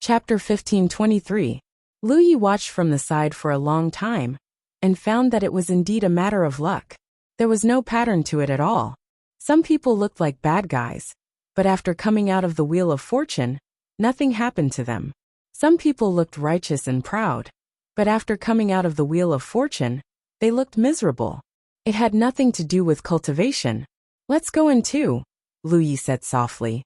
Chapter 1523. Lu Yi watched from the side for a long time, and found that it was indeed a matter of luck. There was no pattern to it at all. Some people looked like bad guys, but after coming out of the Wheel of Fortune, nothing happened to them. Some people looked righteous and proud, but after coming out of the Wheel of Fortune, they looked miserable. It had nothing to do with cultivation. "Let's go in too," Lu Yi said softly.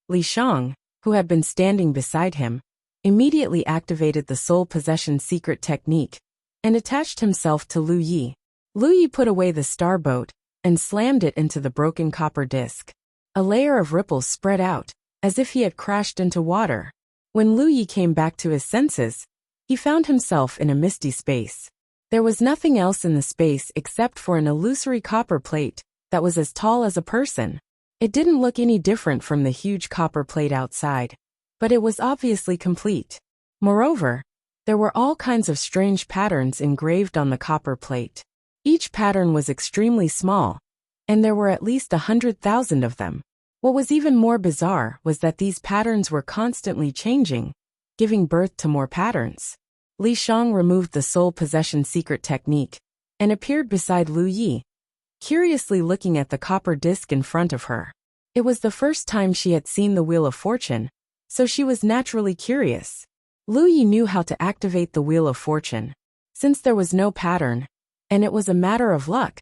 Li Shang, who had been standing beside him, immediately activated the soul possession secret technique and attached himself to Lu Yi. Lu Yi put away the starboat and slammed it into the broken copper disc. A layer of ripples spread out, as if he had crashed into water. When Lu Yi came back to his senses, he found himself in a misty space. There was nothing else in the space except for an illusory copper plate that was as tall as a person. It didn't look any different from the huge copper plate outside, but it was obviously complete. Moreover, there were all kinds of strange patterns engraved on the copper plate. Each pattern was extremely small, and there were at least 100,000 of them. What was even more bizarre was that these patterns were constantly changing, giving birth to more patterns. Li Shang removed the soul possession secret technique and appeared beside Lu Yi, curiously looking at the copper disc in front of her. It was the first time she had seen the Wheel of Fortune, so she was naturally curious. Lu Yi knew how to activate the Wheel of Fortune. Since there was no pattern, and it was a matter of luck,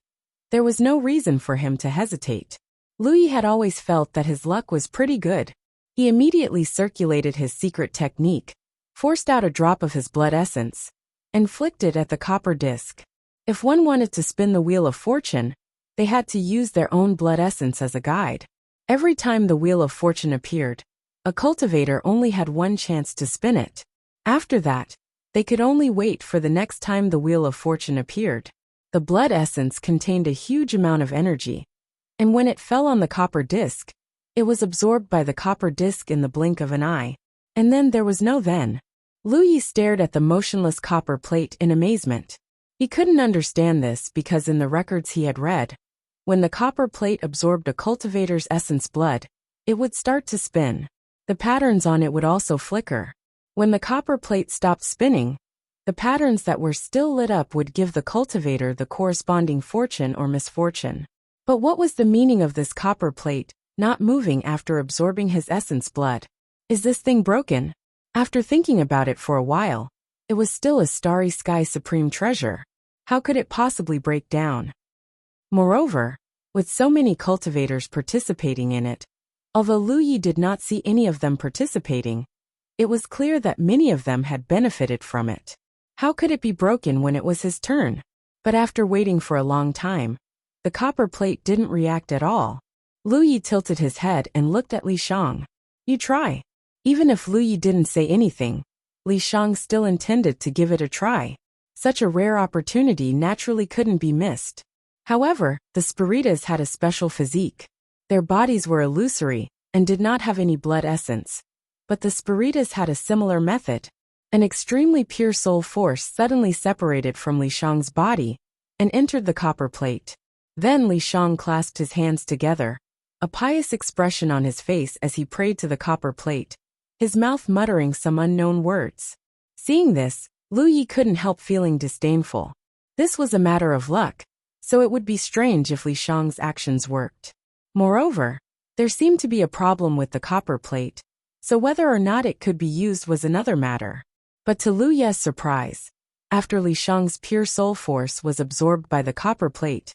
there was no reason for him to hesitate. Lu Yi had always felt that his luck was pretty good. He immediately circulated his secret technique, forced out a drop of his blood essence, and flicked it at the copper disc. If one wanted to spin the Wheel of Fortune, they had to use their own blood essence as a guide. Every time the Wheel of Fortune appeared, a cultivator only had one chance to spin it. After that, they could only wait for the next time the Wheel of Fortune appeared. The blood essence contained a huge amount of energy, and when it fell on the copper disc, it was absorbed by the copper disc in the blink of an eye. And then there was no then. Lu Yi stared at the motionless copper plate in amazement. He couldn't understand this because in the records he had read, when the copper plate absorbed a cultivator's essence blood, it would start to spin. The patterns on it would also flicker. When the copper plate stopped spinning, the patterns that were still lit up would give the cultivator the corresponding fortune or misfortune. But what was the meaning of this copper plate not moving after absorbing his essence blood? Is this thing broken? After thinking about it for a while, it was still a starry sky supreme treasure. How could it possibly break down? Moreover, with so many cultivators participating in it, although Lu Yi did not see any of them participating, it was clear that many of them had benefited from it. How could it be broken when it was his turn? But after waiting for a long time, the copper plate didn't react at all. Lu Yi tilted his head and looked at Li Shang. "You try." Even if Lu Yi didn't say anything, Li Shang still intended to give it a try. Such a rare opportunity naturally couldn't be missed. However, the Spiritas had a special physique. Their bodies were illusory and did not have any blood essence. But the Spiritas had a similar method. An extremely pure soul force suddenly separated from Li Shang's body and entered the copper plate. Then Li Shang clasped his hands together, a pious expression on his face as he prayed to the copper plate, his mouth muttering some unknown words. Seeing this, Lu Yi couldn't help feeling disdainful. This was a matter of luck, so it would be strange if Li Shang's actions worked. Moreover, there seemed to be a problem with the copper plate, so whether or not it could be used was another matter. But to Lu Yi's surprise, after Li Shang's pure soul force was absorbed by the copper plate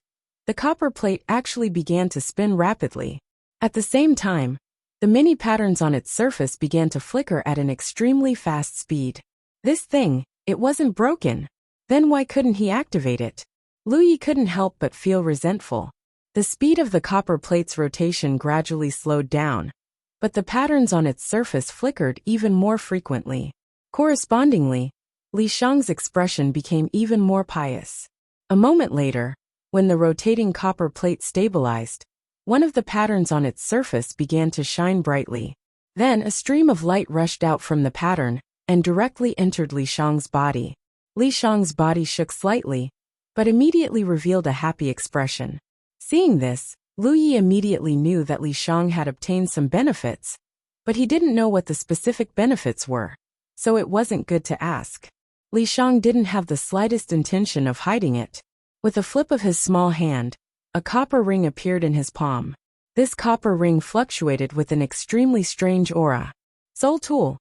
actually began to spin rapidly. At the same time, the many patterns on its surface began to flicker at an extremely fast speed. This thing, it wasn't broken. Then why couldn't he activate it? Lu Yi couldn't help but feel resentful. The speed of the copper plate's rotation gradually slowed down, but the patterns on its surface flickered even more frequently. Correspondingly, Li Shang's expression became even more pious. A moment later, when the rotating copper plate stabilized, one of the patterns on its surface began to shine brightly. Then a stream of light rushed out from the pattern and directly entered Li Shang's body. Li Shang's body shook slightly, but immediately revealed a happy expression. Seeing this, Lu Yi immediately knew that Li Shang had obtained some benefits, but he didn't know what the specific benefits were, so it wasn't good to ask. Li Shang didn't have the slightest intention of hiding it. With a flip of his small hand, a copper ring appeared in his palm. This copper ring fluctuated with an extremely strange aura. Soul tool.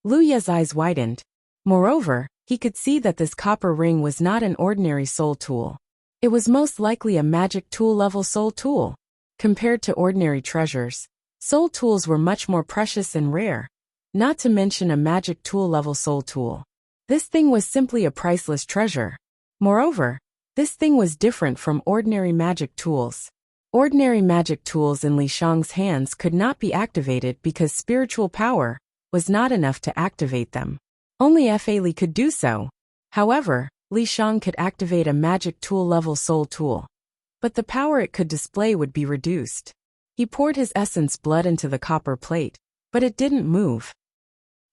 Lu Ye's eyes widened. Moreover, he could see that this copper ring was not an ordinary soul tool. It was most likely a magic tool level soul tool. Compared to ordinary treasures, soul tools were much more precious and rare, not to mention a magic tool level soul tool. This thing was simply a priceless treasure. Moreover, this thing was different from ordinary magic tools. Ordinary magic tools in Li Shang's hands could not be activated because spiritual power was not enough to activate them. Only Fa Li could do so. However, Li Shang could activate a magic tool level soul tool, but the power it could display would be reduced. He poured his essence blood into the copper plate, but it didn't move.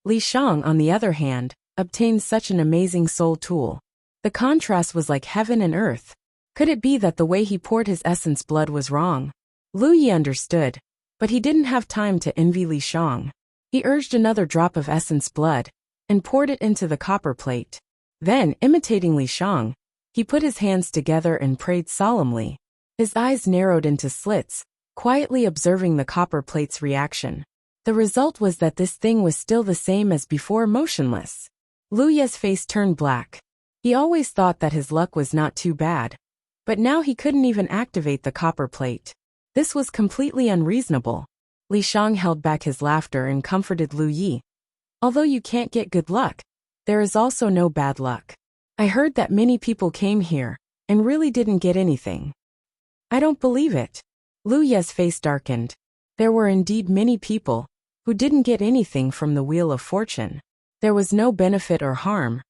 Li Shang, on the other hand, obtained such an amazing soul tool. The contrast was like heaven and earth. Could it be that the way he poured his essence blood was wrong? Lu Yi understood, but he didn't have time to envy Li Shang. He urged another drop of essence blood and poured it into the copper plate. Then, imitating Li Shang, he put his hands together and prayed solemnly. His eyes narrowed into slits, quietly observing the copper plate's reaction. The result was that this thing was still the same as before, motionless. Lu Ye's face turned black. He always thought that his luck was not too bad, but now he couldn't even activate the copper plate. This was completely unreasonable. Li Shang held back his laughter and comforted Lu Yi. Although you can't get good luck, there is also no bad luck. I heard that many people came here and really didn't get anything. I don't believe it. Lu Ye's face darkened. There were indeed many people who didn't get anything from the Wheel of Fortune. There was no benefit or harm,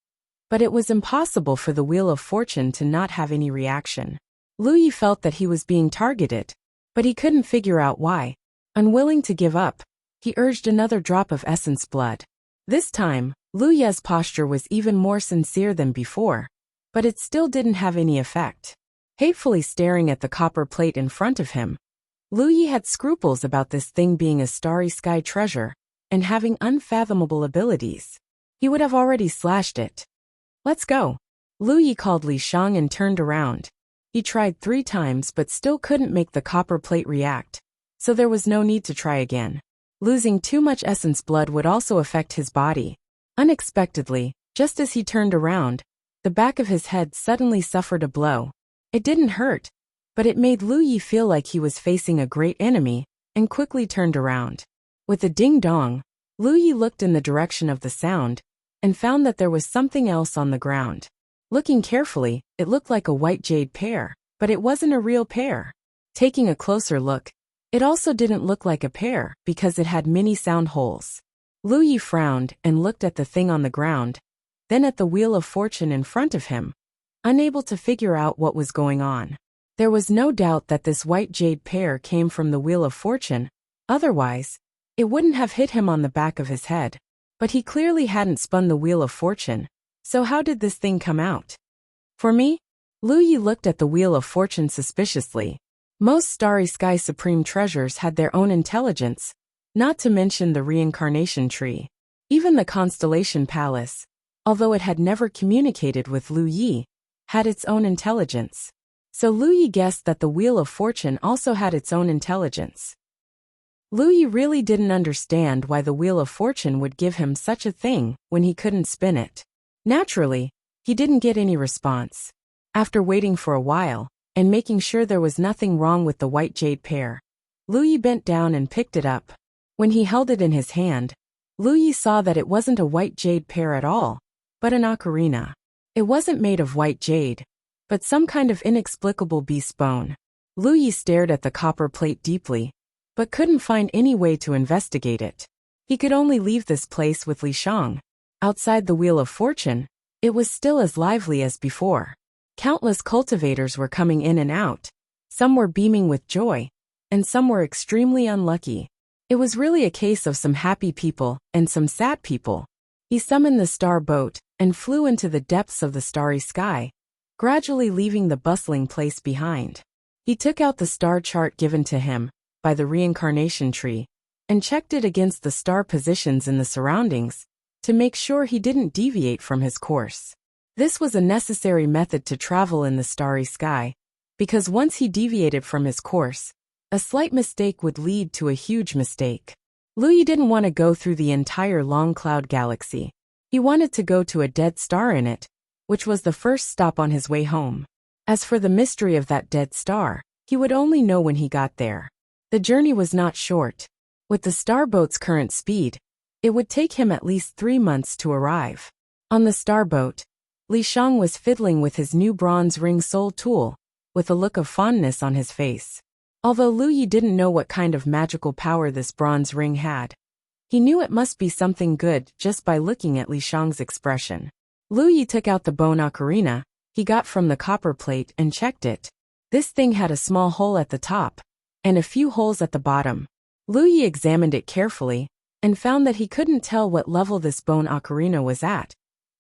but it was impossible for the Wheel of Fortune to not have any reaction. Lu Yi felt that he was being targeted, but he couldn't figure out why. Unwilling to give up, he urged another drop of essence blood. This time, Lu Ye's posture was even more sincere than before, but it still didn't have any effect. Hatefully staring at the copper plate in front of him, Lu Yi had scruples about this thing being a starry sky treasure and having unfathomable abilities. He would have already slashed it. Let's go. Lu Yi called Li Shang and turned around. He tried 3 times but still couldn't make the copper plate react, so there was no need to try again. Losing too much essence blood would also affect his body. Unexpectedly, just as he turned around, the back of his head suddenly suffered a blow. It didn't hurt, but it made Lu Yi feel like he was facing a great enemy, and quickly turned around. With a ding-dong, Lu Yi looked in the direction of the sound, and found that there was something else on the ground. Looking carefully, it looked like a white jade pear, but it wasn't a real pear. Taking a closer look, it also didn't look like a pear because it had many sound holes. Lu Yi frowned and looked at the thing on the ground, then at the Wheel of Fortune in front of him, unable to figure out what was going on. There was no doubt that this white jade pear came from the Wheel of Fortune, otherwise, it wouldn't have hit him on the back of his head. But he clearly hadn't spun the Wheel of Fortune, so how did this thing come out? For me? Lu Yi looked at the Wheel of Fortune suspiciously. Most Starry Sky Supreme treasures had their own intelligence, not to mention the reincarnation tree. Even the Constellation Palace, although it had never communicated with Lu Yi, had its own intelligence. So Lu Yi guessed that the Wheel of Fortune also had its own intelligence. Lu Yi really didn't understand why the Wheel of Fortune would give him such a thing when he couldn't spin it. Naturally, he didn't get any response. After waiting for a while, and making sure there was nothing wrong with the white jade pear, Lu Yi bent down and picked it up. When he held it in his hand, Lu Yi saw that it wasn't a white jade pear at all, but an ocarina. It wasn't made of white jade, but some kind of inexplicable beast bone. Lu Yi stared at the copper plate deeply, but couldn't find any way to investigate it. He could only leave this place with Li Shang. Outside the Wheel of Fortune, it was still as lively as before. Countless cultivators were coming in and out. Some were beaming with joy, and some were extremely unlucky. It was really a case of some happy people and some sad people. He summoned the star boat and flew into the depths of the starry sky, gradually leaving the bustling place behind. He took out the star chart given to him by the reincarnation tree and checked it against the star positions in the surroundings to make sure he didn't deviate from his course. This was a necessary method to travel in the starry sky, because once he deviated from his course, a slight mistake would lead to a huge mistake. Lu Yi didn't want to go through the entire long cloud galaxy. He wanted to go to a dead star in it, which was the first stop on his way home. As for the mystery of that dead star, he would only know when he got there. The journey was not short. With the starboat's current speed, it would take him at least 3 months to arrive. On the starboat, Li Shang was fiddling with his new bronze ring soul tool, with a look of fondness on his face. Although Lu Yi didn't know what kind of magical power this bronze ring had, he knew it must be something good just by looking at Li Shang's expression. Lu Yi took out the bone ocarina he got from the copper plate and checked it. This thing had a small hole at the top, and a few holes at the bottom. Lu Yi examined it carefully, and found that he couldn't tell what level this bone ocarina was at,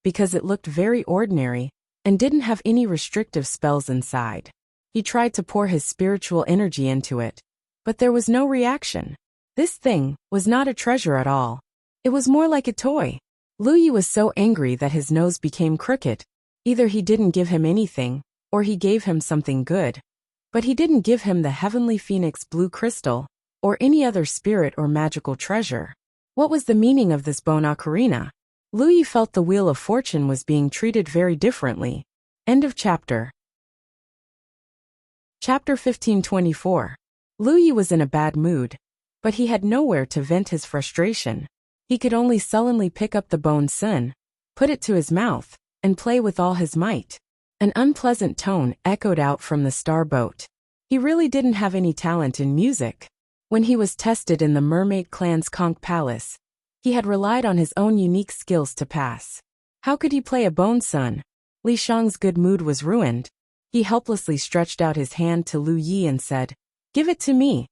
because it looked very ordinary, and didn't have any restrictive spells inside. He tried to pour his spiritual energy into it, but there was no reaction. This thing was not a treasure at all. It was more like a toy. Lu Yi was so angry that his nose became crooked. Either he didn't give him anything, or he gave him something good. But he didn't give him the heavenly phoenix blue crystal, or any other spirit or magical treasure. What was the meaning of this bone ocarina? Lu Yi felt the wheel of fortune was being treated very differently. End of chapter. Chapter 1524. Lu Yi was in a bad mood, but he had nowhere to vent his frustration. He could only sullenly pick up the bone sun, put it to his mouth, and play with all his might. An unpleasant tone echoed out from the starboat. He really didn't have any talent in music. When he was tested in the Mermaid Clan's Conch Palace, he had relied on his own unique skills to pass. How could he play a bone sun? Li Shang's good mood was ruined. He helplessly stretched out his hand to Lu Yi and said, "Give it to me.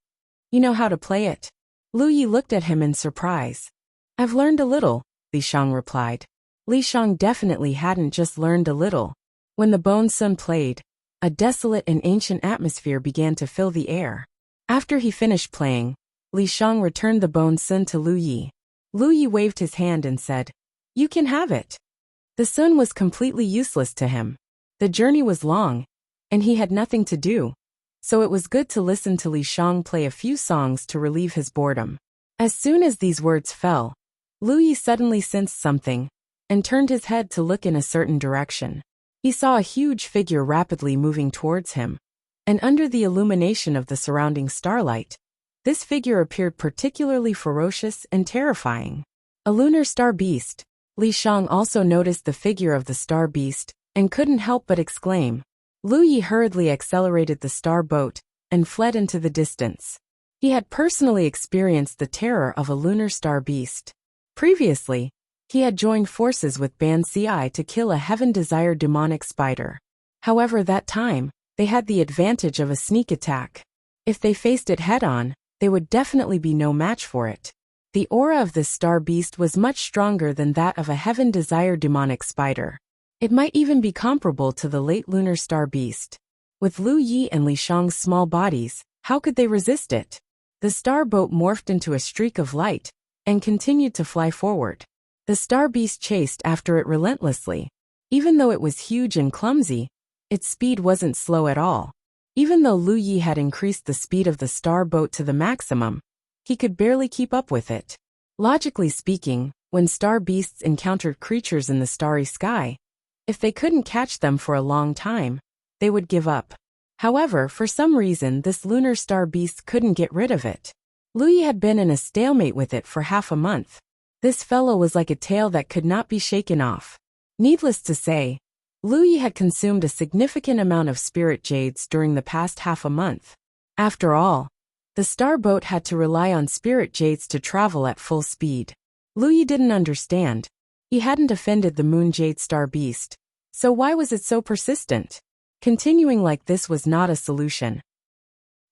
You know how to play it." Lu Yi looked at him in surprise. "I've learned a little," Li Shang replied. Li Shang definitely hadn't just learned a little. When the bone sun played, a desolate and ancient atmosphere began to fill the air. After he finished playing, Li Shang returned the bone sun to Lu Yi. Lu Yi waved his hand and said, "You can have it." The sun was completely useless to him. The journey was long, and he had nothing to do, so it was good to listen to Li Shang play a few songs to relieve his boredom. As soon as these words fell, Lu Yi suddenly sensed something, and turned his head to look in a certain direction. He saw a huge figure rapidly moving towards him, and under the illumination of the surrounding starlight, this figure appeared particularly ferocious and terrifying. A lunar star beast. Li Shang also noticed the figure of the star beast, and couldn't help but exclaim. Lu Yi hurriedly accelerated the star boat, and fled into the distance. He had personally experienced the terror of a lunar star beast. Previously, he had joined forces with Ban Ci to kill a heaven-desired demonic spider. However, that time, they had the advantage of a sneak attack. If they faced it head-on, they would definitely be no match for it. The aura of this star beast was much stronger than that of a heaven-desired demonic spider. It might even be comparable to the late lunar star beast. With Lu Yi and Li Shang's small bodies, how could they resist it? The star boat morphed into a streak of light, and continued to fly forward. The star beast chased after it relentlessly. Even though it was huge and clumsy, its speed wasn't slow at all. Even though Lu Yi had increased the speed of the star boat to the maximum, he could barely keep up with it. Logically speaking, when star beasts encountered creatures in the starry sky, if they couldn't catch them for a long time, they would give up. However, for some reason this lunar star beast couldn't get rid of it. Lu Yi had been in a stalemate with it for half a month. This fellow was like a tail that could not be shaken off. Needless to say, Lu Yi had consumed a significant amount of spirit jades during the past half a month. After all, the star boat had to rely on spirit jades to travel at full speed. Lu Yi didn't understand. He hadn't offended the moon jade star beast, so why was it so persistent? Continuing like this was not a solution.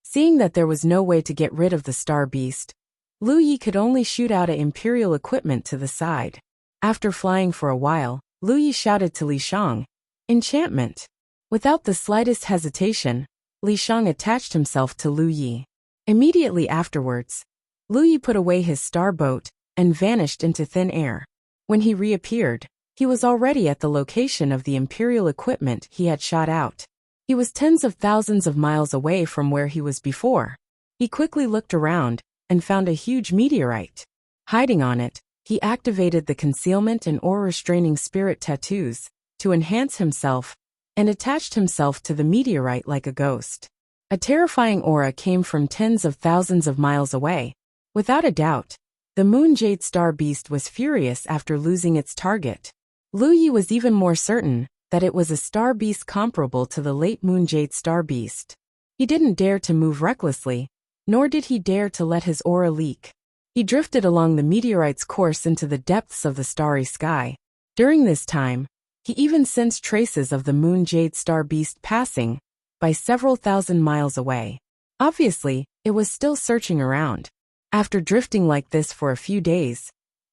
Seeing that there was no way to get rid of the star beast, Lu Yi could only shoot out a imperial equipment to the side. After flying for a while, Lu Yi shouted to Li Shang, "Enchantment." Without the slightest hesitation, Li Shang attached himself to Lu Yi. Immediately afterwards, Lu Yi put away his star boat and vanished into thin air. When he reappeared, he was already at the location of the Imperial equipment he had shot out. He was tens of thousands of miles away from where he was before. He quickly looked around and found a huge meteorite. Hiding on it, he activated the concealment and aura-restraining spirit tattoos to enhance himself and attached himself to the meteorite like a ghost. A terrifying aura came from tens of thousands of miles away. Without a doubt, the Moon Jade Star Beast was furious after losing its target. Lu Yi was even more certain that it was a star beast comparable to the late Moon Jade Star Beast. He didn't dare to move recklessly, nor did he dare to let his aura leak. He drifted along the meteorite's course into the depths of the starry sky. During this time, he even sensed traces of the Moon Jade Star Beast passing by several thousand miles away. Obviously, it was still searching around. After drifting like this for a few days,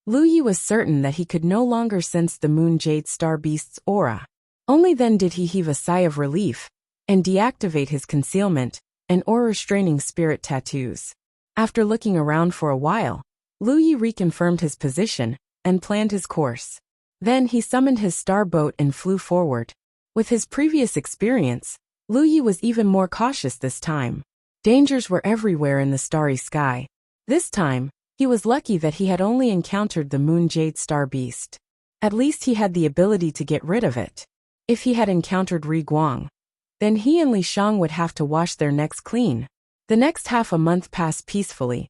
Lu Yi was certain that he could no longer sense the Moon Jade Star Beast's aura. Only then did he heave a sigh of relief and deactivate his concealment and aura-restraining spirit tattoos. After looking around for a while, Lu Yi reconfirmed his position and planned his course. Then he summoned his star boat and flew forward. With his previous experience, Lu Yi was even more cautious this time. Dangers were everywhere in the starry sky. This time, he was lucky that he had only encountered the Moon Jade Star Beast. At least he had the ability to get rid of it. If he had encountered Ri Guang, then he and Li Shang would have to wash their necks clean. The next half a month passed peacefully,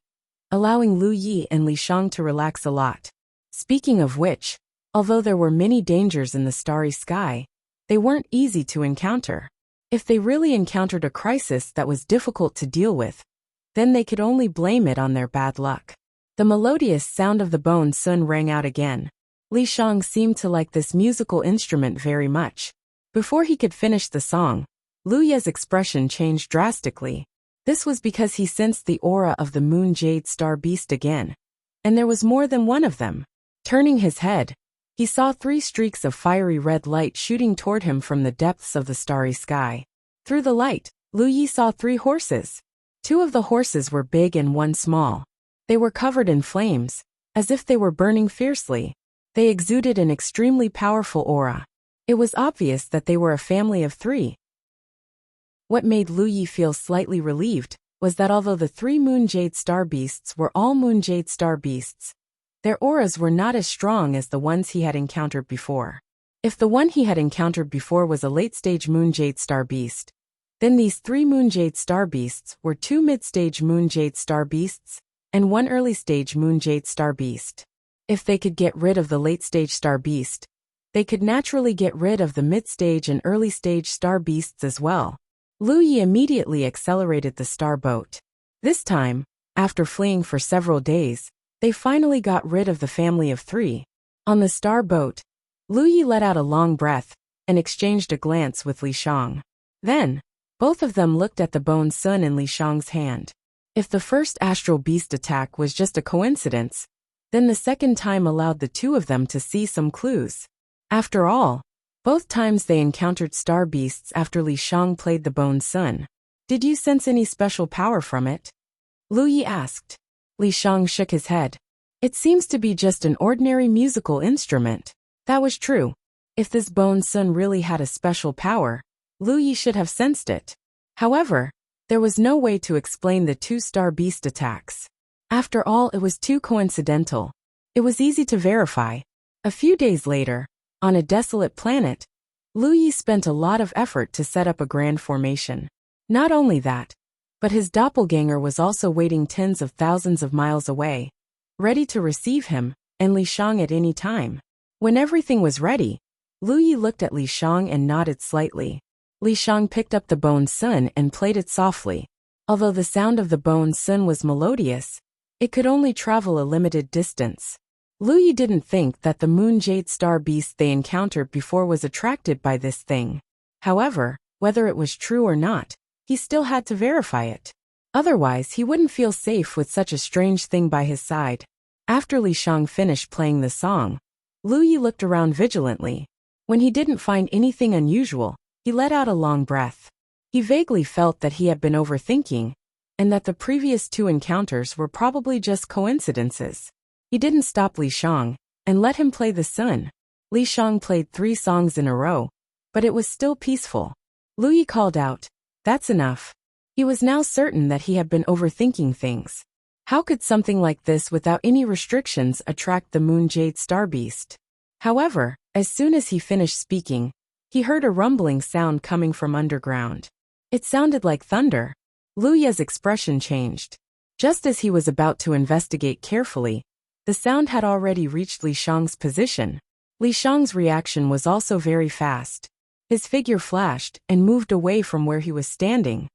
allowing Lu Yi and Li Shang to relax a lot. Speaking of which, although there were many dangers in the starry sky, they weren't easy to encounter. If they really encountered a crisis that was difficult to deal with, then they could only blame it on their bad luck. The melodious sound of the bone sun rang out again. Li Shang seemed to like this musical instrument very much. Before he could finish the song, Lu Yi's expression changed drastically. This was because he sensed the aura of the Moon Jade Star Beast again. And there was more than one of them. Turning his head, he saw 3 streaks of fiery red light shooting toward him from the depths of the starry sky. Through the light, Lu Yi saw 3 horses. 2 of the horses were big and 1 small. They were covered in flames, as if they were burning fiercely. They exuded an extremely powerful aura. It was obvious that they were a family of 3. What made Lu Yi feel slightly relieved was that although the 3 Moon Jade Star Beasts were all Moon Jade Star Beasts, their auras were not as strong as the ones he had encountered before. If the one he had encountered before was a late-stage Moon Jade Star Beast, then these 3 Moon Jade Star Beasts were 2 mid-stage Moon Jade Star Beasts and 1 early-stage Moon Jade Star Beast. If they could get rid of the late-stage Star Beast, they could naturally get rid of the mid-stage and early-stage Star Beasts as well. Lu Yi immediately accelerated the star boat. This time, after fleeing for several days, they finally got rid of the family of 3. On the star boat, Lu Yi let out a long breath and exchanged a glance with Li Shang. Then, both of them looked at the bone sun in Li Shang's hand. If the first astral beast attack was just a coincidence, then the second time allowed the 2 of them to see some clues. After all, both times they encountered star beasts after Li Shang played the bone sun. Did you sense any special power from it? Lu Yi asked. Li Shang shook his head. It seems to be just an ordinary musical instrument. That was true. If this bone sun really had a special power, Lu Yi should have sensed it. However, there was no way to explain the 2 star beast attacks. After all, it was too coincidental. It was easy to verify. A few days later, on a desolate planet, Lu Yi spent a lot of effort to set up a grand formation. Not only that, but his doppelganger was also waiting tens of thousands of miles away, ready to receive him and Li Shang at any time. When everything was ready, Lu Yi looked at Li Shang and nodded slightly. Li Shang picked up the bone sun and played it softly. Although the sound of the bone sun was melodious, it could only travel a limited distance. Lu Yi didn't think that the Moon Jade Star Beast they encountered before was attracted by this thing. However, whether it was true or not, he still had to verify it. Otherwise, he wouldn't feel safe with such a strange thing by his side. After Li Shang finished playing the song, Lu Yi looked around vigilantly. When he didn't find anything unusual, he let out a long breath. He vaguely felt that he had been overthinking, and that the previous two encounters were probably just coincidences. He didn't stop Li Shang and let him play the sun. Li Shang played 3 songs in a row, but it was still peaceful. Lu Yi called out, "That's enough." He was now certain that he had been overthinking things. How could something like this without any restrictions attract the Moon Jade Star Beast? However, as soon as he finished speaking, he heard a rumbling sound coming from underground. It sounded like thunder. Lu Ye's expression changed. Just as he was about to investigate carefully, the sound had already reached Li Shang's position. Li Shang's reaction was also very fast. His figure flashed and moved away from where he was standing.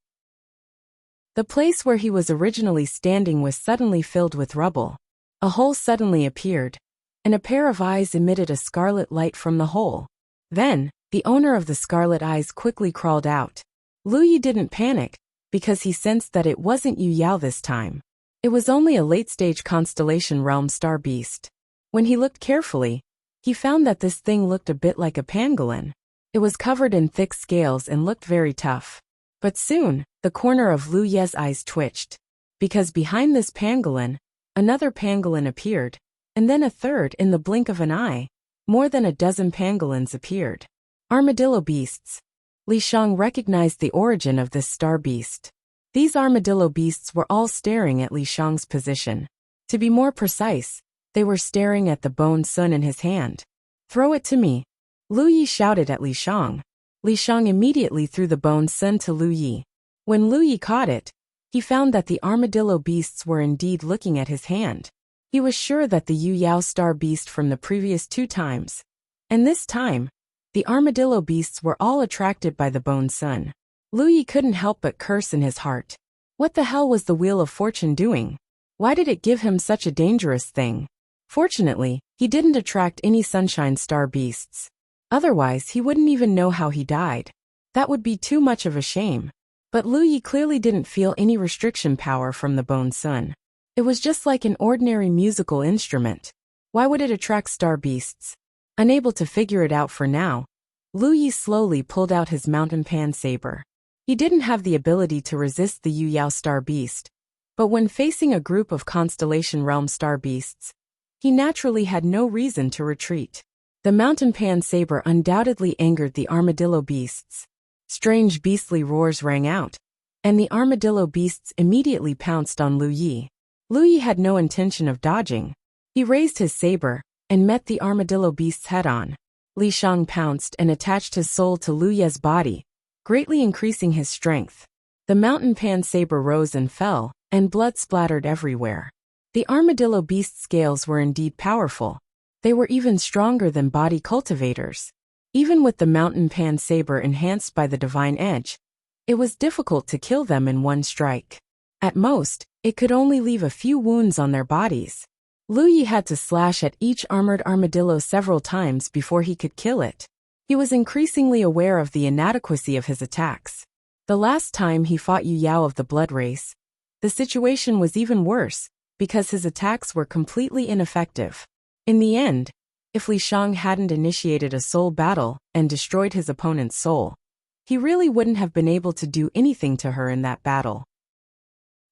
The place where he was originally standing was suddenly filled with rubble. A hole suddenly appeared, and a pair of eyes emitted a scarlet light from the hole. Then, the owner of the scarlet eyes quickly crawled out. Lu Yi didn't panic, because he sensed that it wasn't Yu Yao this time. It was only a late-stage constellation realm star beast. When he looked carefully, he found that this thing looked a bit like a pangolin. It was covered in thick scales and looked very tough. But soon, the corner of Lu Ye's eyes twitched. Because behind this pangolin, another pangolin appeared, and then a third in the blink of an eye. More than a dozen pangolins appeared. Armadillo beasts. Li Shang recognized the origin of this star beast. These armadillo beasts were all staring at Li Shang's position. To be more precise, they were staring at the bone sun in his hand. "Throw it to me," Lu Yi shouted at Li Shang. Li Shang immediately threw the bone sun to Lu Yi. When Lu Yi caught it, he found that the armadillo beasts were indeed looking at his hand. He was sure that the Yu Yao star beast from the previous 2 times. And this time, the armadillo beasts were all attracted by the bone sun. Lu Yi couldn't help but curse in his heart. What the hell was the Wheel of Fortune doing? Why did it give him such a dangerous thing? Fortunately, he didn't attract any sunshine star beasts. Otherwise, he wouldn't even know how he died. That would be too much of a shame. But Lu Yi clearly didn't feel any restriction power from the bone sun. It was just like an ordinary musical instrument. Why would it attract star beasts? Unable to figure it out for now, Lu Yi slowly pulled out his mountain pan saber. He didn't have the ability to resist the Yu Yao star beast, but when facing a group of constellation realm star beasts, he naturally had no reason to retreat. The mountain pan saber undoubtedly angered the armadillo beasts. Strange beastly roars rang out, and the armadillo beasts immediately pounced on Lu Yi. Lu Yi had no intention of dodging. He raised his saber and met the armadillo beasts head-on. Li Shang pounced and attached his soul to Lu Ye's body, greatly increasing his strength. The mountain pan saber rose and fell, and blood splattered everywhere. The armadillo beast scales were indeed powerful. They were even stronger than body cultivators. Even with the mountain pan saber enhanced by the divine edge, it was difficult to kill them in one strike. At most, it could only leave a few wounds on their bodies. Lu Yi had to slash at each armored armadillo several times before he could kill it. He was increasingly aware of the inadequacy of his attacks. The last time he fought Yu Yao of the blood race, the situation was even worse, because his attacks were completely ineffective. In the end, if Li Shang hadn't initiated a soul battle and destroyed his opponent's soul, he really wouldn't have been able to do anything to her in that battle.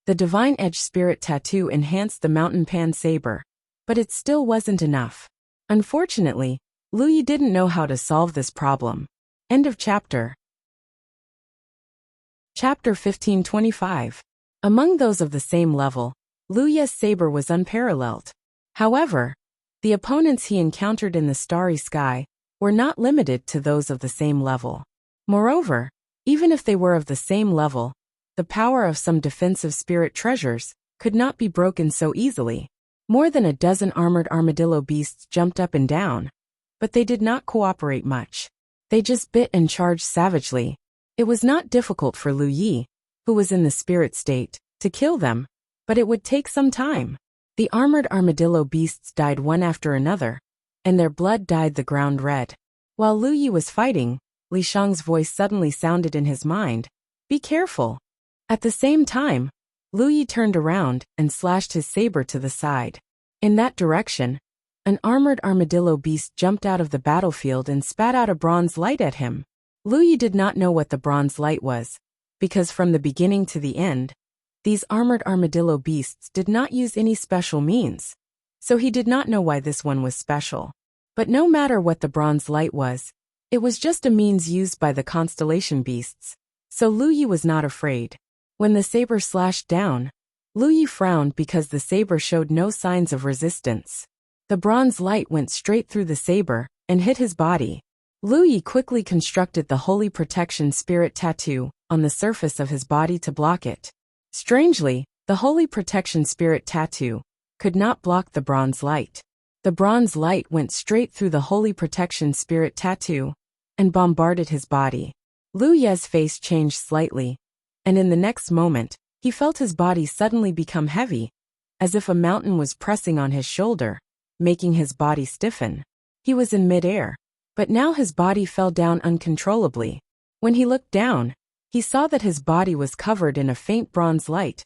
The Divine Edge Spirit Tattoo enhanced the Mountain Pan Saber, but it still wasn't enough. Unfortunately, Lu Yi didn't know how to solve this problem. End of chapter. Chapter 1525. Among those of the same level, Lu Ye's saber was unparalleled. However, the opponents he encountered in the starry sky were not limited to those of the same level. Moreover, even if they were of the same level, the power of some defensive spirit treasures could not be broken so easily. More than a dozen armored armadillo beasts jumped up and down, but they did not cooperate much. They just bit and charged savagely. It was not difficult for Lu Yi, who was in the spirit state, to kill them, but it would take some time. The armored armadillo beasts died one after another, and their blood dyed the ground red. While Lu Yi was fighting, Li Shang's voice suddenly sounded in his mind, "Be careful." At the same time, Lu Yi turned around and slashed his saber to the side. In that direction, an armored armadillo beast jumped out of the battlefield and spat out a bronze light at him. Lu Yi did not know what the bronze light was, because from the beginning to the end, These armored armadillo beasts did not use any special means, so he did not know why this one was special. But no matter what the bronze light was, it was just a means used by the constellation beasts, so Lu Yi was not afraid. When the saber slashed down, Lu Yi frowned because the saber showed no signs of resistance. The bronze light went straight through the saber and hit his body. Lu Yi quickly constructed the Holy Protection Spirit tattoo on the surface of his body to block it. Strangely, the Holy Protection Spirit tattoo could not block the bronze light. The bronze light went straight through the Holy Protection Spirit tattoo and bombarded his body. Lu Ye's face changed slightly, and in the next moment, he felt his body suddenly become heavy, as if a mountain was pressing on his shoulder, making his body stiffen. He was in mid-air, but now his body fell down uncontrollably. When he looked down, he saw that his body was covered in a faint bronze light,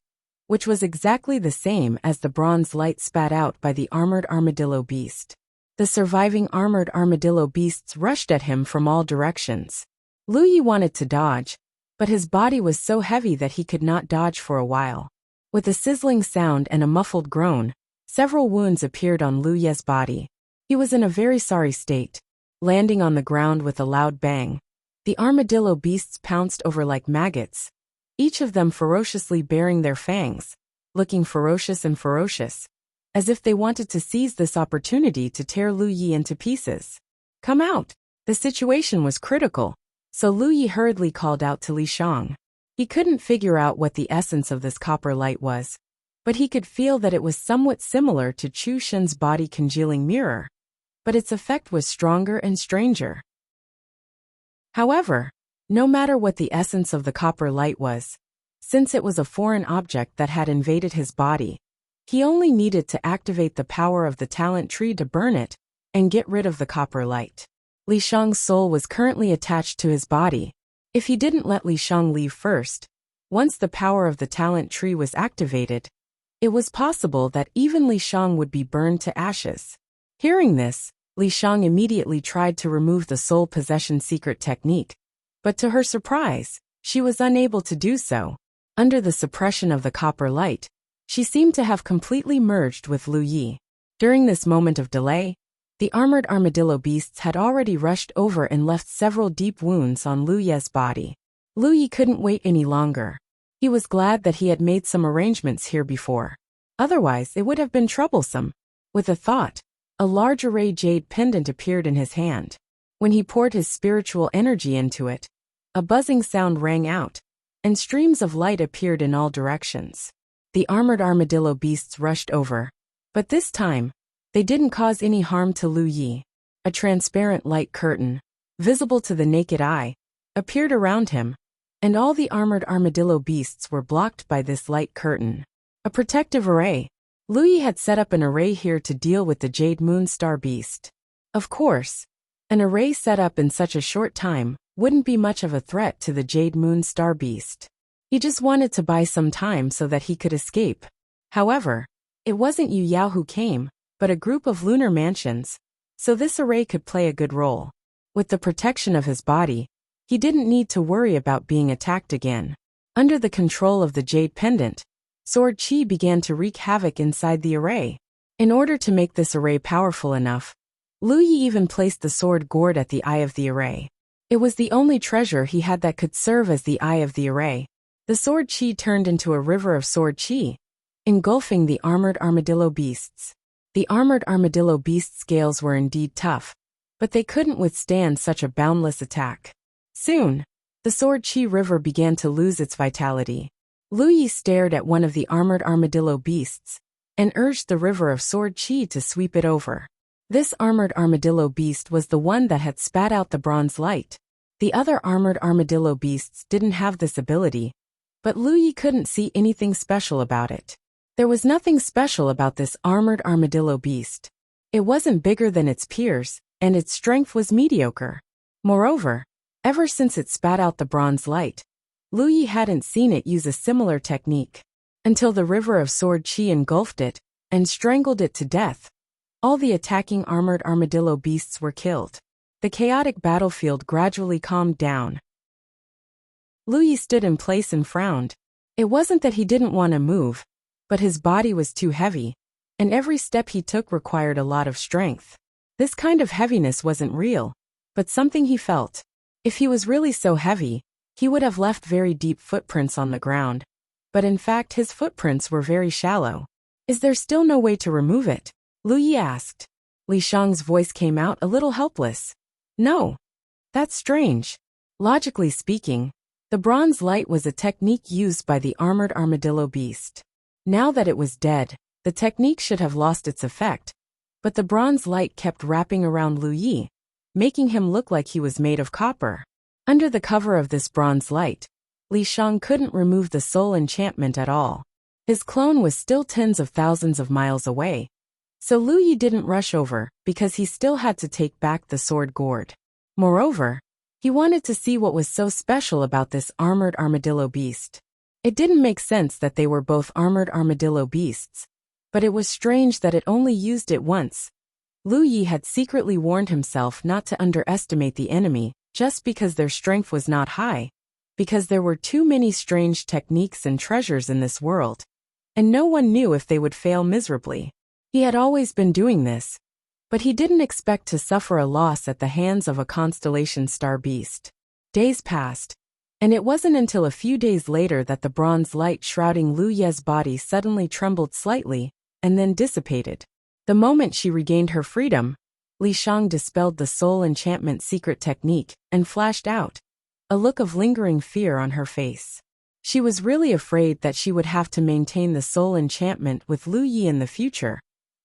which was exactly the same as the bronze light spat out by the armored armadillo beast. The surviving armored armadillo beasts rushed at him from all directions. Lu Yi wanted to dodge, but his body was so heavy that he could not dodge for a while. With a sizzling sound and a muffled groan, several wounds appeared on Lu Ye's body. He was in a very sorry state. Landing on the ground with a loud bang, the armadillo beasts pounced over like maggots, each of them ferociously baring their fangs, looking ferocious and ferocious, as if they wanted to seize this opportunity to tear Lu Yi into pieces. "Come out!" The situation was critical, so Lu Yi hurriedly called out to Li Shang. He couldn't figure out what the essence of this copper light was, but he could feel that it was somewhat similar to Chu Shen's body congealing mirror, but its effect was stronger and stranger. However, no matter what the essence of the copper light was, since it was a foreign object that had invaded his body, he only needed to activate the power of the talent tree to burn it and get rid of the copper light. Li Shang's soul was currently attached to his body. If he didn't let Li Shang leave first, once the power of the talent tree was activated, it was possible that even Li Shang would be burned to ashes. Hearing this, Li Shang immediately tried to remove the soul possession secret technique, but to her surprise, she was unable to do so. Under the suppression of the copper light, she seemed to have completely merged with Lu Yi. During this moment of delay, the armored armadillo beasts had already rushed over and left several deep wounds on Lu Ye's body. Lu Yi couldn't wait any longer. He was glad that he had made some arrangements here before. Otherwise, it would have been troublesome. With a thought, a large array jade pendant appeared in his hand. When he poured his spiritual energy into it, a buzzing sound rang out, and streams of light appeared in all directions. The armored armadillo beasts rushed over, but this time, they didn't cause any harm to Lu Yi. A transparent light curtain, visible to the naked eye, appeared around him, and all the armored armadillo beasts were blocked by this light curtain. A protective array. Lu Yi had set up an array here to deal with the Jade Moon Star Beast. Of course, an array set up in such a short time wouldn't be much of a threat to the Jade Moon Star Beast. He just wanted to buy some time so that he could escape. However, it wasn't Yu Yao who came, but a group of lunar mansions, so this array could play a good role. With the protection of his body, he didn't need to worry about being attacked again. Under the control of the Jade Pendant, Sword Chi began to wreak havoc inside the array. In order to make this array powerful enough, Lu Yi even placed the sword gourd at the eye of the array. It was the only treasure he had that could serve as the eye of the array. The sword chi turned into a river of sword chi, engulfing the armored armadillo beasts. The armored armadillo beast scales were indeed tough, but they couldn't withstand such a boundless attack. Soon, the sword chi river began to lose its vitality. Lu Yi stared at one of the armored armadillo beasts and urged the river of sword chi to sweep it over. This armored armadillo beast was the one that had spat out the bronze light. The other armored armadillo beasts didn't have this ability, but Lu Yi couldn't see anything special about it. There was nothing special about this armored armadillo beast. It wasn't bigger than its peers, and its strength was mediocre. Moreover, ever since it spat out the bronze light, Lu Yi hadn't seen it use a similar technique, until the river of sword chi engulfed it and strangled it to death. All the attacking armored armadillo beasts were killed. The chaotic battlefield gradually calmed down. Lu Yi stood in place and frowned. It wasn't that he didn't want to move, but his body was too heavy, and every step he took required a lot of strength. This kind of heaviness wasn't real, but something he felt. If he was really so heavy, he would have left very deep footprints on the ground. But in fact his footprints were very shallow. Is there still no way to remove it? Lu Yi asked. Li Shang's voice came out a little helpless. No. That's strange. Logically speaking, the bronze light was a technique used by the armored armadillo beast. Now that it was dead, the technique should have lost its effect, but the bronze light kept wrapping around Lu Yi, making him look like he was made of copper. Under the cover of this bronze light, Li Shang couldn't remove the soul enchantment at all. His clone was still tens of thousands of miles away, so Lu Yi didn't rush over because he still had to take back the sword gourd. Moreover, he wanted to see what was so special about this armored armadillo beast. It didn't make sense that they were both armored armadillo beasts, but it was strange that it only used it once. Lu Yi had secretly warned himself not to underestimate the enemy just because their strength was not high, because there were too many strange techniques and treasures in this world, and no one knew if they would fail miserably. He had always been doing this, but he didn't expect to suffer a loss at the hands of a constellation star beast. Days passed, and it wasn't until a few days later that the bronze light shrouding Lu Ye's body suddenly trembled slightly, and then dissipated. The moment she regained her freedom, Li Shang dispelled the soul enchantment secret technique and flashed out, a look of lingering fear on her face. She was really afraid that she would have to maintain the soul enchantment with Lu Yi in the future,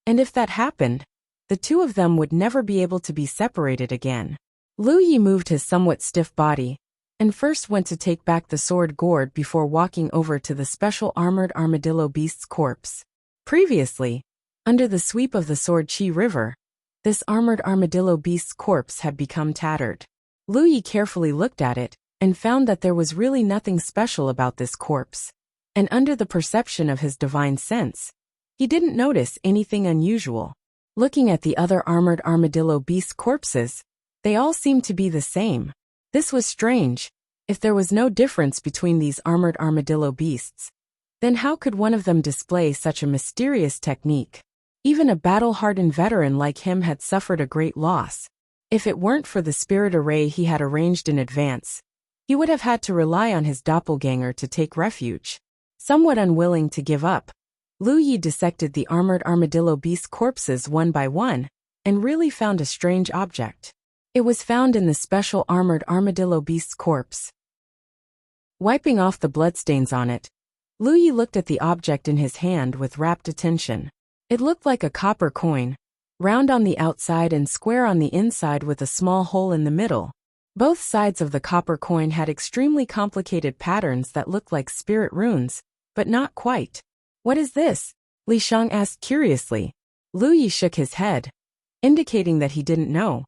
and if that happened, the two of them would never be able to be separated again. Lu Yi moved his somewhat stiff body, and first went to take back the sword gourd before walking over to the special armored armadillo beast's corpse. Previously, under the sweep of the Sword Chi River, this armored armadillo beast's corpse had become tattered. Lu Yi carefully looked at it, and found that there was really nothing special about this corpse, and under the perception of his divine sense, he didn't notice anything unusual. Looking at the other armored armadillo beast corpses, they all seemed to be the same. This was strange. If there was no difference between these armored armadillo beasts, then how could one of them display such a mysterious technique? Even a battle-hardened veteran like him had suffered a great loss. If it weren't for the spirit array he had arranged in advance, he would have had to rely on his doppelganger to take refuge. Somewhat unwilling to give up, Lu Yi dissected the armored armadillo beast corpses one by one, and really found a strange object. It was found in the special armored armadillo beast's corpse. Wiping off the bloodstains on it, Lu Yi looked at the object in his hand with rapt attention. It looked like a copper coin, round on the outside and square on the inside with a small hole in the middle. Both sides of the copper coin had extremely complicated patterns that looked like spirit runes, but not quite. What is this? Li Shang asked curiously. Lu Yi shook his head, indicating that he didn't know,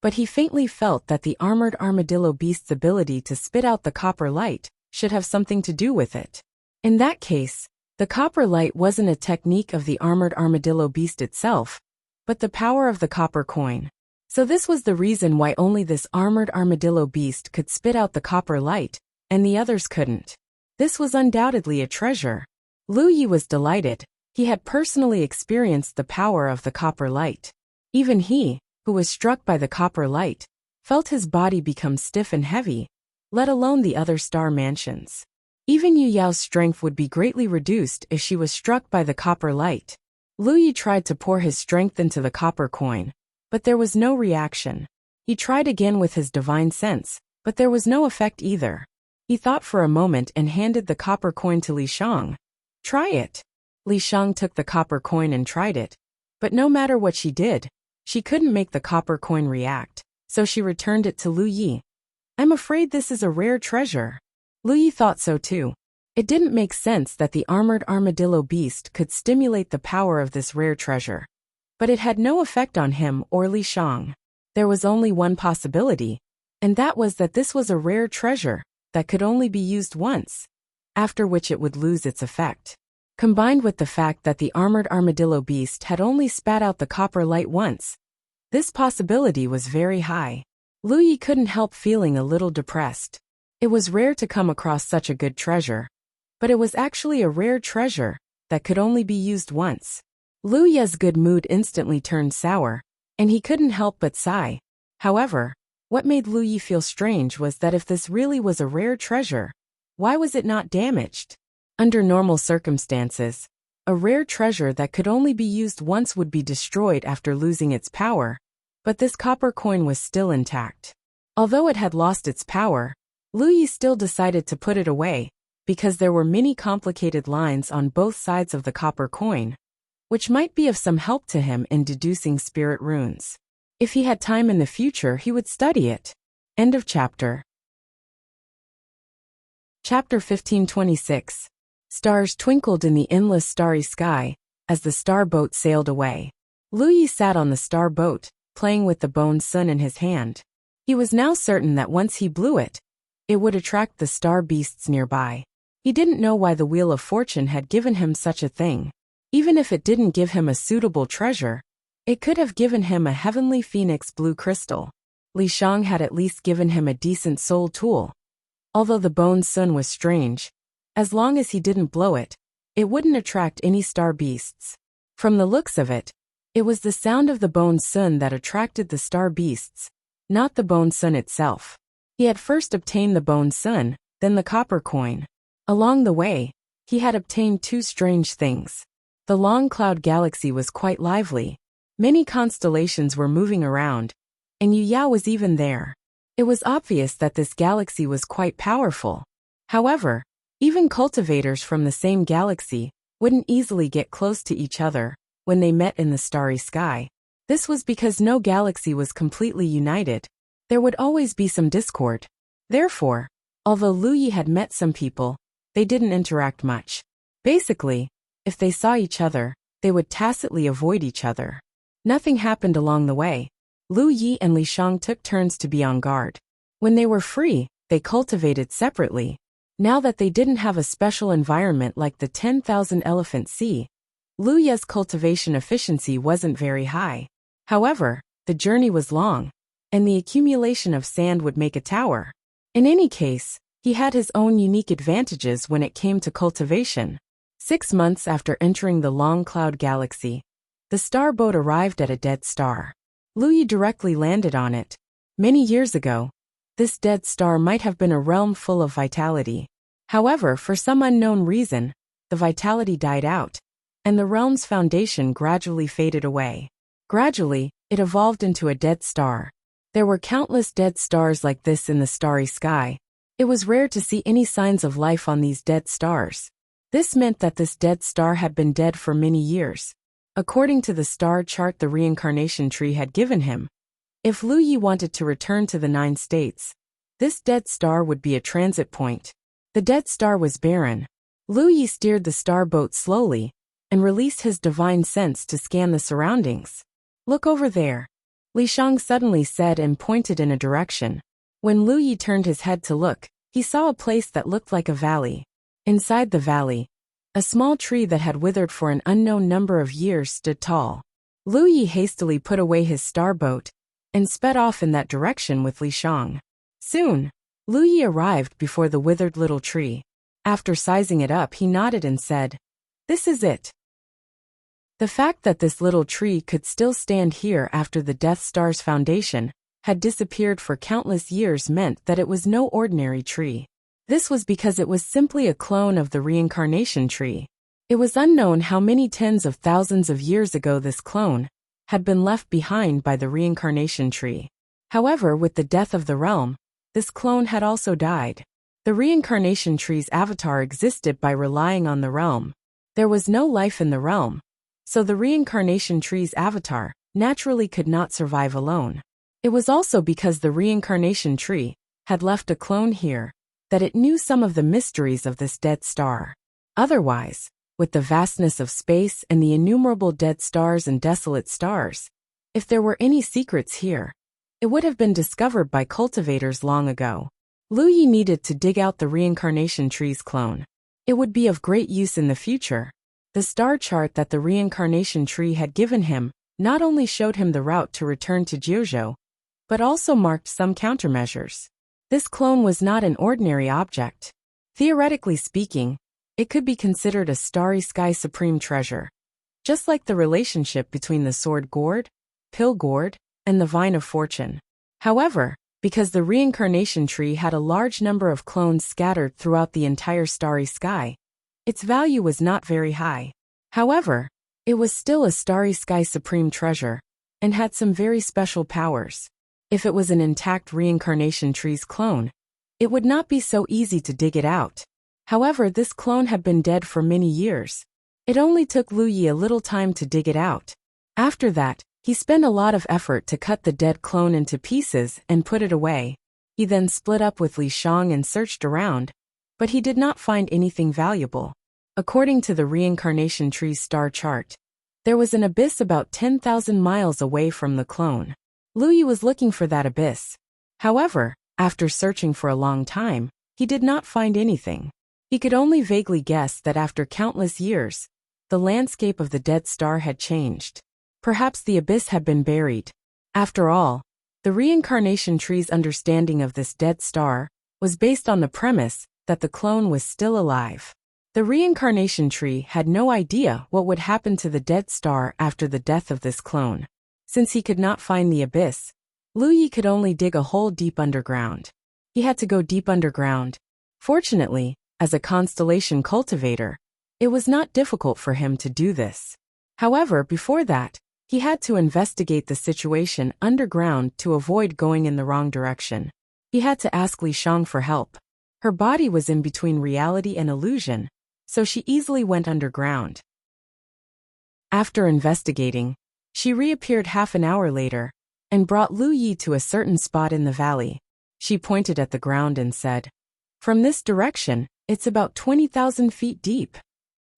but he faintly felt that the armored armadillo beast's ability to spit out the copper light should have something to do with it. In that case, the copper light wasn't a technique of the armored armadillo beast itself, but the power of the copper coin. So this was the reason why only this armored armadillo beast could spit out the copper light, and the others couldn't. This was undoubtedly a treasure. Lu Yi was delighted. He had personally experienced the power of the copper light. Even he, who was struck by the copper light, felt his body become stiff and heavy, let alone the other star mansions. Even Yu Yao's strength would be greatly reduced if she was struck by the copper light. Lu Yi tried to pour his strength into the copper coin, but there was no reaction. He tried again with his divine sense, but there was no effect either. He thought for a moment and handed the copper coin to Li Shang. Try it. Li Shang took the copper coin and tried it, but no matter what she did, she couldn't make the copper coin react, so she returned it to Lu Yi. I'm afraid this is a rare treasure. Lu Yi thought so too. It didn't make sense that the armored armadillo beast could stimulate the power of this rare treasure. But it had no effect on him or Li Shang. There was only one possibility, and that was that this was a rare treasure that could only be used once, after which it would lose its effect. Combined with the fact that the armored armadillo beast had only spat out the copper light once, this possibility was very high. Lu Yi couldn't help feeling a little depressed. It was rare to come across such a good treasure, but it was actually a rare treasure that could only be used once. Lu Ye's good mood instantly turned sour, and he couldn't help but sigh. However, what made Lu Yi feel strange was that if this really was a rare treasure, why was it not damaged? Under normal circumstances, a rare treasure that could only be used once would be destroyed after losing its power, but this copper coin was still intact. Although it had lost its power, Lu Yi still decided to put it away, because there were many complicated lines on both sides of the copper coin, which might be of some help to him in deducing spirit runes. If he had time in the future, he would study it. End of chapter. Chapter 1526. Stars twinkled in the endless starry sky as the star boat sailed away. Lu Yi sat on the star boat, playing with the bone sun in his hand. He was now certain that once he blew it, it would attract the star beasts nearby. He didn't know why the Wheel of Fortune had given him such a thing. Even if it didn't give him a suitable treasure, it could have given him a heavenly phoenix blue crystal. Li Shang had at least given him a decent soul tool. Although the bone sun was strange, as long as he didn't blow it, it wouldn't attract any star beasts. From the looks of it, it was the sound of the bone sun that attracted the star beasts, not the bone sun itself. He had first obtained the bone sun, then the copper coin. Along the way, he had obtained two strange things. The long cloud galaxy was quite lively. Many constellations were moving around, and Yu Ya was even there. It was obvious that this galaxy was quite powerful. However, even cultivators from the same galaxy wouldn't easily get close to each other when they met in the starry sky. This was because no galaxy was completely united. There would always be some discord. Therefore, although Lu Yi had met some people, they didn't interact much. Basically, if they saw each other, they would tacitly avoid each other. Nothing happened along the way. Lu Yi and Li Shang took turns to be on guard. When they were free, they cultivated separately. Now that they didn't have a special environment like the 10,000 Elephant Sea, Lu Ye's cultivation efficiency wasn't very high. However, the journey was long, and the accumulation of sand would make a tower. In any case, he had his own unique advantages when it came to cultivation. 6 months after entering the long cloud galaxy, the star boat arrived at a dead star. Lu Yi directly landed on it. Many years ago, this dead star might have been a realm full of vitality. However, for some unknown reason, the vitality died out, and the realm's foundation gradually faded away. Gradually, it evolved into a dead star. There were countless dead stars like this in the starry sky. It was rare to see any signs of life on these dead stars. This meant that this dead star had been dead for many years. According to the star chart the reincarnation tree had given him, if Lu Yi wanted to return to the 9 states, this dead star would be a transit point. The dead star was barren. Lu Yi steered the star boat slowly and released his divine sense to scan the surroundings. "Look over there," Li Shang suddenly said and pointed in a direction. When Lu Yi turned his head to look, he saw a place that looked like a valley. Inside the valley, a small tree that had withered for an unknown number of years stood tall. Lu Yi hastily put away his star boat and sped off in that direction with Li Shang. Soon, Lu Yi arrived before the withered little tree. After sizing it up, he nodded and said, "This is it." The fact that this little tree could still stand here after the Death Star's foundation had disappeared for countless years meant that it was no ordinary tree. This was because it was simply a clone of the reincarnation tree. It was unknown how many tens of thousands of years ago this clone had been left behind by the reincarnation tree. However, with the death of the realm, this clone had also died. The reincarnation tree's avatar existed by relying on the realm. There was no life in the realm, so the reincarnation tree's avatar naturally could not survive alone. It was also because the reincarnation tree had left a clone here that it knew some of the mysteries of this dead star. Otherwise, with the vastness of space and the innumerable dead stars and desolate stars, if there were any secrets here, it would have been discovered by cultivators long ago. Lu Yi needed to dig out the reincarnation tree's clone. It would be of great use in the future. The star chart that the reincarnation tree had given him not only showed him the route to return to Jiuzhou, but also marked some countermeasures. This clone was not an ordinary object. Theoretically speaking, It could be considered a starry sky supreme treasure. Just like the relationship between the sword gourd, pill gourd, and the vine of fortune. However, because the reincarnation tree had a large number of clones scattered throughout the entire starry sky, its value was not very high. However, it was still a starry sky supreme treasure, and had some very special powers. If it was an intact reincarnation tree's clone, it would not be so easy to dig it out. However, this clone had been dead for many years. It only took Lu Yi a little time to dig it out. After that, he spent a lot of effort to cut the dead clone into pieces and put it away. He then split up with Li Shang and searched around, but he did not find anything valuable. According to the reincarnation tree's star chart, there was an abyss about 10,000 miles away from the clone. Lu Yi was looking for that abyss. However, after searching for a long time, he did not find anything. He could only vaguely guess that after countless years, the landscape of the dead star had changed. Perhaps the abyss had been buried. After all, the reincarnation tree's understanding of this dead star was based on the premise that the clone was still alive. The reincarnation tree had no idea what would happen to the dead star after the death of this clone. Since he could not find the abyss, Lu Yi could only dig a hole deep underground. He had to go deep underground. Fortunately, as a constellation cultivator, it was not difficult for him to do this. However, before that, he had to investigate the situation underground to avoid going in the wrong direction. He had to ask Li Shang for help. Her body was in between reality and illusion, so she easily went underground. After investigating, she reappeared half an hour later and brought Lu Yi to a certain spot in the valley. She pointed at the ground and said, "From this direction, it's about 20,000 feet deep.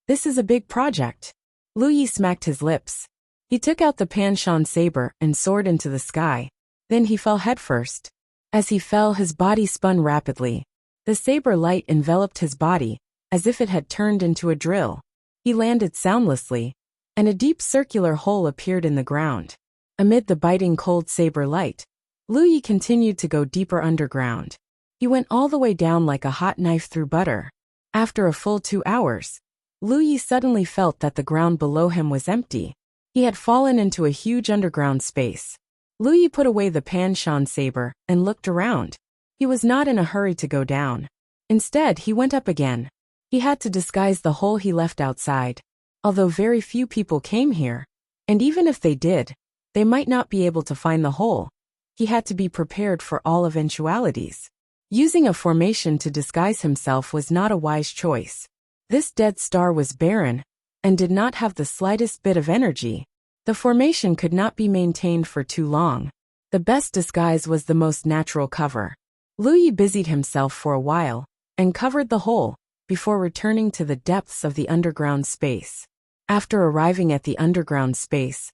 This is a big project." Lu Yi smacked his lips. He took out the Panshan saber and soared into the sky. Then he fell headfirst. As he fell, his body spun rapidly. The saber light enveloped his body, as if it had turned into a drill. He landed soundlessly, and a deep circular hole appeared in the ground. Amid the biting cold saber light, Lu Yi continued to go deeper underground. He went all the way down like a hot knife through butter. After a full 2 hours, Lu Yi suddenly felt that the ground below him was empty. He had fallen into a huge underground space. Lu Yi put away the Panshan saber and looked around. He was not in a hurry to go down. Instead, he went up again. He had to disguise the hole he left outside. Although very few people came here, and even if they did, they might not be able to find the hole. He had to be prepared for all eventualities. Using a formation to disguise himself was not a wise choice. This dead star was barren and did not have the slightest bit of energy. The formation could not be maintained for too long. The best disguise was the most natural cover. Lu Yi busied himself for a while and covered the hole before returning to the depths of the underground space. After arriving at the underground space,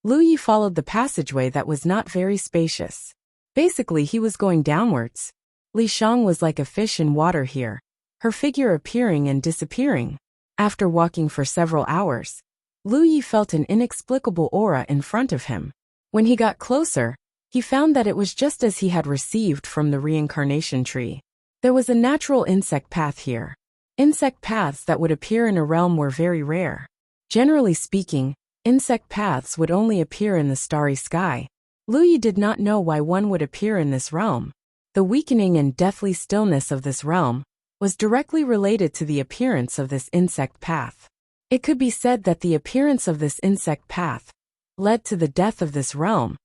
Lu Yi followed the passageway that was not very spacious. Basically, he was going downwards. Li Shang was like a fish in water here, her figure appearing and disappearing. After walking for several hours, Lu Yi felt an inexplicable aura in front of him. When he got closer, he found that it was just as he had received from the reincarnation tree. There was a natural insect path here. Insect paths that would appear in a realm were very rare. Generally speaking, insect paths would only appear in the starry sky. Lu Yi did not know why one would appear in this realm. The weakening and deathly stillness of this realm was directly related to the appearance of this insect path. It could be said that the appearance of this insect path led to the death of this realm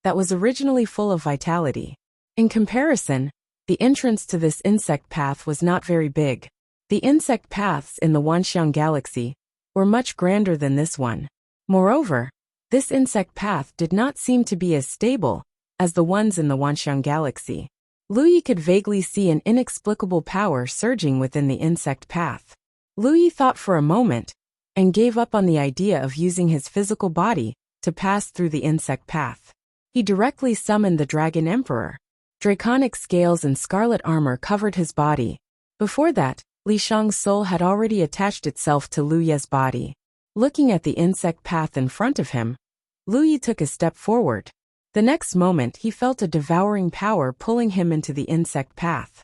that was originally full of vitality. In comparison, the entrance to this insect path was not very big. The insect paths in the Wanxiang galaxy were much grander than this one. Moreover, this insect path did not seem to be as stable as the ones in the Wanxiang galaxy. Lu Yi could vaguely see an inexplicable power surging within the insect path. Lu Yi thought for a moment and gave up on the idea of using his physical body to pass through the insect path. He directly summoned the Dragon Emperor. Draconic scales and scarlet armor covered his body. Before that, Li Shang's soul had already attached itself to Lu Ye's body. Looking at the insect path in front of him, Lu Yi took a step forward. The next moment he felt a devouring power pulling him into the insect path.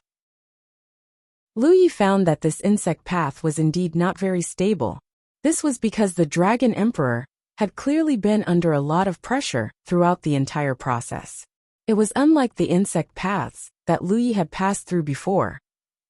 Lu Yi found that this insect path was indeed not very stable. This was because the Dragon Emperor had clearly been under a lot of pressure throughout the entire process. It was unlike the insect paths that Lu Yi had passed through before,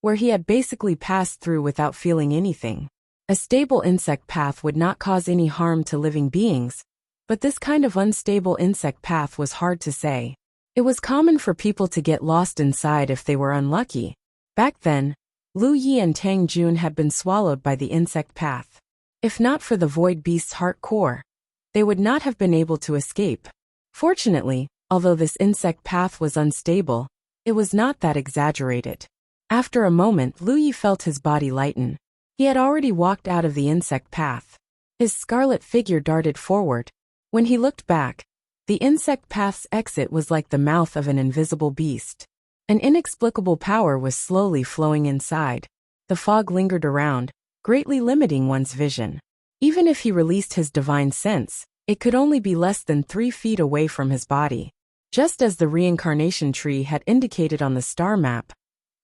where he had basically passed through without feeling anything. A stable insect path would not cause any harm to living beings, but this kind of unstable insect path was hard to say. It was common for people to get lost inside if they were unlucky. Back then, Lu Yi and Tang Jun had been swallowed by the insect path. If not for the void beast's heart core, they would not have been able to escape. Fortunately, although this insect path was unstable, it was not that exaggerated. After a moment, Lu Yi felt his body lighten. He had already walked out of the insect path. His scarlet figure darted forward. When he looked back, the insect path's exit was like the mouth of an invisible beast. An inexplicable power was slowly flowing inside. The fog lingered around, greatly limiting one's vision. Even if he released his divine sense, it could only be less than 3 feet away from his body. Just as the reincarnation tree had indicated on the star map,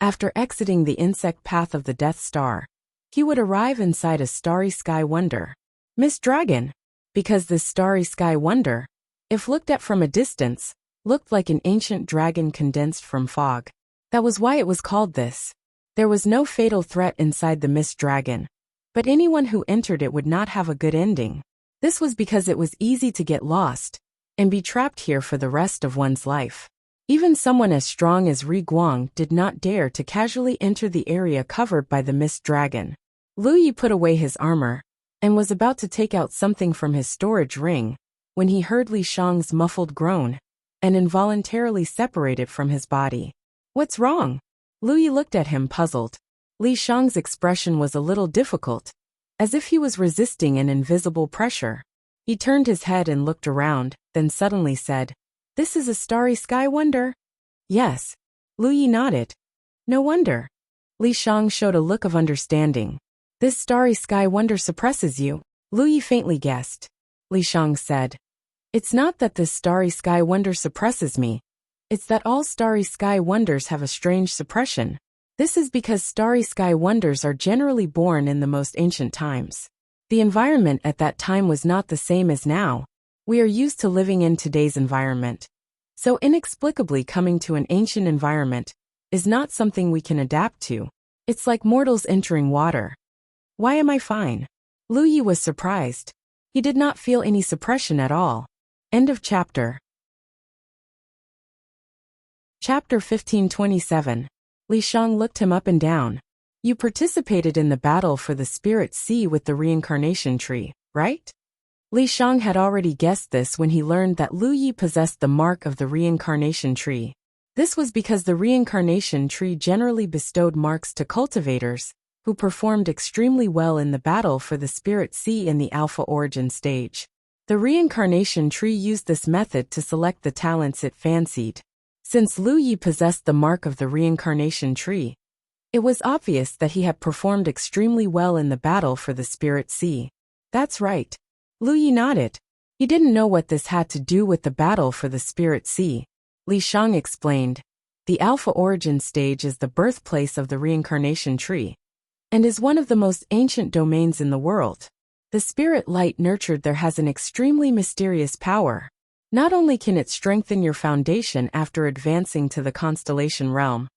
after exiting the insect path of the Death Star, he would arrive inside a starry sky wonder. Miss Dragon, because this starry sky wonder, if looked at from a distance, looked like an ancient dragon condensed from fog. That was why it was called this. There was no fatal threat inside the Mist Dragon, but anyone who entered it would not have a good ending. This was because it was easy to get lost and be trapped here for the rest of one's life. Even someone as strong as Ri Guang did not dare to casually enter the area covered by the Mist Dragon. Lu Yi put away his armor and was about to take out something from his storage ring when he heard Li Shang's muffled groan and involuntarily separated from his body. What's wrong? Lu Yi looked at him puzzled. Li Shang's expression was a little difficult, as if he was resisting an invisible pressure. He turned his head and looked around, then suddenly said, "This is a starry sky wonder?" "Yes." Lu Yi nodded. "No wonder." Li Shang showed a look of understanding. "This starry sky wonder suppresses you," Lu Yi faintly guessed. Li Shang said, "It's not that this starry sky wonder suppresses me. It's that all starry sky wonders have a strange suppression. This is because starry sky wonders are generally born in the most ancient times. The environment at that time was not the same as now. We are used to living in today's environment. So inexplicably coming to an ancient environment is not something we can adapt to. It's like mortals entering water." "Why am I fine?" Lu Yi was surprised. He did not feel any suppression at all. End of chapter. Chapter 1527. Li Shang looked him up and down. "You participated in the battle for the Spirit Sea with the reincarnation tree, right?" Li Shang had already guessed this when he learned that Lu Yi possessed the mark of the reincarnation tree. This was because the reincarnation tree generally bestowed marks to cultivators who performed extremely well in the battle for the Spirit Sea in the Alpha Origin stage. The reincarnation tree used this method to select the talents it fancied. Since Lu Yi possessed the mark of the reincarnation tree, it was obvious that he had performed extremely well in the battle for the Spirit Sea. "That's right." Lu Yi nodded. He didn't know what this had to do with the battle for the Spirit Sea. Li Shang explained, "The Alpha Origin stage is the birthplace of the reincarnation tree, and is one of the most ancient domains in the world. The spirit light nurtured there has an extremely mysterious power. Not only can it strengthen your foundation after advancing to the constellation realm,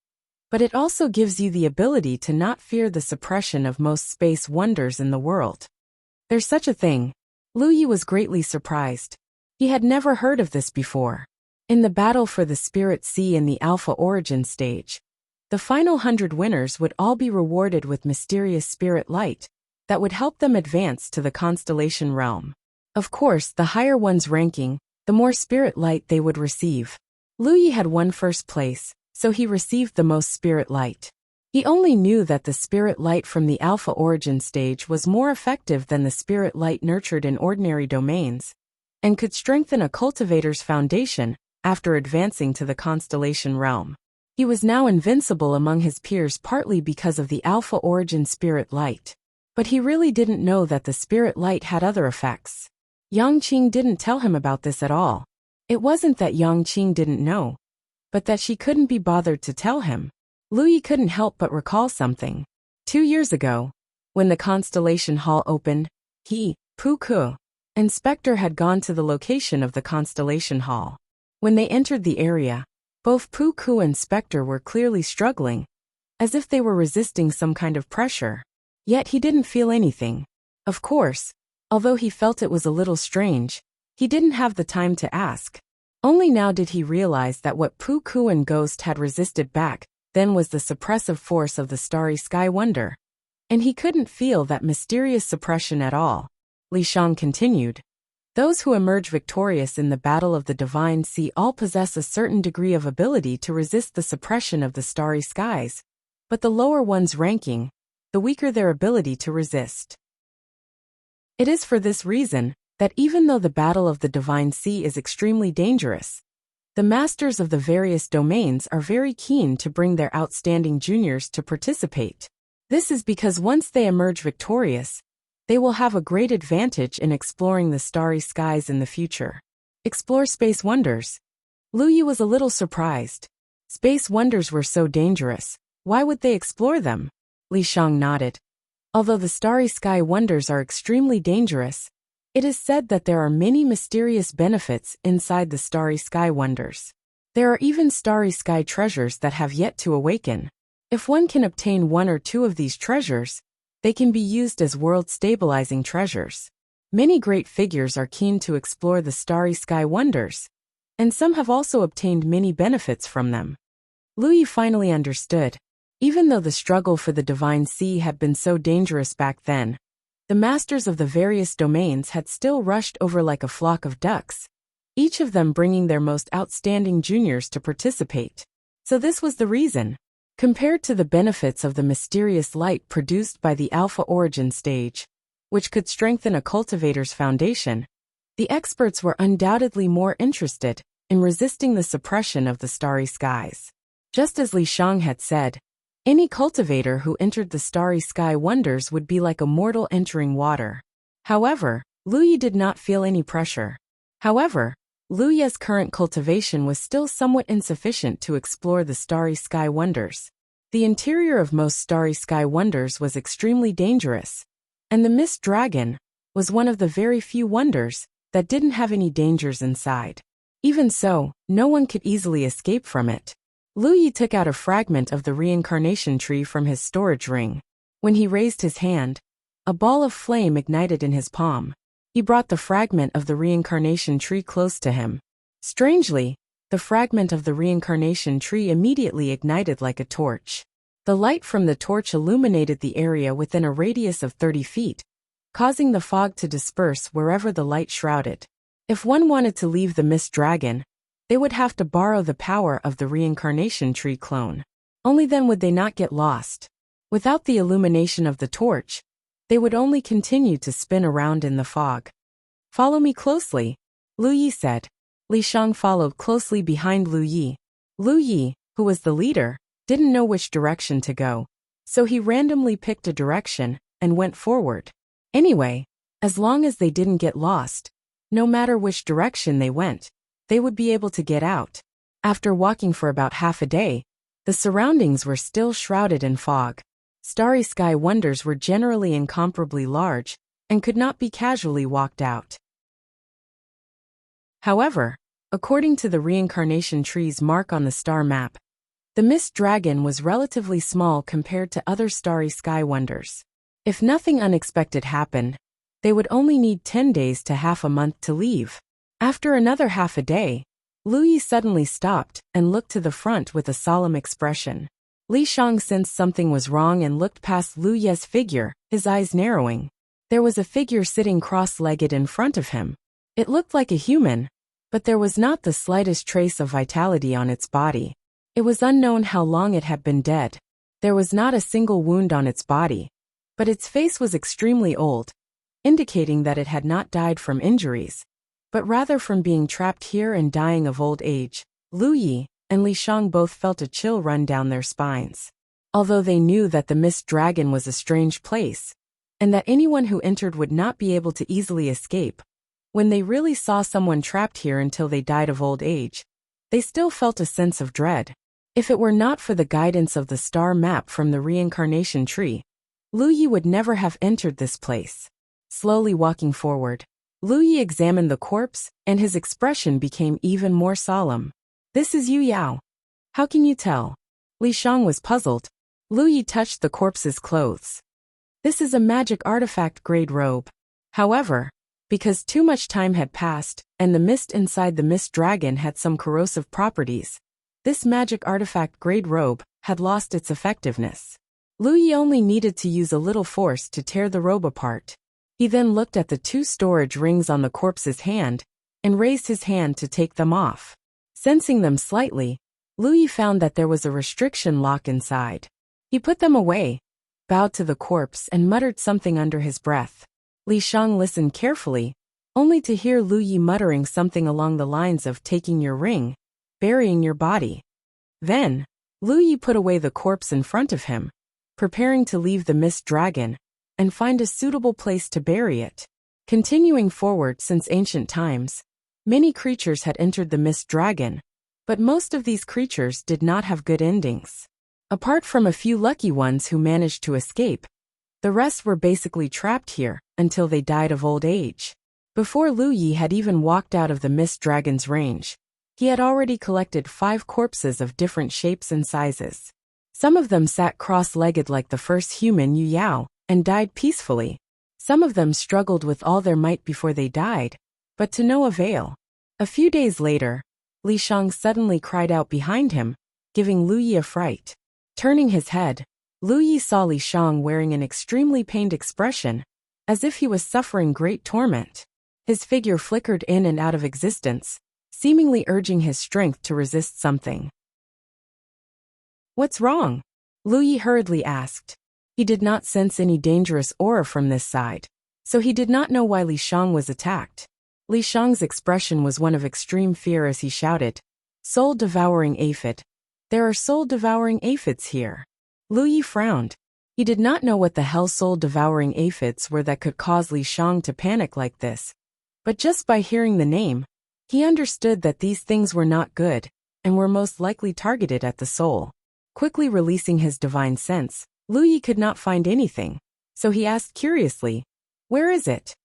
but it also gives you the ability to not fear the suppression of most space wonders in the world." There's such a thing. Lu Yi was greatly surprised. He had never heard of this before. In the battle for the Spirit Sea in the Alpha Origin stage, the final 100 winners would all be rewarded with mysterious spirit light that would help them advance to the constellation realm. Of course, the higher one's ranking, the more spirit light they would receive. Lu Yi had won first place, so he received the most spirit light. He only knew that the spirit light from the Alpha Origin stage was more effective than the spirit light nurtured in ordinary domains, and could strengthen a cultivator's foundation after advancing to the constellation realm. He was now invincible among his peers partly because of the Alpha Origin spirit light. But he really didn't know that the spirit light had other effects. Yang Qing didn't tell him about this at all. It wasn't that Yang Qing didn't know, but that she couldn't be bothered to tell him. Lu Yi couldn't help but recall something. 2 years ago, when the Constellation Hall opened, he, Pu Ku, Inspector had gone to the location of the Constellation Hall. When they entered the area, both Pu Ku and Inspector were clearly struggling, as if they were resisting some kind of pressure. Yet he didn't feel anything. Of course, although he felt it was a little strange, he didn't have the time to ask. Only now did he realize that what Pu Ku and Ghost had resisted back then was the suppressive force of the Starry Sky Wonder. And he couldn't feel that mysterious suppression at all. Li Shang continued. Those who emerge victorious in the Battle of the Divine Sea all possess a certain degree of ability to resist the suppression of the starry skies. But the lower one's ranking, the weaker their ability to resist. It is for this reason that even though the Battle of the Divine Sea is extremely dangerous, the masters of the various domains are very keen to bring their outstanding juniors to participate. This is because once they emerge victorious, they will have a great advantage in exploring the starry skies in the future. Explore space wonders. Lu Yi was a little surprised. Space wonders were so dangerous. Why would they explore them? Li Shang nodded. Although the starry sky wonders are extremely dangerous, it is said that there are many mysterious benefits inside the starry sky wonders. There are even starry sky treasures that have yet to awaken. If one can obtain one or two of these treasures, they can be used as world-stabilizing treasures. Many great figures are keen to explore the starry sky wonders, and some have also obtained many benefits from them. Lu Yi finally understood. Even though the struggle for the Divine Sea had been so dangerous back then, the masters of the various domains had still rushed over like a flock of ducks, each of them bringing their most outstanding juniors to participate. So this was the reason. Compared to the benefits of the mysterious light produced by the Alpha Origin stage, which could strengthen a cultivator's foundation, the experts were undoubtedly more interested in resisting the suppression of the starry skies. Just as Li Shang had said, any cultivator who entered the starry sky wonders would be like a mortal entering water. However, Lu Yi did not feel any pressure. However, Lu Yi's current cultivation was still somewhat insufficient to explore the starry sky wonders. The interior of most starry sky wonders was extremely dangerous, and the Mist Dragon was one of the very few wonders that didn't have any dangers inside. Even so, no one could easily escape from it. Lu Yi took out a fragment of the reincarnation tree from his storage ring. When he raised his hand, a ball of flame ignited in his palm. He brought the fragment of the reincarnation tree close to him. Strangely, the fragment of the reincarnation tree immediately ignited like a torch. The light from the torch illuminated the area within a radius of 30 feet, causing the fog to disperse wherever the light shrouded. If one wanted to leave the Mist Dragon, they would have to borrow the power of the reincarnation tree clone. Only then would they not get lost. Without the illumination of the torch, they would only continue to spin around in the fog. Follow me closely, Lu Yi said. Li Shang followed closely behind Lu Yi. Lu Yi, who was the leader, didn't know which direction to go, so he randomly picked a direction and went forward. Anyway, as long as they didn't get lost, no matter which direction they went, they would be able to get out. After walking for about half a day, the surroundings were still shrouded in fog. Starry sky wonders were generally incomparably large and could not be casually walked out. However, according to the reincarnation tree's mark on the star map, the Mist Dragon was relatively small compared to other starry sky wonders. If nothing unexpected happened, they would only need 10 days to half a month to leave. After another half a day, Lu Yi suddenly stopped and looked to the front with a solemn expression. Li Shang sensed something was wrong and looked past Lu Yi's figure, his eyes narrowing. There was a figure sitting cross-legged in front of him. It looked like a human, but there was not the slightest trace of vitality on its body. It was unknown how long it had been dead. There was not a single wound on its body, but its face was extremely old, indicating that it had not died from injuries, but rather from being trapped here and dying of old age. Lu Yi and Li Shang both felt a chill run down their spines. Although they knew that the Mist Dragon was a strange place, and that anyone who entered would not be able to easily escape, when they really saw someone trapped here until they died of old age, they still felt a sense of dread. If it were not for the guidance of the star map from the reincarnation tree, Lu Yi would never have entered this place. Slowly walking forward, Lu Yi examined the corpse, and his expression became even more solemn. This is Yu Yao. How can you tell? Li Shang was puzzled. Lu Yi touched the corpse's clothes. This is a magic artifact-grade robe. However, because too much time had passed, and the mist inside the mist dragon had some corrosive properties, this magic artifact-grade robe had lost its effectiveness. Lu Yi only needed to use a little force to tear the robe apart. He then looked at the 2 storage rings on the corpse's hand, and raised his hand to take them off. Sensing them slightly, Lu Yi found that there was a restriction lock inside. He put them away, bowed to the corpse and muttered something under his breath. Li Shang listened carefully, only to hear Lu Yi muttering something along the lines of taking your ring, burying your body. Then, Lu Yi put away the corpse in front of him, preparing to leave the mist dragon, and find a suitable place to bury it. Continuing forward since ancient times, many creatures had entered the mist dragon, but most of these creatures did not have good endings. Apart from a few lucky ones who managed to escape, the rest were basically trapped here until they died of old age. Before Lu Yi had even walked out of the mist dragon's range, he had already collected 5 corpses of different shapes and sizes. Some of them sat cross-legged like the first human Yu Yao, and died peacefully. Some of them struggled with all their might before they died, but to no avail. A few days later, Li Shang suddenly cried out behind him, giving Lu Yi a fright. Turning his head, Lu Yi saw Li Shang wearing an extremely pained expression, as if he was suffering great torment. His figure flickered in and out of existence, seemingly urging his strength to resist something. What's wrong? Lu Yi hurriedly asked. He did not sense any dangerous aura from this side, so he did not know why Li Shang was attacked. Li Shang's expression was one of extreme fear as he shouted, "Soul-devouring aphid! There are soul-devouring aphids here." Lu Yi frowned. He did not know what the hell soul-devouring aphids were that could cause Li Shang to panic like this, but just by hearing the name, he understood that these things were not good, and were most likely targeted at the soul. Quickly releasing his divine sense, Lu Yi could not find anything, so he asked curiously, "Where is it?"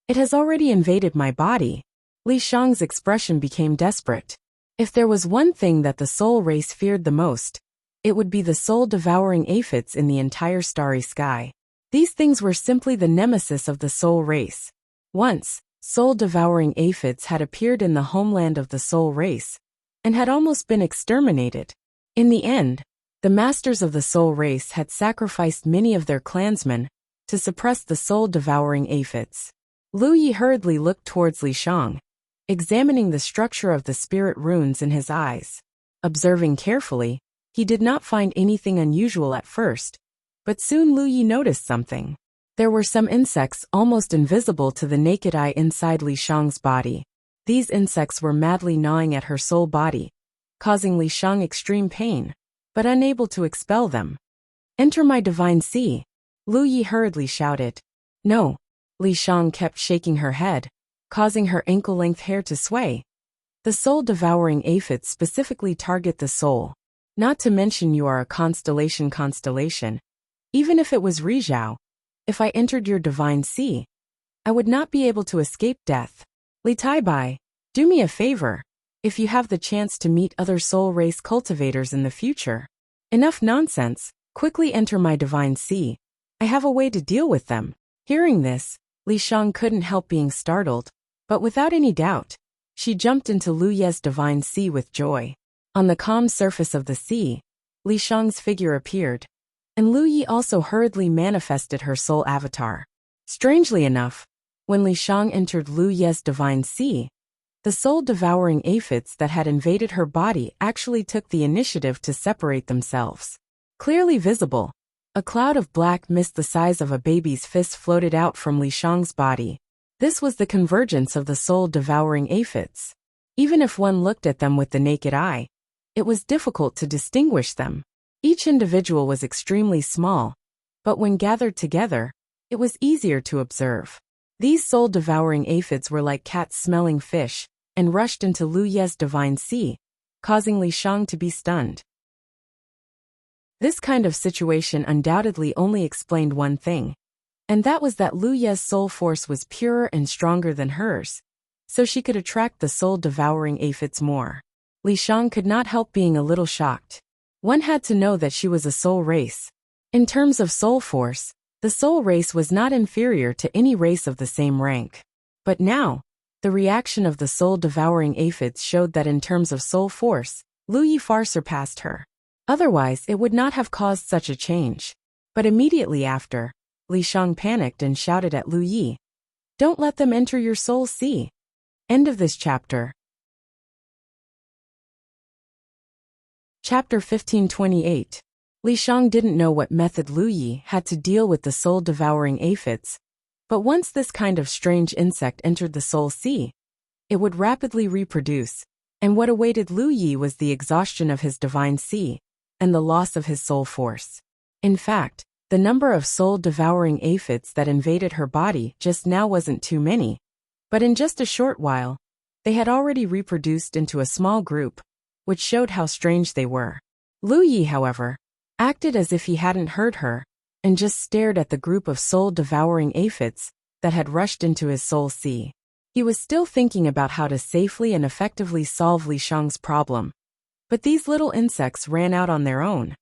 "It has already invaded my body." Li Shang's expression became desperate. If there was one thing that the soul race feared the most, it would be the soul-devouring aphids in the entire starry sky. These things were simply the nemesis of the soul race. Once, soul-devouring aphids had appeared in the homeland of the soul race, and had almost been exterminated. In the end, the masters of the soul race had sacrificed many of their clansmen to suppress the soul-devouring aphids. Lu Yi hurriedly looked towards Li Shang, examining the structure of the spirit runes in his eyes. Observing carefully, he did not find anything unusual at first, but soon Lu Yi noticed something. There were some insects almost invisible to the naked eye inside Li Shang's body. These insects were madly gnawing at her soul body, causing Li Shang extreme pain, but unable to expel them. "Enter my divine sea!" Lu Yi hurriedly shouted. "No." Li Shang kept shaking her head, causing her ankle-length hair to sway. "The soul-devouring aphids specifically target the soul. Not to mention you are a constellation. Even if it was Rizhao, if I entered your divine sea, I would not be able to escape death. Li Taibai, do me a favor. If you have the chance to meet other soul race cultivators in the future, enough nonsense, quickly enter my divine sea. I have a way to deal with them." Hearing this, Li Shang couldn't help being startled, but without any doubt, she jumped into Lu Ye's divine sea with joy. On the calm surface of the sea, Li Shang's figure appeared, and Lu Yi also hurriedly manifested her soul avatar. Strangely enough, when Li Shang entered Lu Ye's divine sea, the soul-devouring aphids that had invaded her body actually took the initiative to separate themselves. Clearly visible, a cloud of black mist the size of a baby's fist floated out from Li Shang's body. This was the convergence of the soul-devouring aphids. Even if one looked at them with the naked eye, it was difficult to distinguish them. Each individual was extremely small, but when gathered together, it was easier to observe. These soul-devouring aphids were like cats smelling fish, and rushed into Lu Ye's divine sea, causing Li Shang to be stunned. This kind of situation undoubtedly only explained one thing, and that was that Lu Ye's soul force was purer and stronger than hers, so she could attract the soul-devouring aphids more. Li Shang could not help being a little shocked. One had to know that she was a soul race. In terms of soul force, the soul race was not inferior to any race of the same rank. But now, the reaction of the soul-devouring aphids showed that in terms of soul force, Lu Yi far surpassed her. Otherwise, it would not have caused such a change. But immediately after, Li Shang panicked and shouted at Lu Yi, "Don't let them enter your soul sea." End of this chapter. Chapter 1528. Li Shang didn't know what method Lu Yi had to deal with the soul-devouring aphids, but once this kind of strange insect entered the soul sea, it would rapidly reproduce, and what awaited Lu Yi was the exhaustion of his divine sea, and the loss of his soul force. In fact, the number of soul-devouring aphids that invaded her body just now wasn't too many, but in just a short while, they had already reproduced into a small group, which showed how strange they were. Lu Yi, however, acted as if he hadn't heard her, and just stared at the group of soul-devouring aphids that had rushed into his soul sea. He was still thinking about how to safely and effectively solve Li Shang's problem, but these little insects ran out on their own,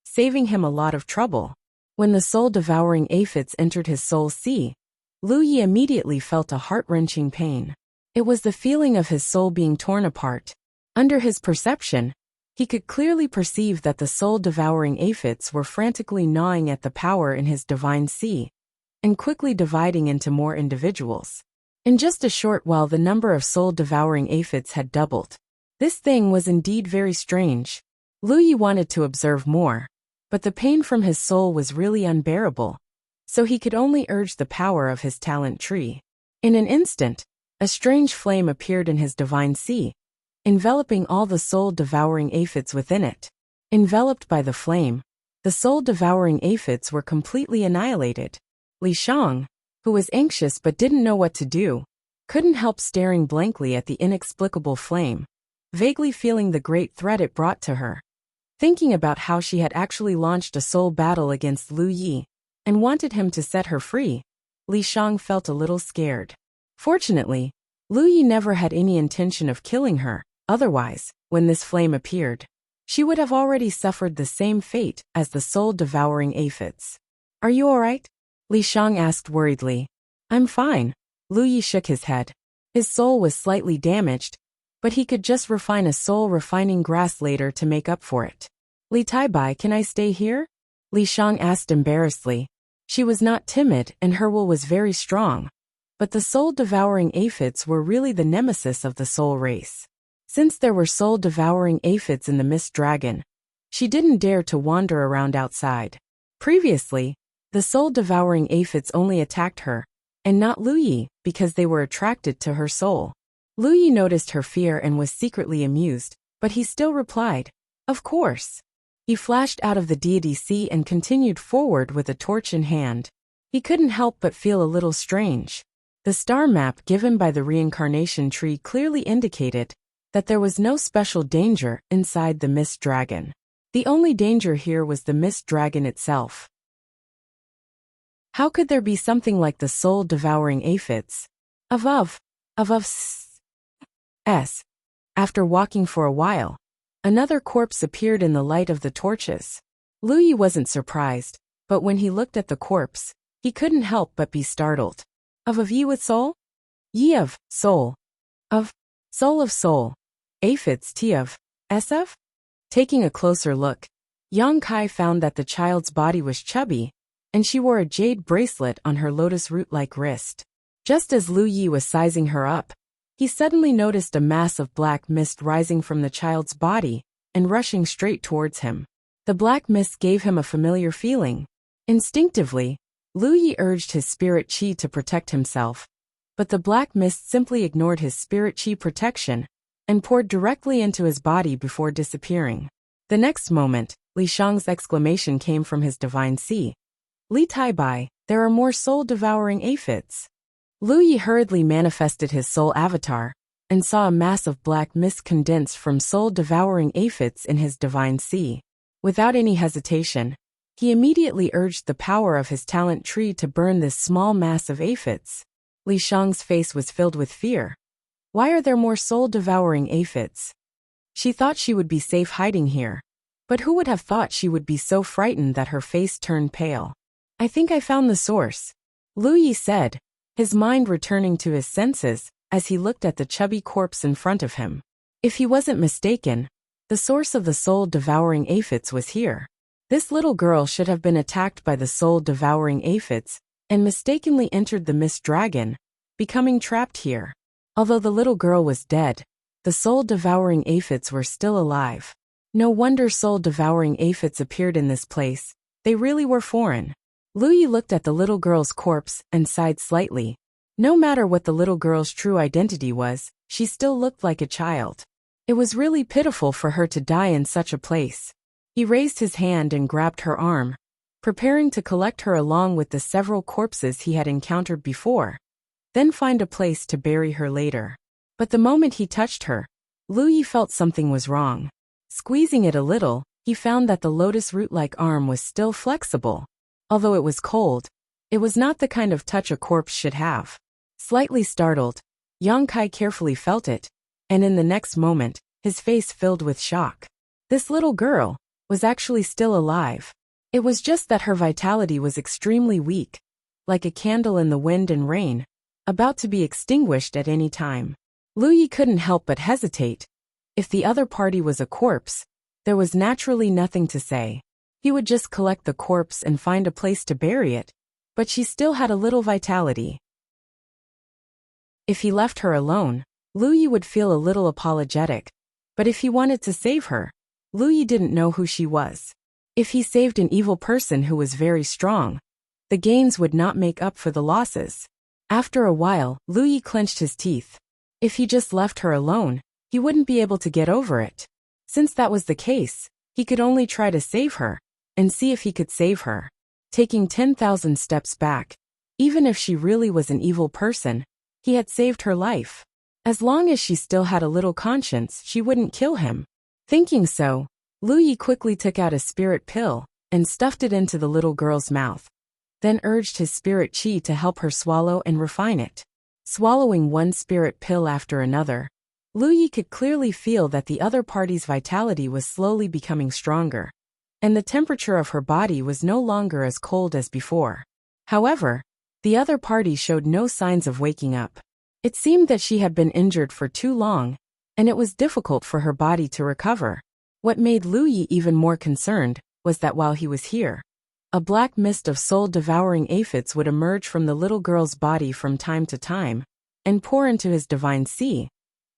saving him a lot of trouble. When the soul-devouring aphids entered his soul sea, Lu Yi immediately felt a heart-wrenching pain. It was the feeling of his soul being torn apart. Under his perception, he could clearly perceive that the soul-devouring aphids were frantically gnawing at the power in his divine sea, and quickly dividing into more individuals. In just a short while, the number of soul-devouring aphids had doubled. This thing was indeed very strange. Lu Yi wanted to observe more, but the pain from his soul was really unbearable, so he could only urge the power of his talent tree. In an instant, a strange flame appeared in his divine sea, enveloping all the soul-devouring aphids within it. Enveloped by the flame, the soul-devouring aphids were completely annihilated. Li Shang, who was anxious but didn't know what to do, couldn't help staring blankly at the inexplicable flame, vaguely feeling the great threat it brought to her. Thinking about how she had actually launched a soul battle against Lu Yi, and wanted him to set her free, Li Shang felt a little scared. Fortunately, Lu Yi never had any intention of killing her. Otherwise, when this flame appeared, she would have already suffered the same fate as the soul-devouring aphids. "Are you all right?" Li Shang asked worriedly. "I'm fine." Lu Yi shook his head. His soul was slightly damaged, but he could just refine a soul-refining grass later to make up for it. "Li Taibai, can I stay here?" Li Shang asked embarrassedly. She was not timid and her will was very strong, but the soul-devouring aphids were really the nemesis of the soul race. Since there were soul-devouring aphids in the Mist Dragon, she didn't dare to wander around outside. Previously, the soul-devouring aphids only attacked her, and not Lu Yi, because they were attracted to her soul. Lu Yi noticed her fear and was secretly amused, but he still replied, "Of course." He flashed out of the deity sea and continued forward with a torch in hand. He couldn't help but feel a little strange. The star map given by the reincarnation tree clearly indicated that there was no special danger inside the Mist Dragon. The only danger here was the Mist Dragon itself. How could there be something like the soul-devouring aphids? After walking for a while, another corpse appeared in the light of the torches. Lu Yi wasn't surprised, but when he looked at the corpse, he couldn't help but be startled. Of ye with soul? Ye of soul. Of soul. Aphids t of sf? Taking a closer look, Yang Kai found that the child's body was chubby, and she wore a jade bracelet on her lotus root-like wrist. Just as Lu Yi was sizing her up, he suddenly noticed a mass of black mist rising from the child's body and rushing straight towards him. The black mist gave him a familiar feeling. Instinctively, Lu Yi urged his spirit chi to protect himself, but the black mist simply ignored his spirit chi protection and poured directly into his body before disappearing. The next moment, Li Shang's exclamation came from his divine sea. "Li Taibai, there are more soul-devouring aphids." Lu Yi hurriedly manifested his soul avatar, and saw a mass of black mist condense from soul-devouring aphids in his divine sea. Without any hesitation, he immediately urged the power of his talent tree to burn this small mass of aphids. Li Shang's face was filled with fear. Why are there more soul-devouring aphids? She thought she would be safe hiding here. But who would have thought she would be so frightened that her face turned pale? I think I found the source, Lu Yi said, his mind returning to his senses as he looked at the chubby corpse in front of him. If he wasn't mistaken, the source of the soul-devouring aphids was here. This little girl should have been attacked by the soul-devouring aphids and mistakenly entered the mist dragon, becoming trapped here. Although the little girl was dead, the soul-devouring aphids were still alive. No wonder soul-devouring aphids appeared in this place. They really were foreign. Lu Yi looked at the little girl's corpse and sighed slightly. No matter what the little girl's true identity was, she still looked like a child. It was really pitiful for her to die in such a place. He raised his hand and grabbed her arm, preparing to collect her along with the several corpses he had encountered before, then find a place to bury her later. But the moment he touched her, Lu Yi felt something was wrong. Squeezing it a little, he found that the lotus root-like arm was still flexible. Although it was cold, it was not the kind of touch a corpse should have. Slightly startled, Yang Kai carefully felt it, and in the next moment, his face filled with shock. This little girl was actually still alive. It was just that her vitality was extremely weak, like a candle in the wind and rain, about to be extinguished at any time. Lu Yi couldn't help but hesitate. If the other party was a corpse, there was naturally nothing to say. He would just collect the corpse and find a place to bury it, but she still had a little vitality. If he left her alone, Lu Yi would feel a little apologetic, but if he wanted to save her, Lu Yi didn't know who she was. If he saved an evil person who was very strong, the gains would not make up for the losses. After a while, Lu Yi clenched his teeth. If he just left her alone, he wouldn't be able to get over it. Since that was the case, he could only try to save her, and see if he could save her. Taking 10,000 steps back, even if she really was an evil person, he had saved her life. As long as she still had a little conscience, she wouldn't kill him. Thinking so, Lu Yi quickly took out a spirit pill and stuffed it into the little girl's mouth, then urged his spirit chi to help her swallow and refine it. Swallowing one spirit pill after another, Lu Yi could clearly feel that the other party's vitality was slowly becoming stronger, and the temperature of her body was no longer as cold as before. However, the other party showed no signs of waking up. It seemed that she had been injured for too long, and it was difficult for her body to recover. What made Lu Yi even more concerned was that while he was here, a black mist of soul-devouring aphids would emerge from the little girl's body from time to time and pour into his divine sea,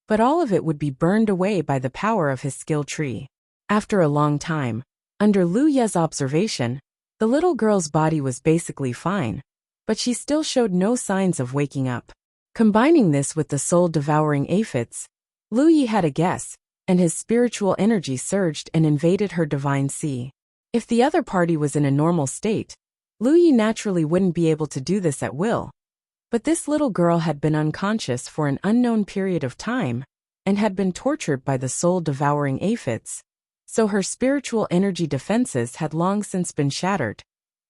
but all of it would be burned away by the power of his skill tree. After a long time, under Lu Ye's observation, the little girl's body was basically fine, but she still showed no signs of waking up. Combining this with the soul-devouring aphids, Lu Yi had a guess, and his spiritual energy surged and invaded her divine sea. If the other party was in a normal state, Lu Yi naturally wouldn't be able to do this at will. But this little girl had been unconscious for an unknown period of time, and had been tortured by the soul-devouring aphids, so her spiritual energy defenses had long since been shattered.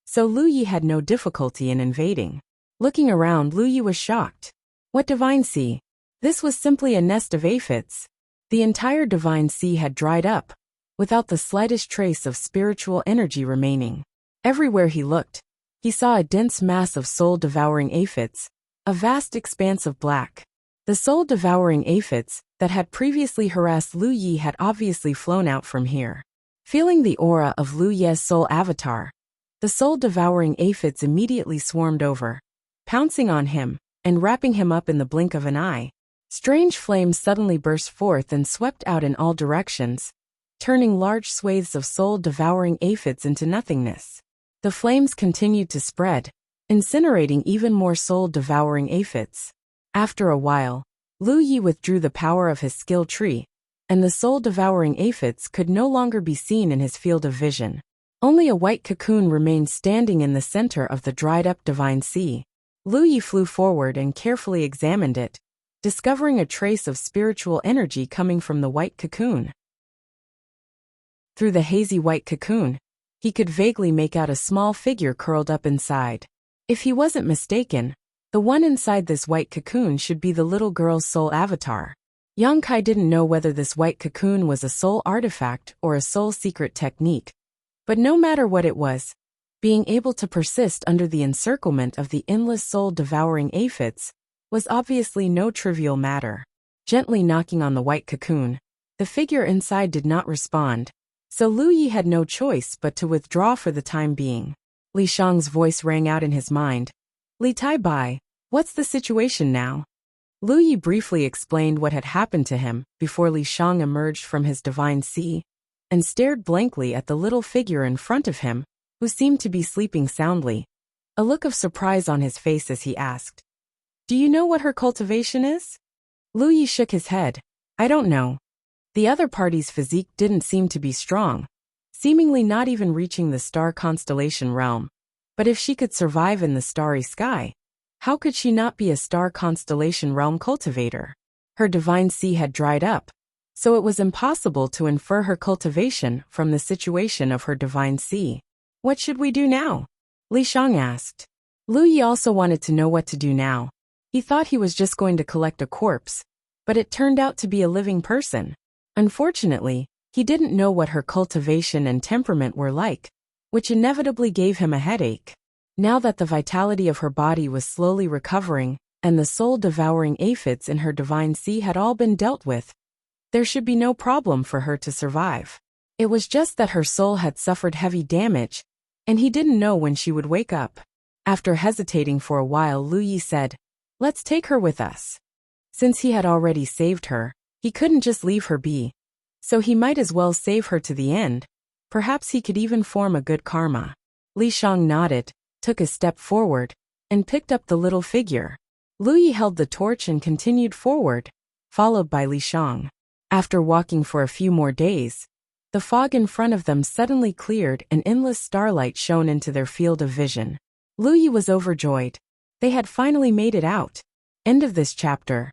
So Lu Yi had no difficulty in invading. Looking around, Lu Yi was shocked. What divine sea? This was simply a nest of aphids. The entire divine sea had dried up, without the slightest trace of spiritual energy remaining. Everywhere he looked, he saw a dense mass of soul-devouring aphids, a vast expanse of black. The soul-devouring aphids that had previously harassed Lu Yi had obviously flown out from here. Feeling the aura of Lu Ye's soul avatar, the soul-devouring aphids immediately swarmed over, pouncing on him and wrapping him up in the blink of an eye. Strange flames suddenly burst forth and swept out in all directions, turning large swathes of soul-devouring aphids into nothingness. The flames continued to spread, incinerating even more soul-devouring aphids. After a while, Lu Yi withdrew the power of his skill tree, and the soul-devouring aphids could no longer be seen in his field of vision. Only a white cocoon remained standing in the center of the dried-up divine sea. Lu Yi flew forward and carefully examined it, discovering a trace of spiritual energy coming from the white cocoon. Through the hazy white cocoon, he could vaguely make out a small figure curled up inside. If he wasn't mistaken, the one inside this white cocoon should be the little girl's soul avatar. Yang Kai didn't know whether this white cocoon was a soul artifact or a soul secret technique. But no matter what it was, being able to persist under the encirclement of the endless soul-devouring aphids was obviously no trivial matter. Gently knocking on the white cocoon, the figure inside did not respond, so Lu Yi had no choice but to withdraw for the time being. Li Shang's voice rang out in his mind. Li Tai Bai, what's the situation now? Lu Yi briefly explained what had happened to him before Li Shang emerged from his divine sea and stared blankly at the little figure in front of him, who seemed to be sleeping soundly, a look of surprise on his face as he asked, "Do you know what her cultivation is?" Lu Yi shook his head. "I don't know." The other party's physique didn't seem to be strong, seemingly not even reaching the star constellation realm. But if she could survive in the starry sky, how could she not be a star constellation realm cultivator? Her divine sea had dried up, so it was impossible to infer her cultivation from the situation of her divine sea. "What should we do now?" Li Shang asked. Lu Yi also wanted to know what to do now. He thought he was just going to collect a corpse, but it turned out to be a living person. Unfortunately, he didn't know what her cultivation and temperament were like, which inevitably gave him a headache. Now that the vitality of her body was slowly recovering, and the soul-devouring aphids in her divine sea had all been dealt with, there should be no problem for her to survive. It was just that her soul had suffered heavy damage, and he didn't know when she would wake up. After hesitating for a while, Lu Yi said, "Let's take her with us." Since he had already saved her, he couldn't just leave her be. So he might as well save her to the end. Perhaps he could even form a good karma. Li Shang nodded, took a step forward, and picked up the little figure. Lu Yi held the torch and continued forward, followed by Li Shang. After walking for a few more days, the fog in front of them suddenly cleared and endless starlight shone into their field of vision. Lu Yi was overjoyed. They had finally made it out. End of this chapter.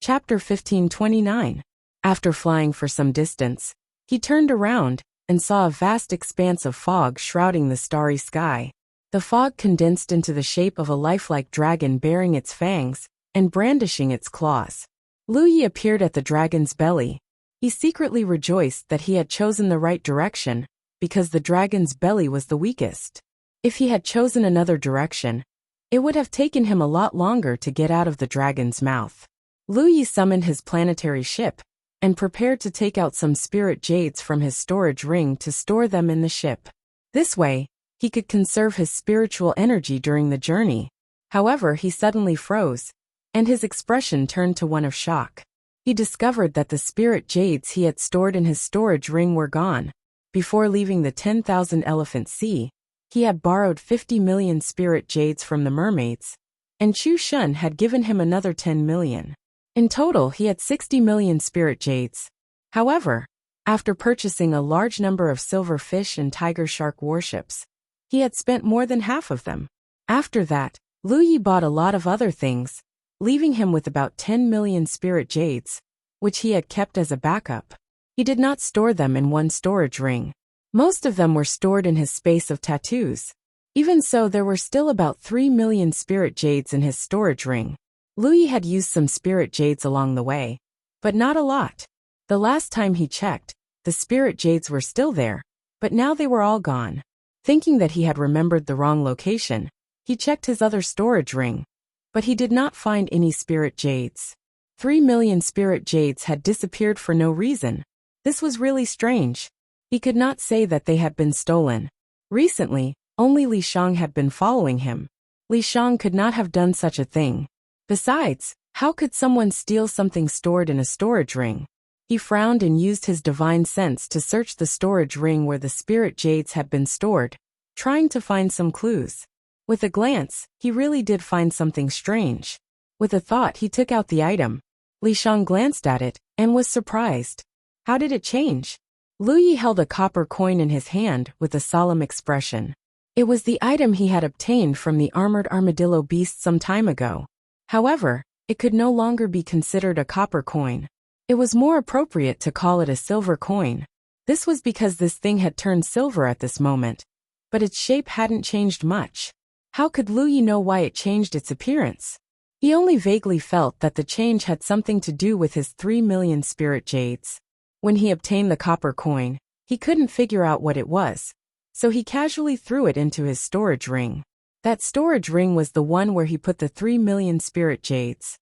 Chapter 1529. After flying for some distance, he turned around and saw a vast expanse of fog shrouding the starry sky. The fog condensed into the shape of a lifelike dragon bearing its fangs and brandishing its claws. Lu Yi appeared at the dragon's belly. He secretly rejoiced that he had chosen the right direction, because the dragon's belly was the weakest. If he had chosen another direction, it would have taken him a lot longer to get out of the dragon's mouth. Lu Yi summoned his planetary ship and prepared to take out some spirit jades from his storage ring to store them in the ship. This way, he could conserve his spiritual energy during the journey. However, he suddenly froze, and his expression turned to one of shock. He discovered that the spirit jades he had stored in his storage ring were gone. Before leaving the 10,000 Elephant Sea, he had borrowed 50 million spirit jades from the mermaids, and Chu Shun had given him another 10 million. In total, he had 60 million spirit jades. However, after purchasing a large number of silver fish and tiger shark warships, he had spent more than half of them. After that, Lu Yi bought a lot of other things, leaving him with about 10 million spirit jades, which he had kept as a backup. He did not store them in one storage ring. Most of them were stored in his space of tattoos. Even so, there were still about 3 million spirit jades in his storage ring. Lu Yi had used some spirit jades along the way, but not a lot. The last time he checked, the spirit jades were still there, but now they were all gone. Thinking that he had remembered the wrong location, he checked his other storage ring, but he did not find any spirit jades. 3 million spirit jades had disappeared for no reason. This was really strange. He could not say that they had been stolen. Recently, only Li Shang had been following him. Li Shang could not have done such a thing. Besides, how could someone steal something stored in a storage ring? He frowned and used his divine sense to search the storage ring where the spirit jades had been stored, trying to find some clues. With a glance, he really did find something strange. With a thought, he took out the item. Li Shang glanced at it and was surprised. How did it change? Lu Yi held a copper coin in his hand with a solemn expression. It was the item he had obtained from the armored armadillo beast some time ago. However, it could no longer be considered a copper coin. It was more appropriate to call it a silver coin. This was because this thing had turned silver at this moment, but its shape hadn't changed much. How could Lu Yi know why it changed its appearance? He only vaguely felt that the change had something to do with his 3 million spirit jades. When he obtained the copper coin, he couldn't figure out what it was, so he casually threw it into his storage ring. That storage ring was the one where he put the 3 million spirit jades.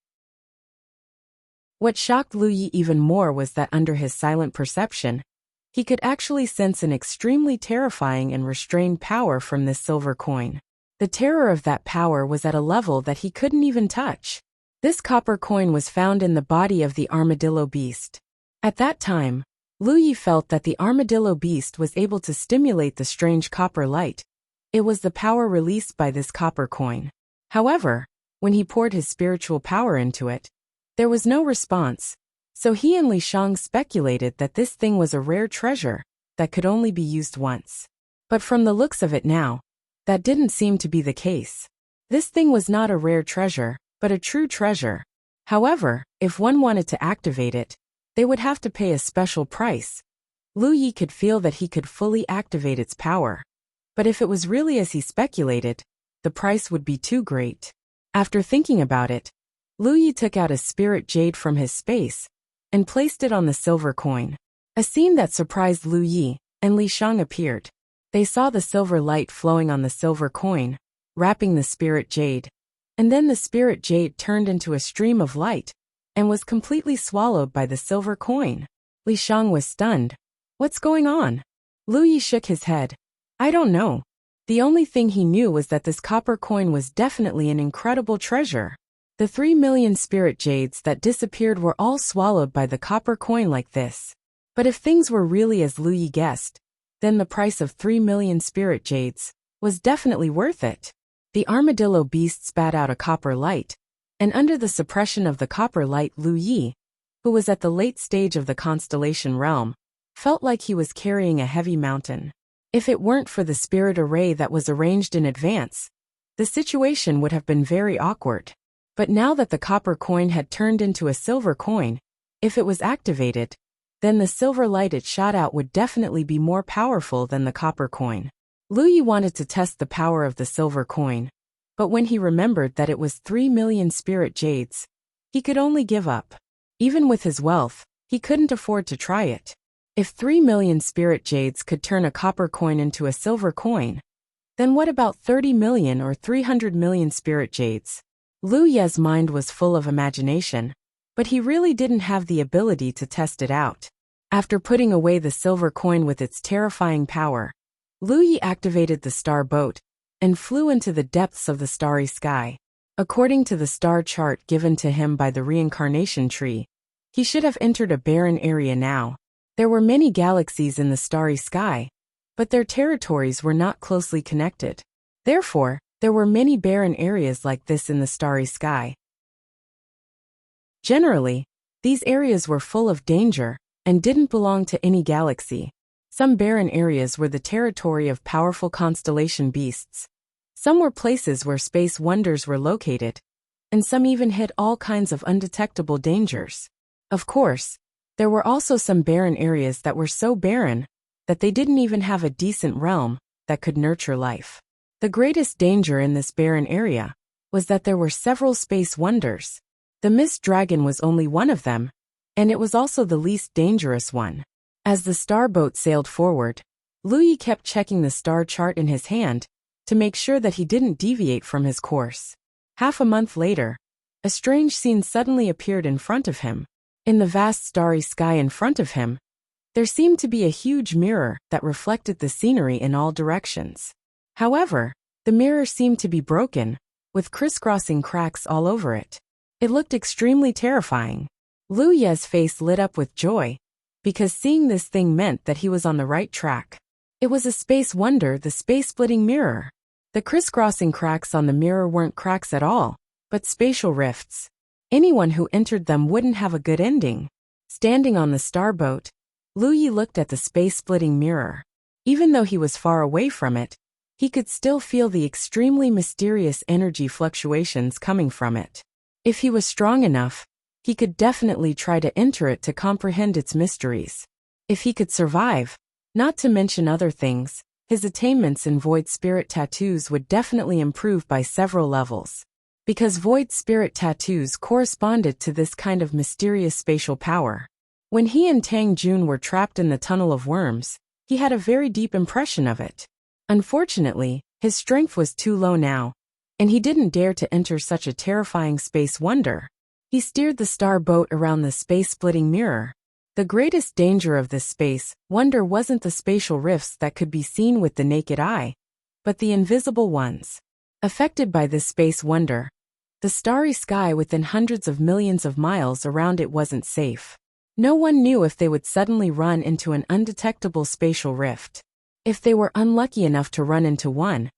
What shocked Lu Yi even more was that under his silent perception, he could actually sense an extremely terrifying and restrained power from this silver coin. The terror of that power was at a level that he couldn't even touch. This copper coin was found in the body of the armadillo beast. At that time, Lu Yi felt that the armadillo beast was able to stimulate the strange copper light. It was the power released by this copper coin. However, when he poured his spiritual power into it, there was no response, so he and Li Shang speculated that this thing was a rare treasure that could only be used once. But from the looks of it now, that didn't seem to be the case. This thing was not a rare treasure, but a true treasure. However, if one wanted to activate it, they would have to pay a special price. Lu Yi could feel that he could fully activate its power. But if it was really as he speculated, the price would be too great. After thinking about it, Lu Yi took out a spirit jade from his space and placed it on the silver coin. A scene that surprised Lu Yi and Li Shang appeared. They saw the silver light flowing on the silver coin, wrapping the spirit jade, and then the spirit jade turned into a stream of light and was completely swallowed by the silver coin. Li Shang was stunned. What's going on? Lu Yi shook his head. I don't know. The only thing he knew was that this copper coin was definitely an incredible treasure. The 3 million spirit jades that disappeared were all swallowed by the copper coin like this. But if things were really as Lu Yi guessed, then the price of 3 million spirit jades was definitely worth it. The armadillo beast spat out a copper light, and under the suppression of the copper light, Lu Yi, who was at the late stage of the constellation realm, felt like he was carrying a heavy mountain. If it weren't for the spirit array that was arranged in advance, the situation would have been very awkward. But now that the copper coin had turned into a silver coin, if it was activated, then the silver light it shot out would definitely be more powerful than the copper coin. Lu Yi wanted to test the power of the silver coin, but when he remembered that it was 3 million spirit jades, he could only give up. Even with his wealth, he couldn't afford to try it. If 3 million spirit jades could turn a copper coin into a silver coin, then what about 30 million or 300 million spirit jades? Lu Ye's mind was full of imagination, but he really didn't have the ability to test it out. After putting away the silver coin with its terrifying power, Lu Yi activated the star boat and flew into the depths of the starry sky. According to the star chart given to him by the reincarnation tree, he should have entered a barren area now. There were many galaxies in the starry sky, but their territories were not closely connected. Therefore, there were many barren areas like this in the starry sky. Generally, these areas were full of danger and didn't belong to any galaxy. Some barren areas were the territory of powerful constellation beasts. Some were places where space wonders were located, and some even hid all kinds of undetectable dangers. Of course, there were also some barren areas that were so barren that they didn't even have a decent realm that could nurture life. The greatest danger in this barren area was that there were several space wonders. The mist dragon was only one of them, and it was also the least dangerous one. As the star boat sailed forward, Lu Yi kept checking the star chart in his hand to make sure that he didn't deviate from his course. Half a month later, a strange scene suddenly appeared in front of him. In the vast starry sky in front of him, there seemed to be a huge mirror that reflected the scenery in all directions. However, the mirror seemed to be broken, with crisscrossing cracks all over it. It looked extremely terrifying. Lu Ye's face lit up with joy, because seeing this thing meant that he was on the right track. It was a space wonder, the space-splitting mirror. The crisscrossing cracks on the mirror weren't cracks at all, but spatial rifts. Anyone who entered them wouldn't have a good ending. Standing on the starboat, Lu Yi looked at the space-splitting mirror. Even though he was far away from it, he could still feel the extremely mysterious energy fluctuations coming from it. If he was strong enough, he could definitely try to enter it to comprehend its mysteries. If he could survive, not to mention other things, his attainments in void spirit tattoos would definitely improve by several levels. Because void spirit tattoos corresponded to this kind of mysterious spatial power. When he and Tang Jun were trapped in the tunnel of worms, he had a very deep impression of it. Unfortunately, his strength was too low now, and he didn't dare to enter such a terrifying space wonder. He steered the star boat around the space-splitting mirror. The greatest danger of this space wonder wasn't the spatial rifts that could be seen with the naked eye, but the invisible ones. Affected by this space wonder, the starry sky within hundreds of millions of miles around it wasn't safe. No one knew if they would suddenly run into an undetectable spatial rift. If they were unlucky enough to run into one,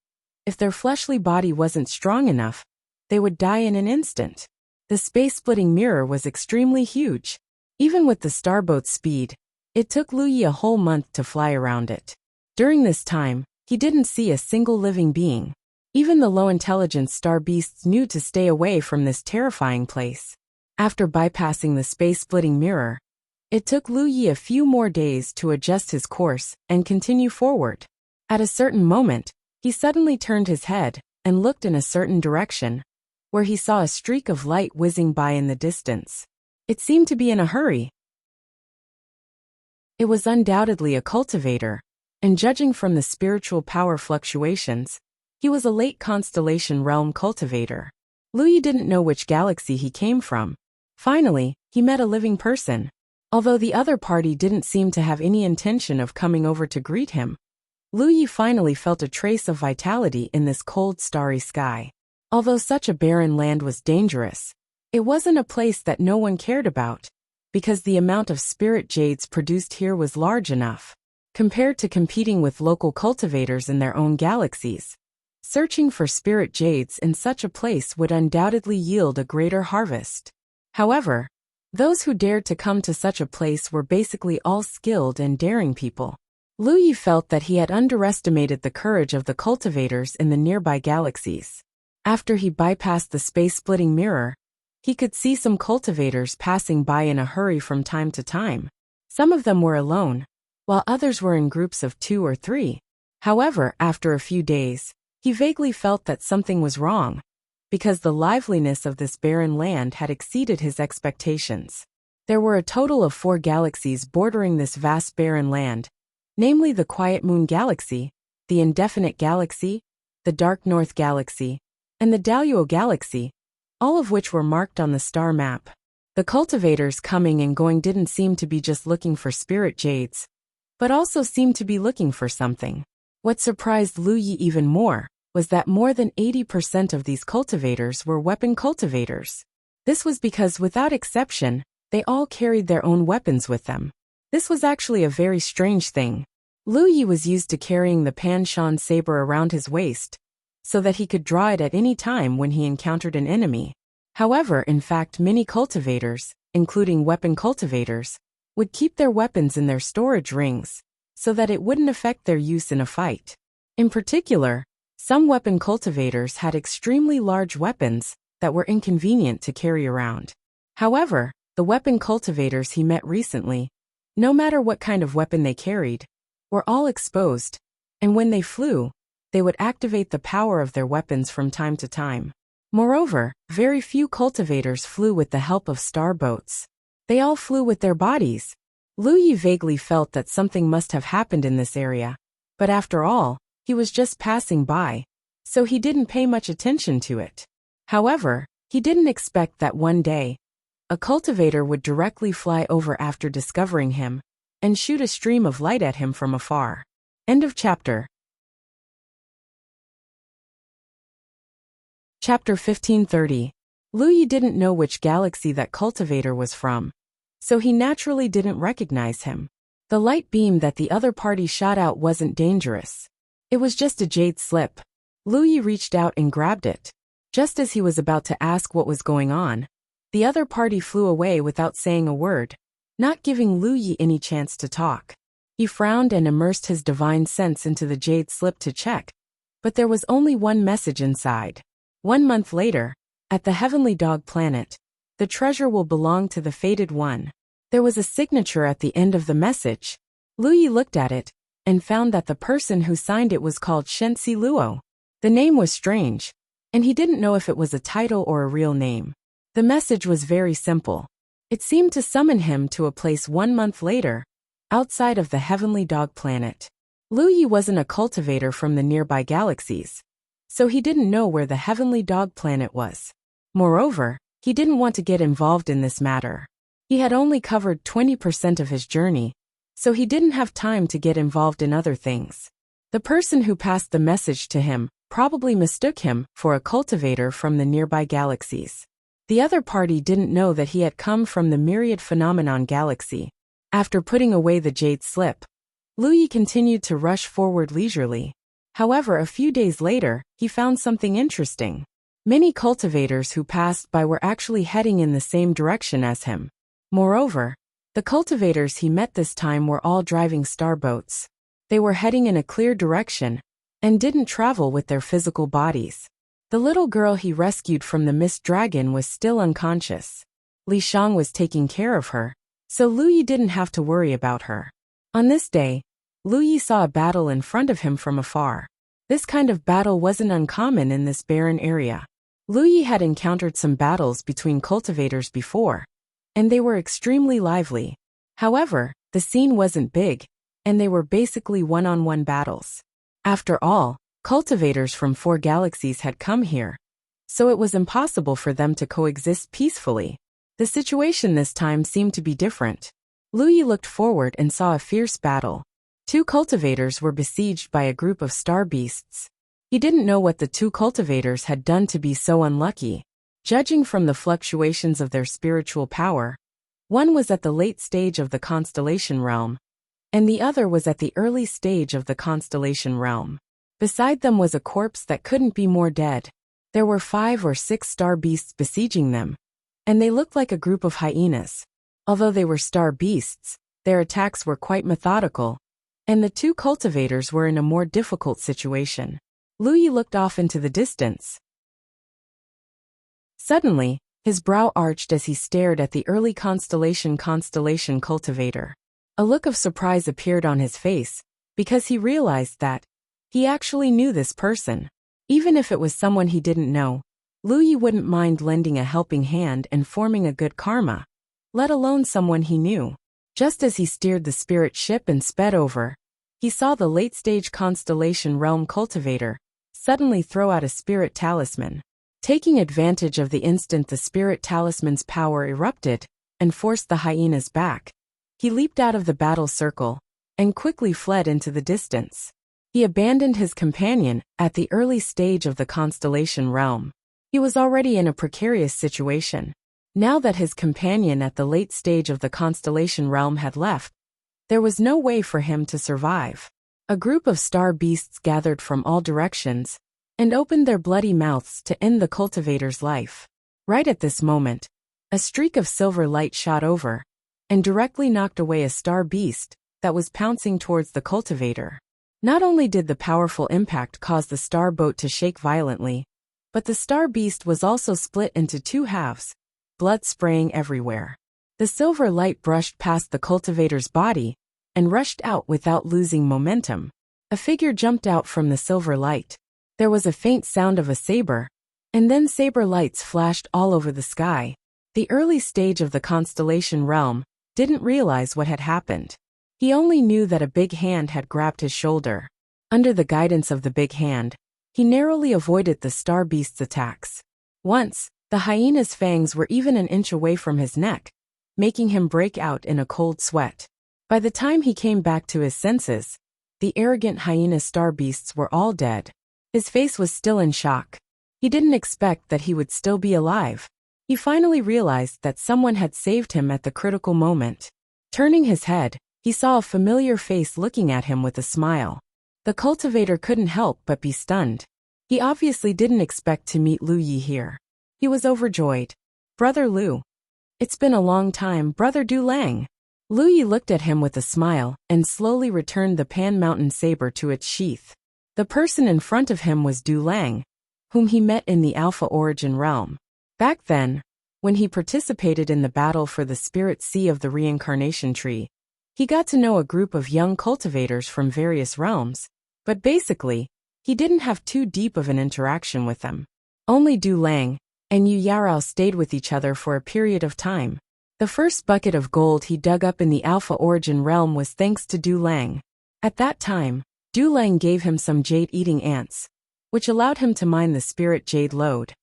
if their fleshly body wasn't strong enough, they would die in an instant. The space-splitting mirror was extremely huge. Even with the starboat's speed, it took Lu Yi a whole month to fly around it. During this time, he didn't see a single living being. Even the low-intelligence star beasts knew to stay away from this terrifying place. After bypassing the space-splitting mirror, it took Lu Yi a few more days to adjust his course and continue forward. At a certain moment, he suddenly turned his head and looked in a certain direction, where he saw a streak of light whizzing by in the distance. It seemed to be in a hurry. It was undoubtedly a cultivator, and judging from the spiritual power fluctuations, he was a late constellation realm cultivator. Lu Yi didn't know which galaxy he came from. Finally, he met a living person. Although the other party didn't seem to have any intention of coming over to greet him, Lu Yi finally felt a trace of vitality in this cold, starry sky. Although such a barren land was dangerous, it wasn't a place that no one cared about, because the amount of spirit jades produced here was large enough. Compared to competing with local cultivators in their own galaxies, searching for spirit jades in such a place would undoubtedly yield a greater harvest. However, those who dared to come to such a place were basically all skilled and daring people. Lu Yi felt that he had underestimated the courage of the cultivators in the nearby galaxies. After he bypassed the space-splitting mirror, he could see some cultivators passing by in a hurry from time to time. Some of them were alone, while others were in groups of 2 or 3. However, after a few days, he vaguely felt that something was wrong, because the liveliness of this barren land had exceeded his expectations. There were a total of 4 galaxies bordering this vast barren land, namely the Quiet Moon Galaxy, the Indefinite Galaxy, the Dark North Galaxy, and the Daluo Galaxy, all of which were marked on the star map. The cultivators coming and going didn't seem to be just looking for spirit jades, but also seemed to be looking for something. What surprised Lu Yi even more was that more than 80% of these cultivators were weapon cultivators. This was because, without exception, they all carried their own weapons with them. This was actually a very strange thing. Lu Yi was used to carrying the Pan Shan saber around his waist, so that he could draw it at any time when he encountered an enemy. However, in fact, many cultivators, including weapon cultivators, would keep their weapons in their storage rings, so that it wouldn't affect their use in a fight. In particular, some weapon cultivators had extremely large weapons that were inconvenient to carry around. However, the weapon cultivators he met recently, no matter what kind of weapon they carried, were all exposed, and when they flew, they would activate the power of their weapons from time to time. Moreover, very few cultivators flew with the help of starboats. They all flew with their bodies. Lu Yi vaguely felt that something must have happened in this area, but after all, he was just passing by, so he didn't pay much attention to it. However, he didn't expect that one day, a cultivator would directly fly over after discovering him, and shoot a stream of light at him from afar. End of chapter. Chapter 1530. Lu Yi didn't know which galaxy that cultivator was from, so he naturally didn't recognize him. The light beam that the other party shot out wasn't dangerous. It was just a jade slip. Lu Yi reached out and grabbed it. Just as he was about to ask what was going on, the other party flew away without saying a word, not giving Lu Yi any chance to talk. He frowned and immersed his divine sense into the jade slip to check, but there was only one message inside. 1 month later, at the Heavenly Dog Planet, The treasure will belong to the fated one. There was a signature at the end of the message. Lu Yi looked at it and found that the person who signed it was called Shenxi Luo. The name was strange, and he didn't know if it was a title or a real name. The message was very simple. It seemed to summon him to a place 1 month later, outside of the heavenly dog planet. Lu Yi wasn't a cultivator from the nearby galaxies, so he didn't know where the heavenly dog planet was. Moreover, he didn't want to get involved in this matter. He had only covered 20% of his journey, so he didn't have time to get involved in other things. The person who passed the message to him probably mistook him for a cultivator from the nearby galaxies. The other party didn't know that he had come from the Myriad Phenomenon galaxy. After putting away the jade slip, Lu Yi continued to rush forward leisurely. However, a few days later, he found something interesting. Many cultivators who passed by were actually heading in the same direction as him. Moreover, the cultivators he met this time were all driving starboats. They were heading in a clear direction and didn't travel with their physical bodies. The little girl he rescued from the mist dragon was still unconscious. Li Shang was taking care of her, so Lu Yi didn't have to worry about her. On this day, Lu Yi saw a battle in front of him from afar. This kind of battle wasn't uncommon in this barren area. Lu Yi had encountered some battles between cultivators before, and they were extremely lively. However, the scene wasn't big, and they were basically one-on-one battles. After all, cultivators from 4 galaxies had come here, so it was impossible for them to coexist peacefully. The situation this time seemed to be different. Lu Yi looked forward and saw a fierce battle. 2 cultivators were besieged by a group of star beasts. He didn't know what the 2 cultivators had done to be so unlucky. Judging from the fluctuations of their spiritual power, one was at the late stage of the constellation realm, and the other was at the early stage of the constellation realm. Beside them was a corpse that couldn't be more dead. There were 5 or 6 star beasts besieging them, and they looked like a group of hyenas. Although they were star beasts, their attacks were quite methodical, and the 2 cultivators were in a more difficult situation. Lu Yi looked off into the distance. Suddenly, his brow arched as he stared at the early constellation cultivator. A look of surprise appeared on his face, because he realized that he actually knew this person. Even if it was someone he didn't know, Lu Yi wouldn't mind lending a helping hand and forming a good karma, let alone someone he knew. Just as he steered the spirit ship and sped over, he saw the late-stage constellation realm cultivator suddenly throw out a spirit talisman. Taking advantage of the instant the spirit talisman's power erupted and forced the hyenas back, he leaped out of the battle circle and quickly fled into the distance. He abandoned his companion at the early stage of the constellation realm. He was already in a precarious situation. Now that his companion at the late stage of the constellation realm had left, there was no way for him to survive. A group of star beasts gathered from all directions and opened their bloody mouths to end the cultivator's life. Right at this moment, a streak of silver light shot over and directly knocked away a star beast that was pouncing towards the cultivator. Not only did the powerful impact cause the star boat to shake violently, but the star beast was also split into 2 halves, blood spraying everywhere. The silver light brushed past the cultivator's body and rushed out without losing momentum. A figure jumped out from the silver light. There was a faint sound of a saber, and then saber lights flashed all over the sky. The early stage of the constellation realm didn't realize what had happened. He only knew that a big hand had grabbed his shoulder. Under the guidance of the big hand, he narrowly avoided the star beast's attacks. Once, the hyena's fangs were even an inch away from his neck, making him break out in a cold sweat. By the time he came back to his senses, the arrogant hyena star beasts were all dead. His face was still in shock. He didn't expect that he would still be alive. He finally realized that someone had saved him at the critical moment. Turning his head, he saw a familiar face looking at him with a smile. The cultivator couldn't help but be stunned. He obviously didn't expect to meet Lu Yi here. He was overjoyed. "Brother Lu. It's been a long time, Brother Du Lang." Lu Yi looked at him with a smile and slowly returned the Pan Mountain saber to its sheath. The person in front of him was Du Lang, whom he met in the Alpha Origin realm. Back then, When he participated in the battle for the spirit sea of the reincarnation tree, he got to know a group of young cultivators from various realms, but basically, he didn't have too deep of an interaction with them. Only Du Lang and Yu Yarao stayed with each other for a period of time. The first bucket of gold he dug up in the Alpha Origin realm was thanks to Du Lang. At that time, Du Lang gave him some jade-eating ants, which allowed him to mine the spirit jade lode.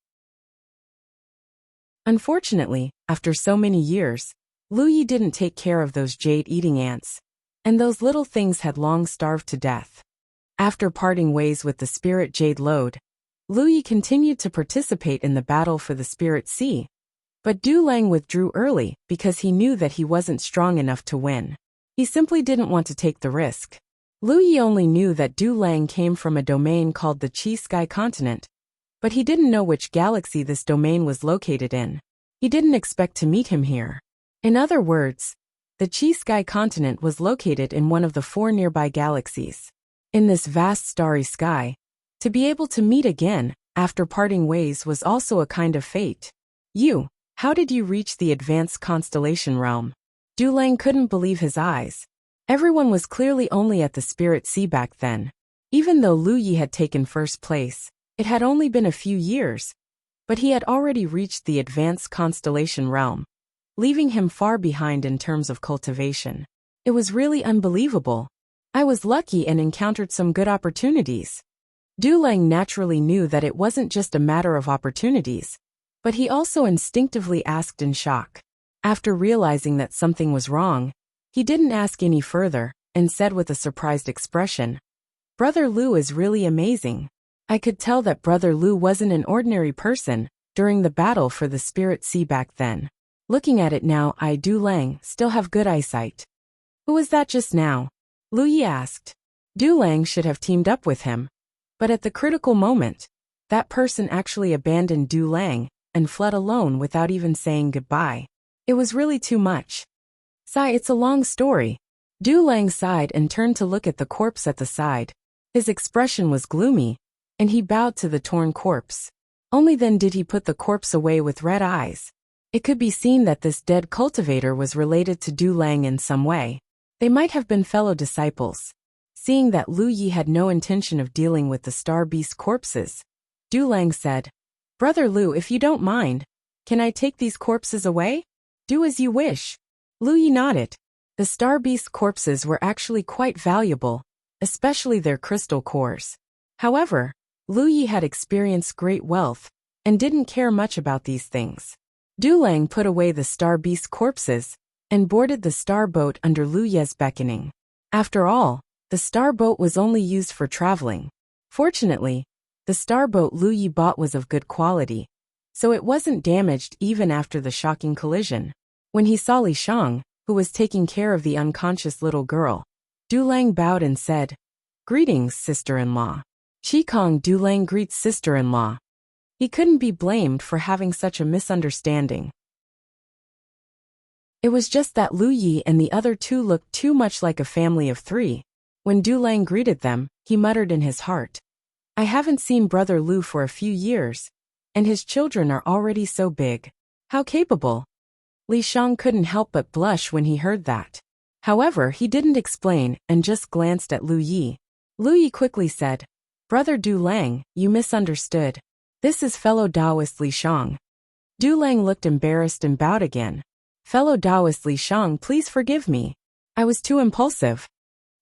Unfortunately, after so many years, Lu Yi didn't take care of those jade-eating ants, and those little things had long starved to death. After parting ways with the spirit jade lode, Lu Yi continued to participate in the battle for the spirit sea, but Du Lang withdrew early because he knew that he wasn't strong enough to win. He simply didn't want to take the risk. Lu Yi only knew that Du Lang came from a domain called the Qi Sky Continent, but he didn't know which galaxy this domain was located in. He didn't expect to meet him here. In other words, the Qi Sky Continent was located in one of the 4 nearby galaxies. In this vast starry sky, to be able to meet again after parting ways was also a kind of fate. How did you reach the advanced constellation realm? Du Lang couldn't believe his eyes. Everyone was clearly only at the spirit sea back then. Even though Lu Yi had taken first place, it had only been a few years, but he had already reached the advanced constellation realm, leaving him far behind in terms of cultivation. It was really unbelievable. I was lucky and encountered some good opportunities. Du Lang naturally knew that it wasn't just a matter of opportunities, but he also instinctively asked in shock. After realizing that something was wrong, he didn't ask any further and said with a surprised expression, "Brother Lu is really amazing." I could tell that Brother Lu wasn't an ordinary person during the battle for the spirit sea back then. Looking at it now, I, Du Lang, still have good eyesight. Who was that just now? Lu Yi asked. Du Lang should have teamed up with him, but at the critical moment, that person actually abandoned Du Lang and fled alone without even saying goodbye. It was really too much. Sigh, it's a long story. Du Lang sighed and turned to look at the corpse at the side. His expression was gloomy, and he bowed to the torn corpse. Only then did he put the corpse away with red eyes. It could be seen that this dead cultivator was related to Du Lang in some way. They might have been fellow disciples. Seeing that Lu Yi had no intention of dealing with the star beast corpses, Du Lang said, "Brother Lu, if you don't mind, can I take these corpses away?" "Do as you wish." Lu Yi nodded. The star beast corpses were actually quite valuable, especially their crystal cores. However, Lu Yi had experienced great wealth and didn't care much about these things. Du Lang put away the star beast corpses and boarded the star boat under Lu Ye's beckoning. After all, the star boat was only used for traveling. Fortunately, the star boat Lu Yi bought was of good quality, so it wasn't damaged even after the shocking collision. When he saw Li Shang, who was taking care of the unconscious little girl, Du Lang bowed and said, "Greetings, sister-in-law." Qikong Du Lang greets sister-in-law. He couldn't be blamed for having such a misunderstanding. It was just that Lu Yi and the other two looked too much like a family of 3. When Du Lang greeted them, he muttered in his heart, "I haven't seen Brother Lu for a few years, and his children are already so big. How capable." Li Shang couldn't help but blush when he heard that. However, he didn't explain and just glanced at Lu Yi. Lu Yi quickly said, "Brother Du Lang, you misunderstood. This is fellow Taoist Li Shang." Du Lang looked embarrassed and bowed again. "Fellow Taoist Li Shang, please forgive me. I was too impulsive."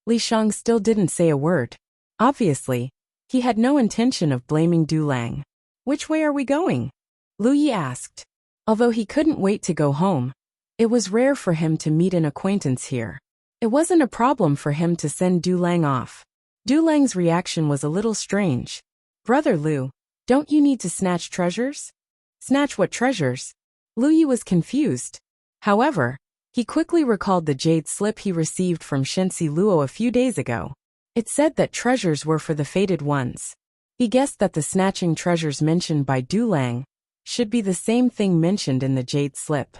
Li Shang still didn't say a word. Obviously, he had no intention of blaming Du Lang. "Which way are we going?" Lu Yi asked. Although he couldn't wait to go home, it was rare for him to meet an acquaintance here. It wasn't a problem for him to send Du Lang off. Du Lang's reaction was a little strange. "Brother Lu, don't you need to snatch treasures?" "Snatch what treasures?" Lu Yi was confused. However, he quickly recalled the jade slip he received from Shenxi Luo a few days ago. It said that treasures were for the fated ones. He guessed that the snatching treasures mentioned by Du Lang should be the same thing mentioned in the jade slip.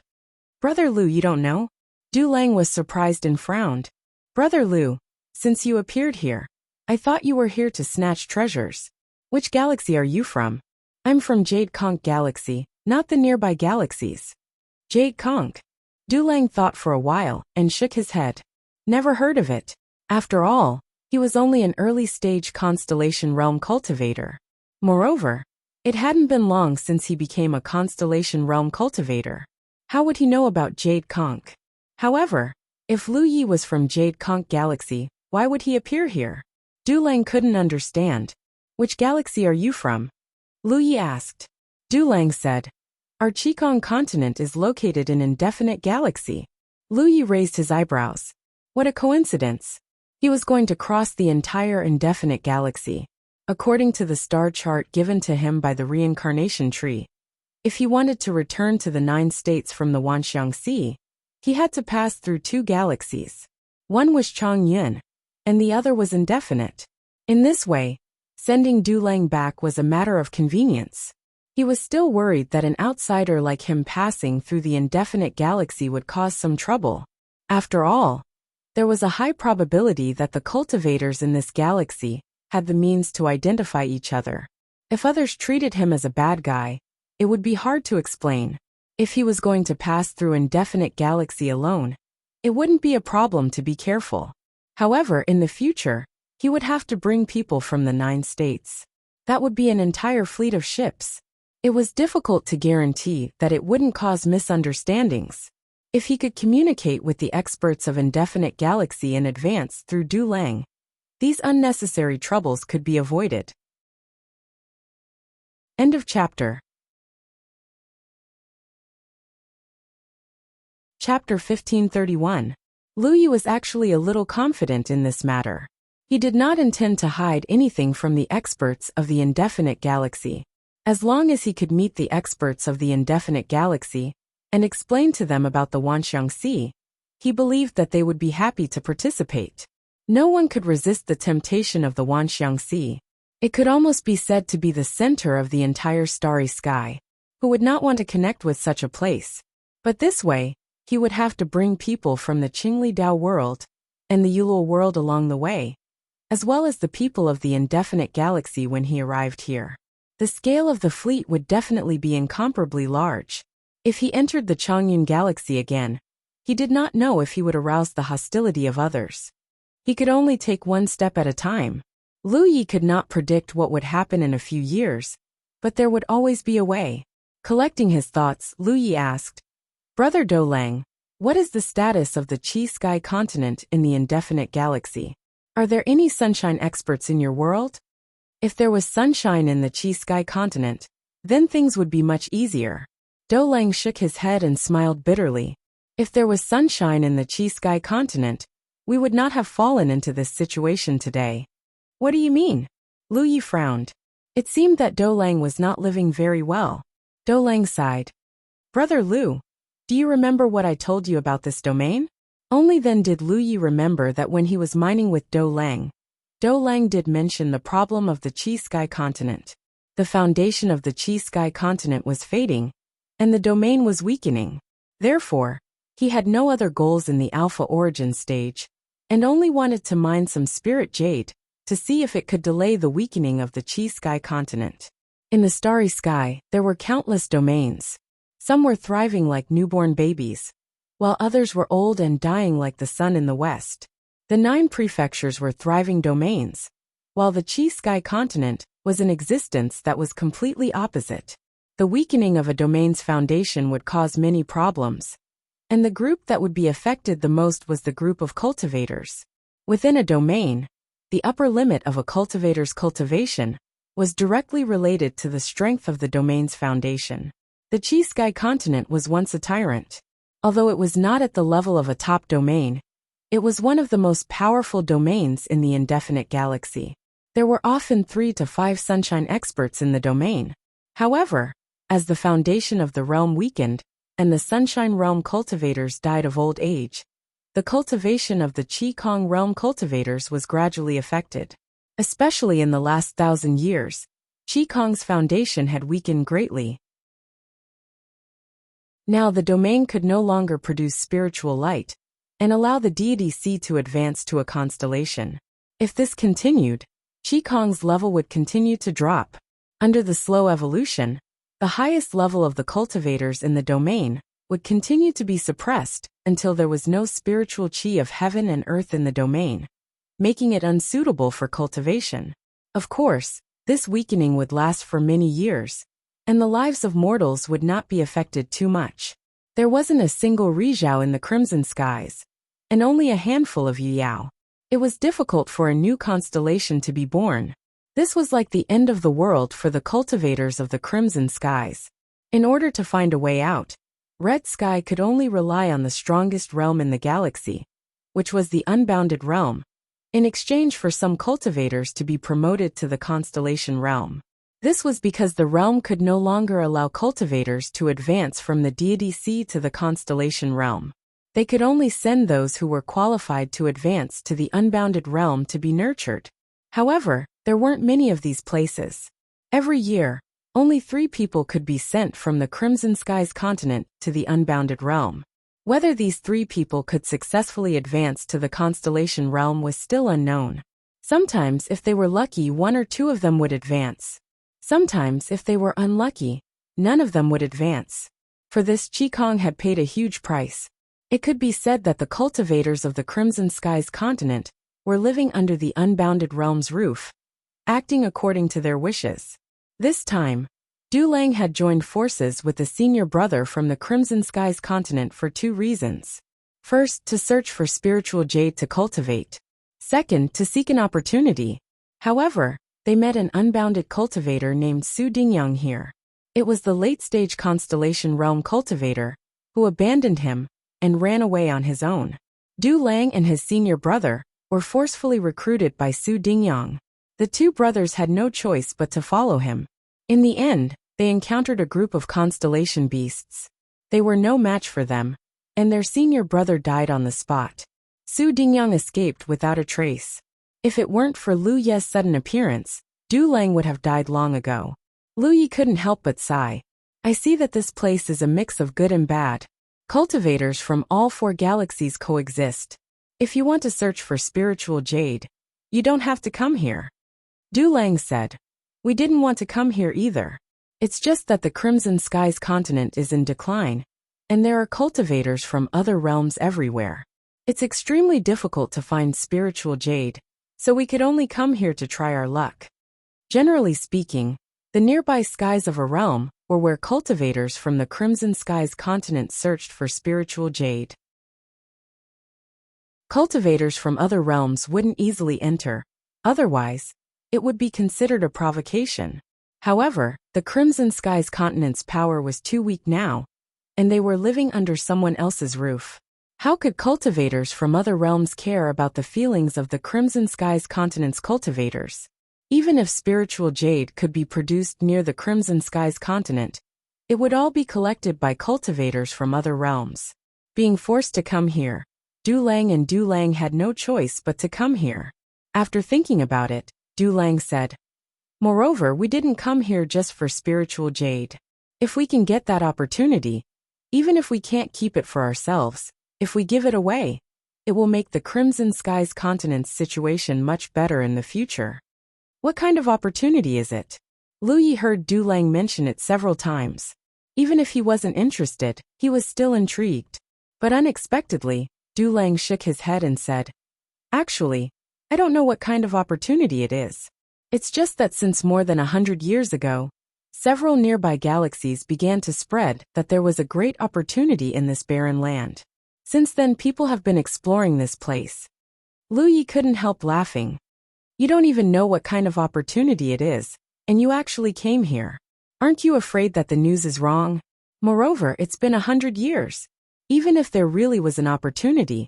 "Brother Lu, you don't know?" Du Lang was surprised and frowned. "Brother Lu, since you appeared here, I thought you were here to snatch treasures. Which galaxy are you from?" "I'm from Jade Conch Galaxy, not the nearby galaxies. Jade Conch. Dulang thought for a while and shook his head. Never heard of it. After all, he was only an early-stage constellation realm cultivator. Moreover, it hadn't been long since he became a constellation realm cultivator. How would he know about Jade Conch? However, if Lu Yi was from Jade Conch Galaxy, why would he appear here? Dulang couldn't understand. Which galaxy are you from? Lu Yi asked. Dulang said, our Qigong continent is located in Indefinite Galaxy. Lu Yi raised his eyebrows. What a coincidence. He was going to cross the entire Indefinite Galaxy. According to the star chart given to him by the reincarnation tree, if he wanted to return to the 9 states from the Wanxiang Sea, he had to pass through 2 galaxies. One was Chongyun, and the other was Indefinite. In this way, sending Dulang back was a matter of convenience. He was still worried that an outsider like him passing through the Indefinite Galaxy would cause some trouble. After all, there was a high probability that the cultivators in this galaxy had the means to identify each other. If others treated him as a bad guy, it would be hard to explain. If he was going to pass through Indefinite Galaxy alone, it wouldn't be a problem to be careful. However, in the future, he would have to bring people from the 9 states. That would be an entire fleet of ships. It was difficult to guarantee that it wouldn't cause misunderstandings. If he could communicate with the experts of Indefinite Galaxy in advance through Dulang, these unnecessary troubles could be avoided. End of chapter. Chapter 1531. Lu Yi was actually a little confident in this matter. He did not intend to hide anything from the experts of the Indefinite Galaxy. As long as he could meet the experts of the Indefinite Galaxy and explain to them about the Wanxiang Sea, he believed that they would be happy to participate. No one could resist the temptation of the Wanxiang Sea. It could almost be said to be the center of the entire starry sky. Who would not want to connect with such a place? But this way, he would have to bring people from the Qingli Dao world and the Yulul world along the way, as well as the people of the Indefinite Galaxy when he arrived here. The scale of the fleet would definitely be incomparably large. If he entered the Chongyun Galaxy again, he did not know if he would arouse the hostility of others. He could only take one step at a time. Lu Yi could not predict what would happen in a few years, but there would always be a way. Collecting his thoughts, Lu Yi asked, Brother Dulang, what is the status of the Qi Sky continent in the Indefinite Galaxy? Are there any sunshine experts in your world? If there was sunshine in the Qi Sky continent, then things would be much easier. Dulang shook his head and smiled bitterly. If there was sunshine in the Qi Sky continent, we would not have fallen into this situation today. What do you mean? Lu Yi frowned. It seemed that Dulang was not living very well. Dulang sighed. Brother Lu, do you remember what I told you about this domain? Only then did Lu Yi remember that when he was mining with Dulang did mention the problem of the Qi Sky continent. The foundation of the Qi Sky continent was fading, and the domain was weakening. Therefore, he had no other goals in the Alpha Origin stage, and only wanted to mine some spirit jade to see if it could delay the weakening of the Qi Sky continent. In the starry sky, there were countless domains. Some were thriving like newborn babies, while others were old and dying like the sun in the west. The 9 prefectures were thriving domains, while the Qi Sky continent was an existence that was completely opposite. The weakening of a domain's foundation would cause many problems, and the group that would be affected the most was the group of cultivators. Within a domain, the upper limit of a cultivator's cultivation was directly related to the strength of the domain's foundation. The Qi Sky continent was once a tyrant. Although it was not at the level of a top domain, it was one of the most powerful domains in the Indefinite Galaxy. There were often 3 to 5 sunshine experts in the domain. However, as the foundation of the realm weakened, and the Sunshine Realm cultivators died of old age, the cultivation of the Qigong Realm cultivators was gradually affected. Especially in the last 1,000 years, Qigong's foundation had weakened greatly. Now the domain could no longer produce spiritual light and allow the deity Xi to advance to a constellation. If this continued, Qigong's level would continue to drop. Under the slow evolution, The highest level of the cultivators in the domain would continue to be suppressed until there was no spiritual chi of heaven and earth in the domain, making it unsuitable for cultivation. Of course, this weakening would last for many years, and the lives of mortals would not be affected too much. There wasn't a single Rizhao in the crimson skies, and only a handful of Yuyao. It was difficult for a new constellation to be born. This was like the end of the world for the cultivators of the crimson skies. In order to find a way out, Red Sky could only rely on the strongest realm in the galaxy, which was the unbounded realm, in exchange for some cultivators to be promoted to the constellation realm. This was because the realm could no longer allow cultivators to advance from the deity sea to the constellation realm. They could only send those who were qualified to advance to the unbounded realm to be nurtured. However, there weren't many of these places. Every year, only 3 people could be sent from the Crimson Skies continent to the unbounded realm. Whether these 3 people could successfully advance to the constellation realm was still unknown. Sometimes, if they were lucky, 1 or 2 of them would advance. Sometimes, if they were unlucky, none of them would advance. For this, Qigong had paid a huge price. It could be said that the cultivators of the Crimson Skies continent were living under the unbounded realm's roof, acting according to their wishes. This time, Du Lang had joined forces with the senior brother from the Crimson Skies continent for 2 reasons. First, to search for spiritual jade to cultivate. Second, to seek an opportunity. However, they met an unbounded cultivator named Su Dingyang here. It was the late-stage constellation realm cultivator who abandoned him and ran away on his own. Du Lang and his senior brother were forcefully recruited by Su Dingyang. The 2 brothers had no choice but to follow him. In the end, they encountered a group of constellation beasts. They were no match for them, and their senior brother died on the spot. Su Dingyang escaped without a trace. If it weren't for Lu Ye's sudden appearance, Du Lang would have died long ago. Lu Yi couldn't help but sigh. I see that this place is a mix of good and bad. Cultivators from all 4 galaxies coexist. If you want to search for spiritual jade, you don't have to come here. Du Lang said. We didn't want to come here either. It's just that the Crimson Skies continent is in decline, and there are cultivators from other realms everywhere. It's extremely difficult to find spiritual jade, so we could only come here to try our luck. Generally speaking, the nearby skies of a realm were where cultivators from the Crimson Skies continent searched for spiritual jade. Cultivators from other realms wouldn't easily enter, otherwise, it would be considered a provocation. However, the Crimson Skies continent's power was too weak now, and they were living under someone else's roof. How could cultivators from other realms care about the feelings of the Crimson Skies continent's cultivators? Even if spiritual jade could be produced near the Crimson Skies continent, it would all be collected by cultivators from other realms. Being forced to come here, Du Lang had no choice but to come here. After thinking about it, Du Lang said, Moreover, we didn't come here just for spiritual jade. If we can get that opportunity, even if we can't keep it for ourselves, if we give it away, it will make the Crimson Skies continent's situation much better in the future. What kind of opportunity is it? Lu Yi heard Du Lang mention it several times. Even if he wasn't interested, he was still intrigued. But unexpectedly, Du Lang shook his head and said, Actually, I don't know what kind of opportunity it is. It's just that since more than 100 years ago, several nearby galaxies began to spread that there was a great opportunity in this barren land. Since then, people have been exploring this place. Lu Yi couldn't help laughing. You don't even know what kind of opportunity it is, and you actually came here. Aren't you afraid that the news is wrong? Moreover, it's been 100 years. Even if there really was an opportunity,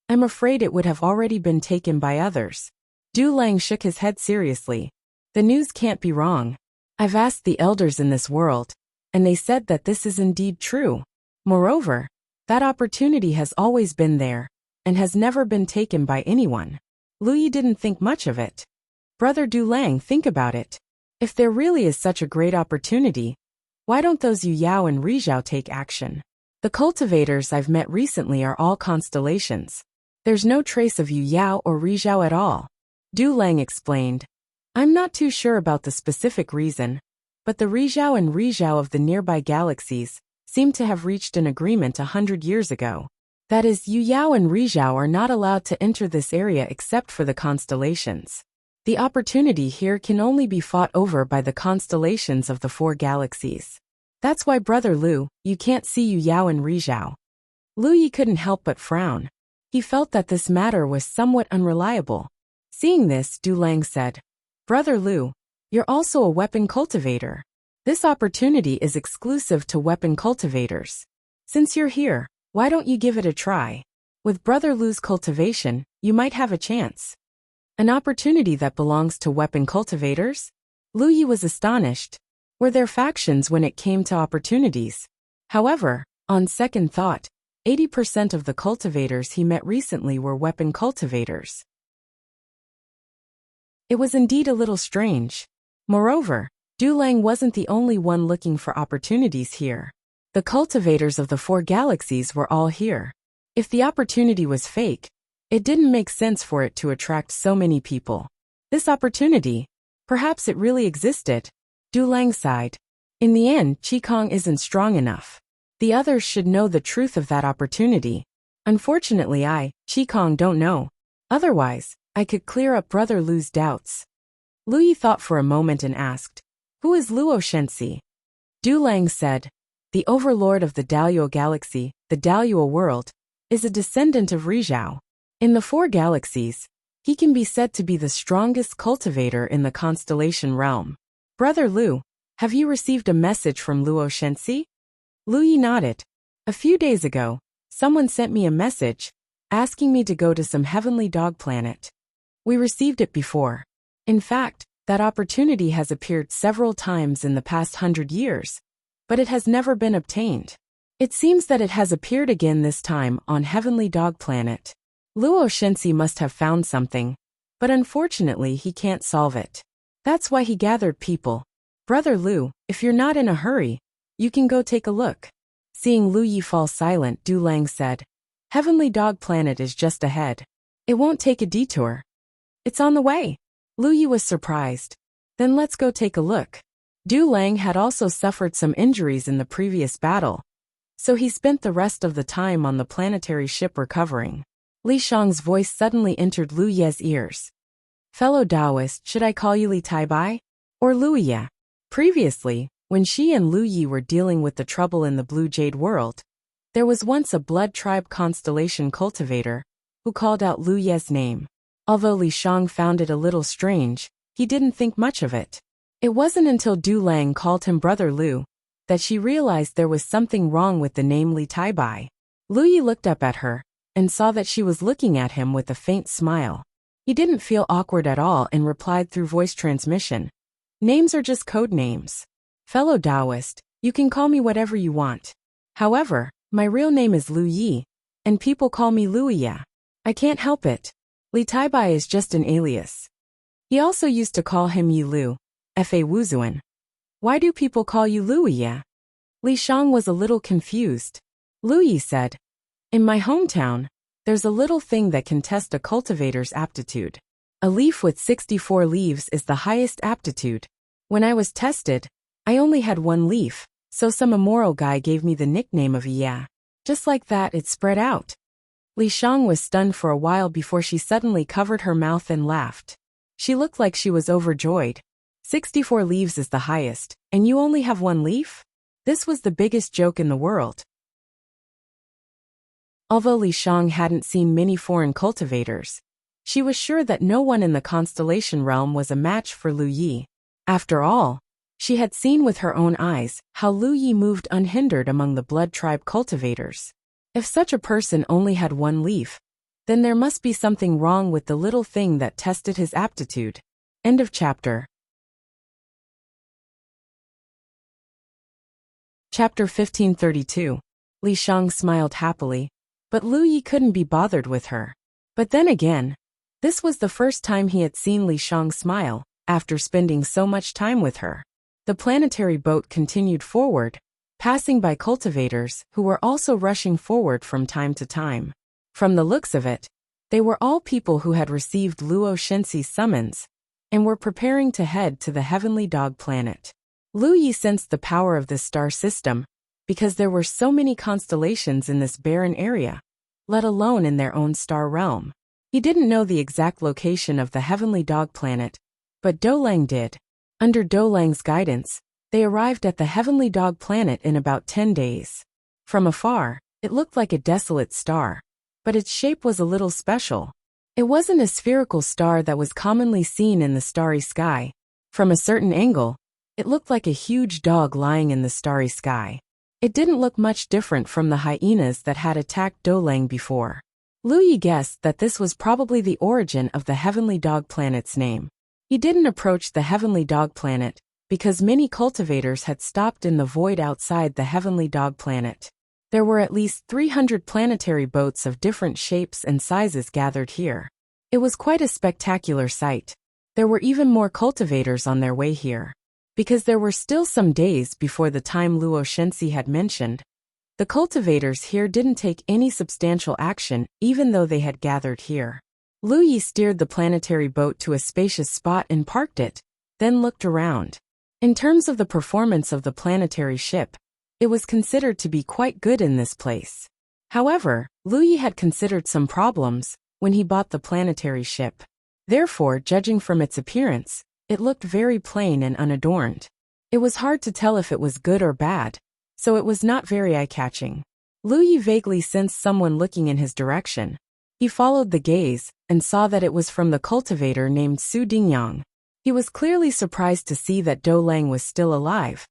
I'm afraid it would have already been taken by others. Du Lang shook his head seriously. The news can't be wrong. I've asked the elders in this world, and they said that this is indeed true. Moreover, that opportunity has always been there, and has never been taken by anyone. Lu Yi didn't think much of it. Brother Du Lang, think about it. If there really is such a great opportunity, why don't those Yu Yao and Rizhao take action? The cultivators I've met recently are all constellations. There's no trace of Yu Yao or Rizhao at all. Du Lang explained. I'm not too sure about the specific reason, But the Rizhao and Rizhao of the nearby galaxies seem to have reached an agreement 100 years ago. That is, Yu Yao and Rizhao are not allowed to enter this area except for the constellations. The opportunity here can only be fought over by the constellations of the 4 galaxies. That's why, Brother Lu, you can't see Yu Yao and Rizhao. Lu Yi couldn't help but frown. He felt that this matter was somewhat unreliable. Seeing this, Du Lang said, Brother Lu, you're also a weapon cultivator. This opportunity is exclusive to weapon cultivators. Since you're here, why don't you give it a try? With Brother Lu's cultivation, you might have a chance. An opportunity that belongs to weapon cultivators? Lu Yi was astonished. Were there factions when it came to opportunities? However, on second thought, 80% of the cultivators he met recently were weapon cultivators. It was indeed a little strange. Moreover, Du Lang wasn't the only one looking for opportunities here. The cultivators of the 4 galaxies were all here. If the opportunity was fake, it didn't make sense for it to attract so many people. This opportunity, perhaps it really existed. Du Lang sighed. In the end, Qigong isn't strong enough. The others should know the truth of that opportunity. Unfortunately, Qigong, don't know. Otherwise, I could clear up Brother Lu's doubts. Lu Yi thought for a moment and asked, Who is Luo Shenxi? Du Lang said, The overlord of the Daluo galaxy, the Daluo world, is a descendant of Rizhao. In the 4 galaxies, he can be said to be the strongest cultivator in the constellation realm. Brother Lu, have you received a message from Luo Shenxi? Lu Yi nodded. A few days ago, someone sent me a message, asking me to go to some heavenly dog planet. We received it before. In fact, that opportunity has appeared several times in the past 100 years, but it has never been obtained. It seems that it has appeared again this time on heavenly dog planet. Luo Shenxi must have found something, but unfortunately he can't solve it. That's why he gathered people. Brother Lu, if you're not in a hurry, you can go take a look. Seeing Lu Yi fall silent, Du Lang said, Heavenly Dog Planet is just ahead. It won't take a detour. It's on the way. Lu Yi was surprised. Then let's go take a look. Du Lang had also suffered some injuries in the previous battle, so he spent the rest of the time on the planetary ship recovering. Li Shang's voice suddenly entered Lu Ye's ears. Fellow Taoist, should I call you Li Taibai? Or Lu Ye? Previously, when she and Lu Yi were dealing with the trouble in the Blue Jade world, there was once a blood tribe constellation cultivator who called out Lu Ye's name. Although Li Shang found it a little strange, he didn't think much of it. It wasn't until Du Lang called him Brother Lu that she realized there was something wrong with the name Li Taibai. Lu Yi looked up at her and saw that she was looking at him with a faint smile. He didn't feel awkward at all and replied through voice transmission. Names are just code names. Fellow Taoist, you can call me whatever you want. However, my real name is Lu Yi, and people call me Lu Ye. I can't help it. Li Taibai is just an alias. He also used to call him Yi Lu, Fa Wuzuan. Why do people call you Lu Ye? Li Shang was a little confused. Lu Yi said, In my hometown, there's a little thing that can test a cultivator's aptitude. A leaf with 64 leaves is the highest aptitude. When I was tested, I only had 1 leaf, so some immoral guy gave me the nickname of Yi. Just like that, it spread out. Li Shang was stunned for a while before she suddenly covered her mouth and laughed. She looked like she was overjoyed. 64 leaves is the highest, and you only have 1 leaf? This was the biggest joke in the world. Although Li Shang hadn't seen many foreign cultivators, she was sure that no one in the constellation realm was a match for Lu Yi. After all, she had seen with her own eyes how Lu Yi moved unhindered among the blood tribe cultivators. If such a person only had 1 leaf, then there must be something wrong with the little thing that tested his aptitude. End of chapter. Chapter 1532. Li Shang smiled happily, but Lu Yi couldn't be bothered with her. But then again, this was the first time he had seen Li Shang smile, after spending so much time with her. The planetary boat continued forward, passing by cultivators who were also rushing forward from time to time. From the looks of it, they were all people who had received Luo Shenxi's summons and were preparing to head to the heavenly dog planet. Lu Yi sensed the power of this star system, because there were so many constellations in this barren area, let alone in their own star realm. He didn't know the exact location of the heavenly dog planet, but Doulang did. Under Doulang's guidance, they arrived at the heavenly dog planet in about 10 days. From afar, it looked like a desolate star, but its shape was a little special. It wasn't a spherical star that was commonly seen in the starry sky. From a certain angle, it looked like a huge dog lying in the starry sky. It didn't look much different from the hyenas that had attacked Doulang before. Lu Yi guessed that this was probably the origin of the heavenly dog planet's name. He didn't approach the heavenly dog planet, because many cultivators had stopped in the void outside the heavenly dog planet. There were at least 300 planetary boats of different shapes and sizes gathered here. It was quite a spectacular sight. There were even more cultivators on their way here. Because there were still some days before the time Luo Shenxi had mentioned, the cultivators here didn't take any substantial action even though they had gathered here. Lu Yi steered the planetary boat to a spacious spot and parked it, then looked around. In terms of the performance of the planetary ship, it was considered to be quite good in this place. However, Lu Yi had considered some problems when he bought the planetary ship. Therefore, judging from its appearance, it looked very plain and unadorned. It was hard to tell if it was good or bad, so it was not very eye-catching. Lu Yi vaguely sensed someone looking in his direction. He followed the gaze and saw that it was from the cultivator named Su Dingyang. He was clearly surprised to see that Doulang was still alive,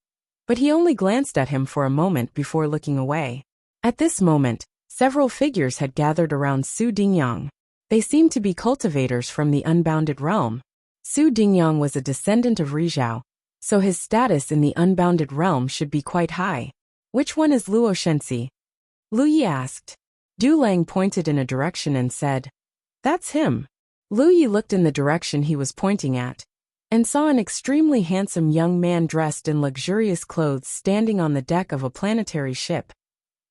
but he only glanced at him for a moment before looking away. At this moment, several figures had gathered around Su Dingyang. They seemed to be cultivators from the unbounded realm. Su Dingyang was a descendant of Rizhao, so his status in the unbounded realm should be quite high. Which one is Luo Shenxi? Lu Yi asked. Doulang pointed in a direction and said, "That's him." Lu Yi looked in the direction he was pointing at, and saw an extremely handsome young man dressed in luxurious clothes standing on the deck of a planetary ship,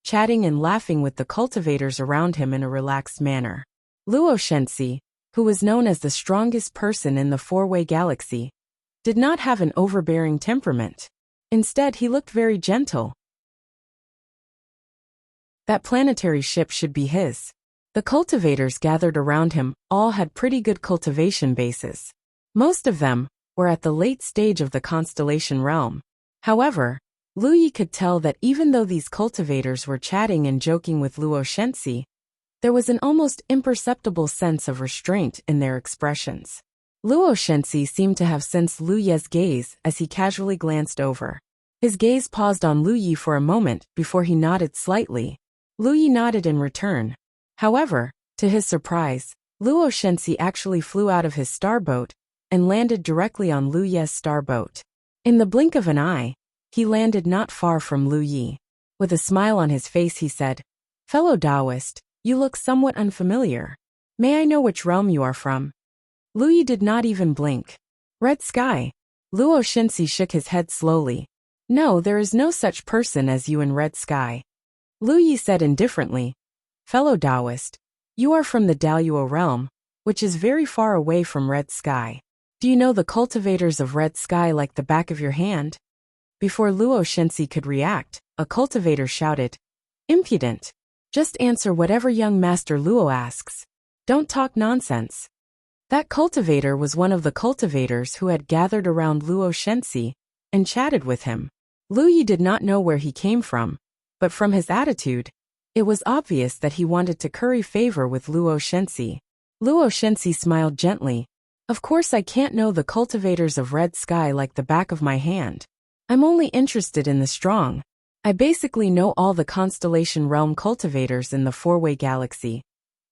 chatting and laughing with the cultivators around him in a relaxed manner. Luo Shenxi, who was known as the strongest person in the four-way galaxy, did not have an overbearing temperament. Instead, he looked very gentle. That planetary ship should be his. The cultivators gathered around him all had pretty good cultivation bases. Most of them were at the late stage of the constellation realm. However, Lu Yi could tell that even though these cultivators were chatting and joking with Luo Shenxi, there was an almost imperceptible sense of restraint in their expressions. Luo Shenxi seemed to have sensed Lu Yi's gaze as he casually glanced over. His gaze paused on Lu Yi for a moment before he nodded slightly. Lu Yi nodded in return. However, to his surprise, Luo Shenxi actually flew out of his starboat and landed directly on Lu Yi's starboat. In the blink of an eye, he landed not far from Lu Yi. With a smile on his face he said, "Fellow Taoist, you look somewhat unfamiliar. May I know which realm you are from?" Lu Yi did not even blink. "Red Sky." Luo Shenxi shook his head slowly. "No, there is no such person as you in Red Sky." Lu Yi said indifferently, "Fellow Taoist, you are from the Daoyuo realm, which is very far away from Red Sky. Do you know the cultivators of Red Sky like the back of your hand?" Before Luo Shenxi could react, a cultivator shouted, "Impudent! Just answer whatever young Master Luo asks. Don't talk nonsense." That cultivator was one of the cultivators who had gathered around Luo Shenxi and chatted with him. Lu Yi did not know where he came from, but from his attitude, it was obvious that he wanted to curry favor with Luo Shenxi. Luo Shenxi smiled gently. "Of course I can't know the cultivators of Red Sky like the back of my hand. I'm only interested in the strong. I basically know all the constellation realm cultivators in the four-way galaxy,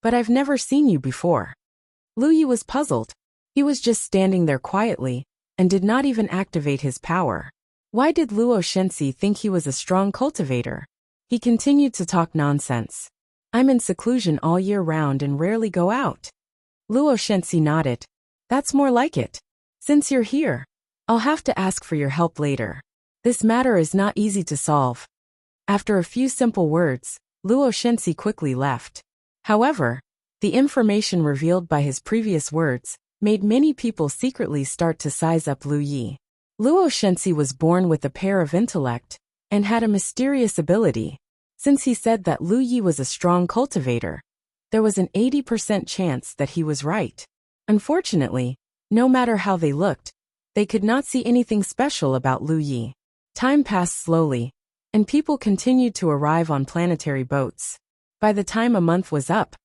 but I've never seen you before." Lu Yi was puzzled. He was just standing there quietly and did not even activate his power. Why did Luo Shenxi think he was a strong cultivator? He continued to talk nonsense. "I'm in seclusion all year round and rarely go out." Luo Shenxi nodded. "That's more like it. Since you're here, I'll have to ask for your help later. This matter is not easy to solve." After a few simple words, Luo Shenxi quickly left. However, the information revealed by his previous words made many people secretly start to size up Lu Yi. Luo Shenxi was born with a pair of intellect and had a mysterious ability. Since he said that Lu Yi was a strong cultivator, there was an 80% chance that he was right. Unfortunately, no matter how they looked, they could not see anything special about Lu Yi. Time passed slowly, and people continued to arrive on planetary boats. By the time a month was up,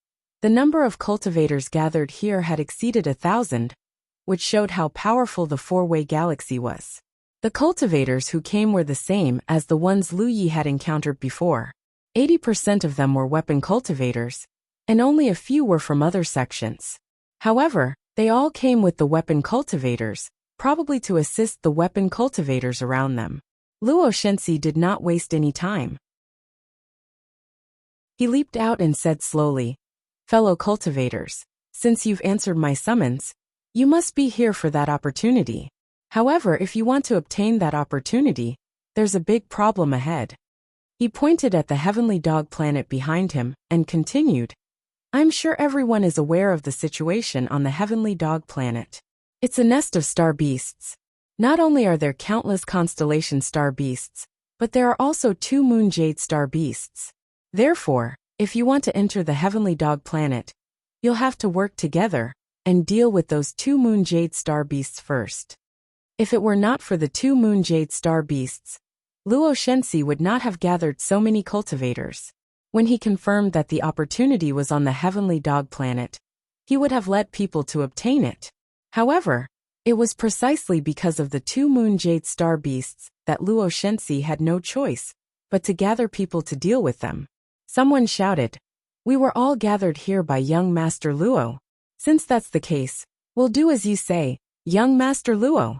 the number of cultivators gathered here had exceeded 1,000, which showed how powerful the four-way galaxy was. The cultivators who came were the same as the ones Lu Yi had encountered before. 80% of them were weapon cultivators, and only a few were from other sections. However, they all came with the weapon cultivators, probably to assist the weapon cultivators around them. Luo Shenxi did not waste any time. He leaped out and said slowly, "Fellow cultivators, since you've answered my summons, you must be here for that opportunity. However, if you want to obtain that opportunity, there's a big problem ahead." He pointed at the heavenly dog planet behind him and continued, "I'm sure everyone is aware of the situation on the heavenly dog planet. It's a nest of star beasts. Not only are there countless constellation star beasts, but there are also 2 moon jade star beasts. Therefore, if you want to enter the heavenly dog planet, you'll have to work together and deal with those 2 moon jade star beasts first." If it were not for the 2 moon jade star beasts, Luo Shenxi would not have gathered so many cultivators. When he confirmed that the opportunity was on the heavenly dog planet, he would have led people to obtain it. However, it was precisely because of the 2 moon jade star beasts that Luo Shenxi had no choice but to gather people to deal with them. Someone shouted, "We were all gathered here by young Master Luo. Since that's the case, we'll do as you say, young Master Luo."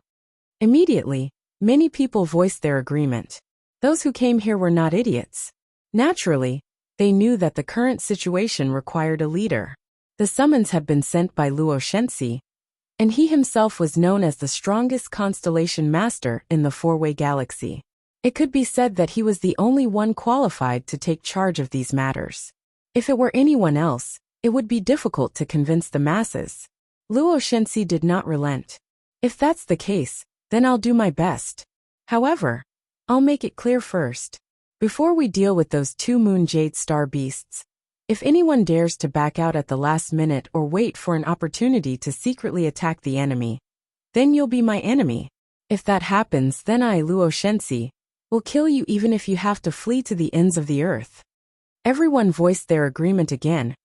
Immediately, many people voiced their agreement. Those who came here were not idiots. Naturally, they knew that the current situation required a leader. The summons had been sent by Luo Shenxi, and he himself was known as the strongest constellation master in the four-way galaxy. It could be said that he was the only one qualified to take charge of these matters. If it were anyone else, it would be difficult to convince the masses. Luo Shenxi did not relent. "If that's the case, then I'll do my best. However, I'll make it clear first. Before we deal with those 2 moon jade star beasts, if anyone dares to back out at the last minute or wait for an opportunity to secretly attack the enemy, then you'll be my enemy. If that happens, then I, Luo Shenxi, will kill you even if you have to flee to the ends of the earth." Everyone voiced their agreement again,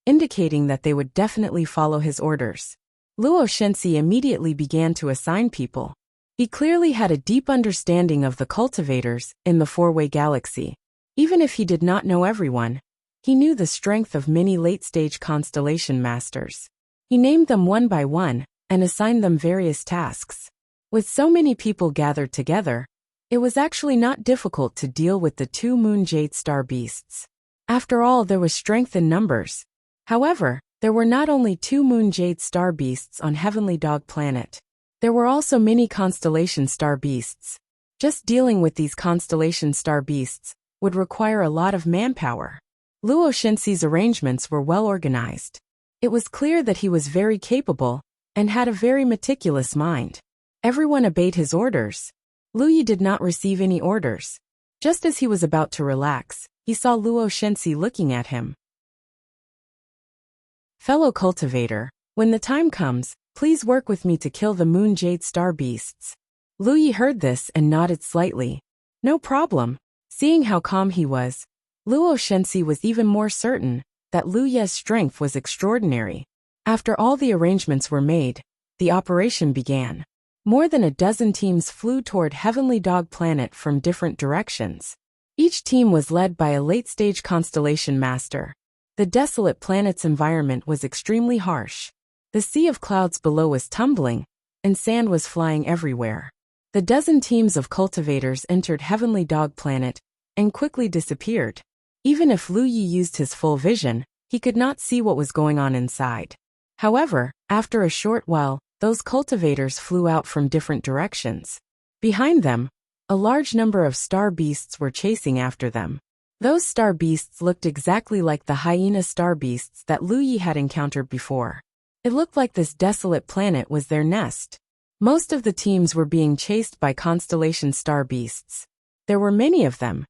indicating that they would definitely follow his orders. Luo Shenxi immediately began to assign people. He clearly had a deep understanding of the cultivators in the four-way galaxy. Even if he did not know everyone, he knew the strength of many late-stage constellation masters. He named them one by one and assigned them various tasks. With so many people gathered together, it was actually not difficult to deal with the 2 moon jade star beasts. After all, there was strength in numbers. However, there were not only 2 moon jade star beasts on Heavenly Dog Planet. There were also many constellation star beasts. Just dealing with these constellation star beasts would require a lot of manpower. Luo Shenxi's arrangements were well organized. It was clear that he was very capable and had a very meticulous mind. Everyone obeyed his orders. Lu Yi did not receive any orders. Just as he was about to relax, he saw Luo Shenxi looking at him. "Fellow cultivator, when the time comes, please work with me to kill the moon jade star beasts." Lu Yi heard this and nodded slightly. No problem. Seeing how calm he was, Luo Shenxi was even more certain that Lu Ye's strength was extraordinary. After all the arrangements were made, the operation began. More than a dozen teams flew toward Heavenly Dog Planet from different directions. Each team was led by a late-stage constellation master. The desolate planet's environment was extremely harsh. The sea of clouds below was tumbling, and sand was flying everywhere. The dozen teams of cultivators entered Heavenly Dog Planet and quickly disappeared. Even if Lu Yi used his full vision, he could not see what was going on inside. However, after a short while, those cultivators flew out from different directions. Behind them, a large number of star beasts were chasing after them. Those star beasts looked exactly like the hyena star beasts that Lu Yi had encountered before. It looked like this desolate planet was their nest. Most of the teams were being chased by constellation star beasts. There were many of them,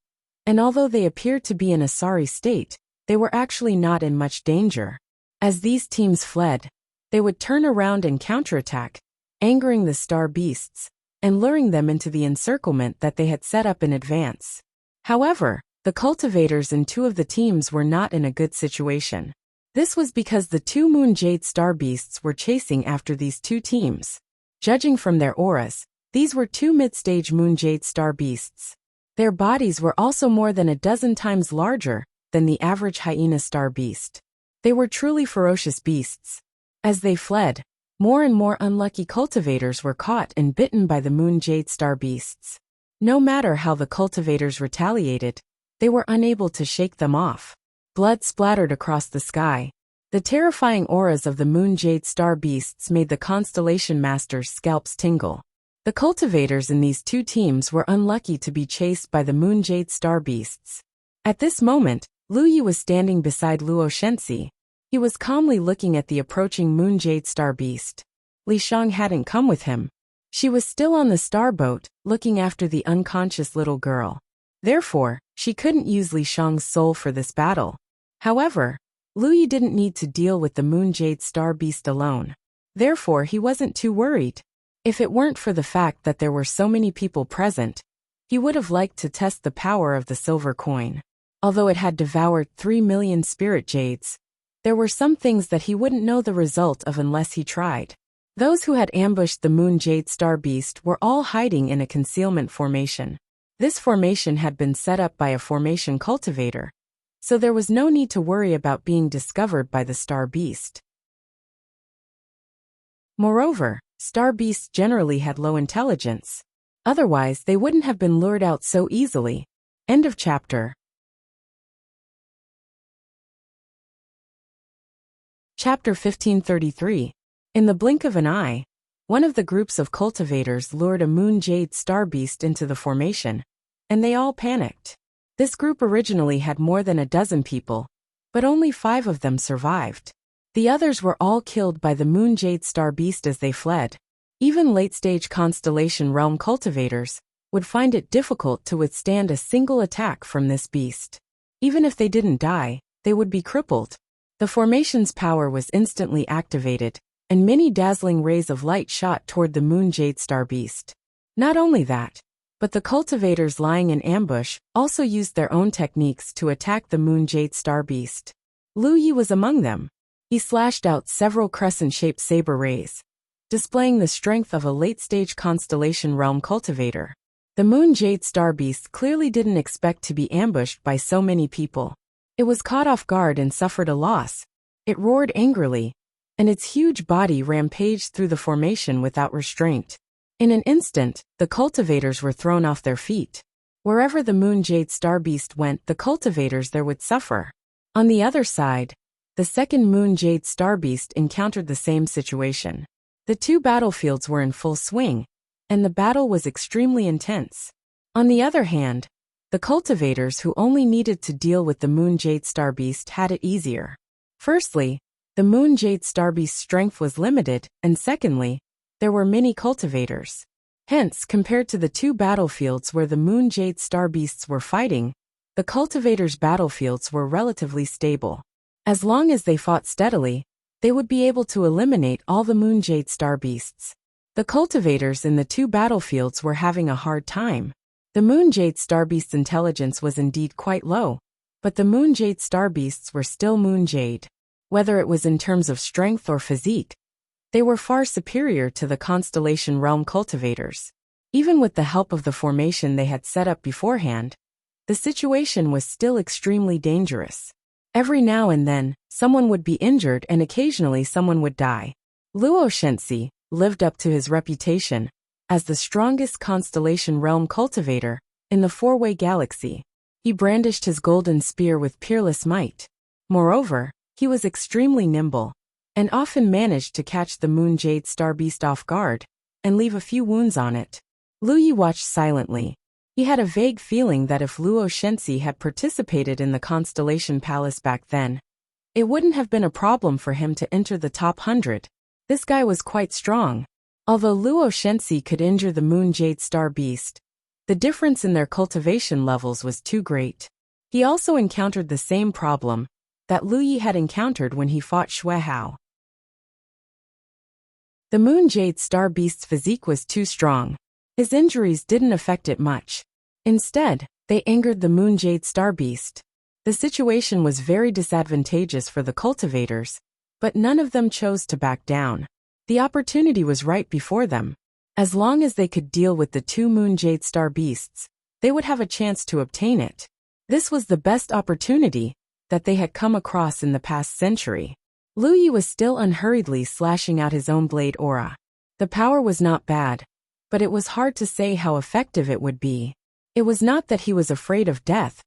and although they appeared to be in a sorry state, they were actually not in much danger. As these teams fled, they would turn around and counterattack, angering the star beasts and luring them into the encirclement that they had set up in advance. However, the cultivators in two of the teams were not in a good situation. This was because the two moon jade star beasts were chasing after these two teams. Judging from their auras, these were two mid-stage moon jade star beasts. Their bodies were also more than a dozen times larger than the average hyena star beast. They were truly ferocious beasts. As they fled, more and more unlucky cultivators were caught and bitten by the moon jade star beasts. No matter how the cultivators retaliated, they were unable to shake them off. Blood splattered across the sky. The terrifying auras of the moon jade star beasts made the constellation masters' scalps tingle. The cultivators in these two teams were unlucky to be chased by the moon jade star beasts. At this moment, Lu Yi was standing beside Luo Shenxi. He was calmly looking at the approaching moon jade star beast. Li Shang hadn't come with him. She was still on the star boat, looking after the unconscious little girl. Therefore, she couldn't use Li Shang's soul for this battle. However, Lu Yi didn't need to deal with the moon jade star beast alone. Therefore, he wasn't too worried. If it weren't for the fact that there were so many people present, he would have liked to test the power of the silver coin. Although it had devoured 3 million spirit jades, there were some things that he wouldn't know the result of unless he tried. Those who had ambushed the moon jade star beast were all hiding in a concealment formation. This formation had been set up by a formation cultivator, so there was no need to worry about being discovered by the star beast. Moreover, star beasts generally had low intelligence. Otherwise, they wouldn't have been lured out so easily. End of chapter. Chapter 1533. In the blink of an eye, one of the groups of cultivators lured a moon jade star beast into the formation, and they all panicked. This group originally had more than a dozen people, but only 5 of them survived. The others were all killed by the moon jade star beast as they fled. Even late-stage constellation realm cultivators would find it difficult to withstand a single attack from this beast. Even if they didn't die, they would be crippled. The formation's power was instantly activated, and many dazzling rays of light shot toward the moon jade star beast. Not only that, but the cultivators lying in ambush also used their own techniques to attack the moon jade star beast. Lu Yi was among them. He slashed out several crescent-shaped saber rays, displaying the strength of a late-stage constellation realm cultivator. The moon jade star beast clearly didn't expect to be ambushed by so many people. It was caught off guard and suffered a loss. It roared angrily, and its huge body rampaged through the formation without restraint. In an instant, the cultivators were thrown off their feet. Wherever the moon jade star beast went, the cultivators there would suffer. On the other side, the second moon jade star beast encountered the same situation. The two battlefields were in full swing, and the battle was extremely intense. On the other hand, the cultivators who only needed to deal with the moon jade star beast had it easier. Firstly, the moon jade star beast's strength was limited, and secondly, there were many cultivators. Hence, compared to the two battlefields where the moon jade star beasts were fighting, the cultivators' battlefields were relatively stable. As long as they fought steadily, they would be able to eliminate all the moon jade star beasts. The cultivators in the two battlefields were having a hard time. The moon jade star beast's intelligence was indeed quite low, but the moon jade star beasts were still moon jade. Whether it was in terms of strength or physique, they were far superior to the constellation realm cultivators. Even with the help of the formation they had set up beforehand, the situation was still extremely dangerous. Every now and then, someone would be injured and occasionally someone would die. Luo Shenxi lived up to his reputation as the strongest constellation realm cultivator in the four-way galaxy. He brandished his golden spear with peerless might. Moreover, he was extremely nimble, and often managed to catch the moon jade star beast off guard, and leave a few wounds on it. Lu Yi watched silently. He had a vague feeling that if Luo Shenxi had participated in the Constellation Palace back then, it wouldn't have been a problem for him to enter the top 100. This guy was quite strong. Although Luo Shenxi could injure the Moon Jade Star Beast, the difference in their cultivation levels was too great. He also encountered the same problem that Lu Yi had encountered when he fought Xue Hao. The Moon Jade Star Beast's physique was too strong. His injuries didn't affect it much. Instead, they angered the Moon Jade Star Beast. The situation was very disadvantageous for the cultivators, but none of them chose to back down. The opportunity was right before them. As long as they could deal with the two Moon Jade Star Beasts, they would have a chance to obtain it. This was the best opportunity that they had come across in the past century. Lu Yi was still unhurriedly slashing out his own blade aura. The power was not bad, but it was hard to say how effective it would be. It was not that he was afraid of death,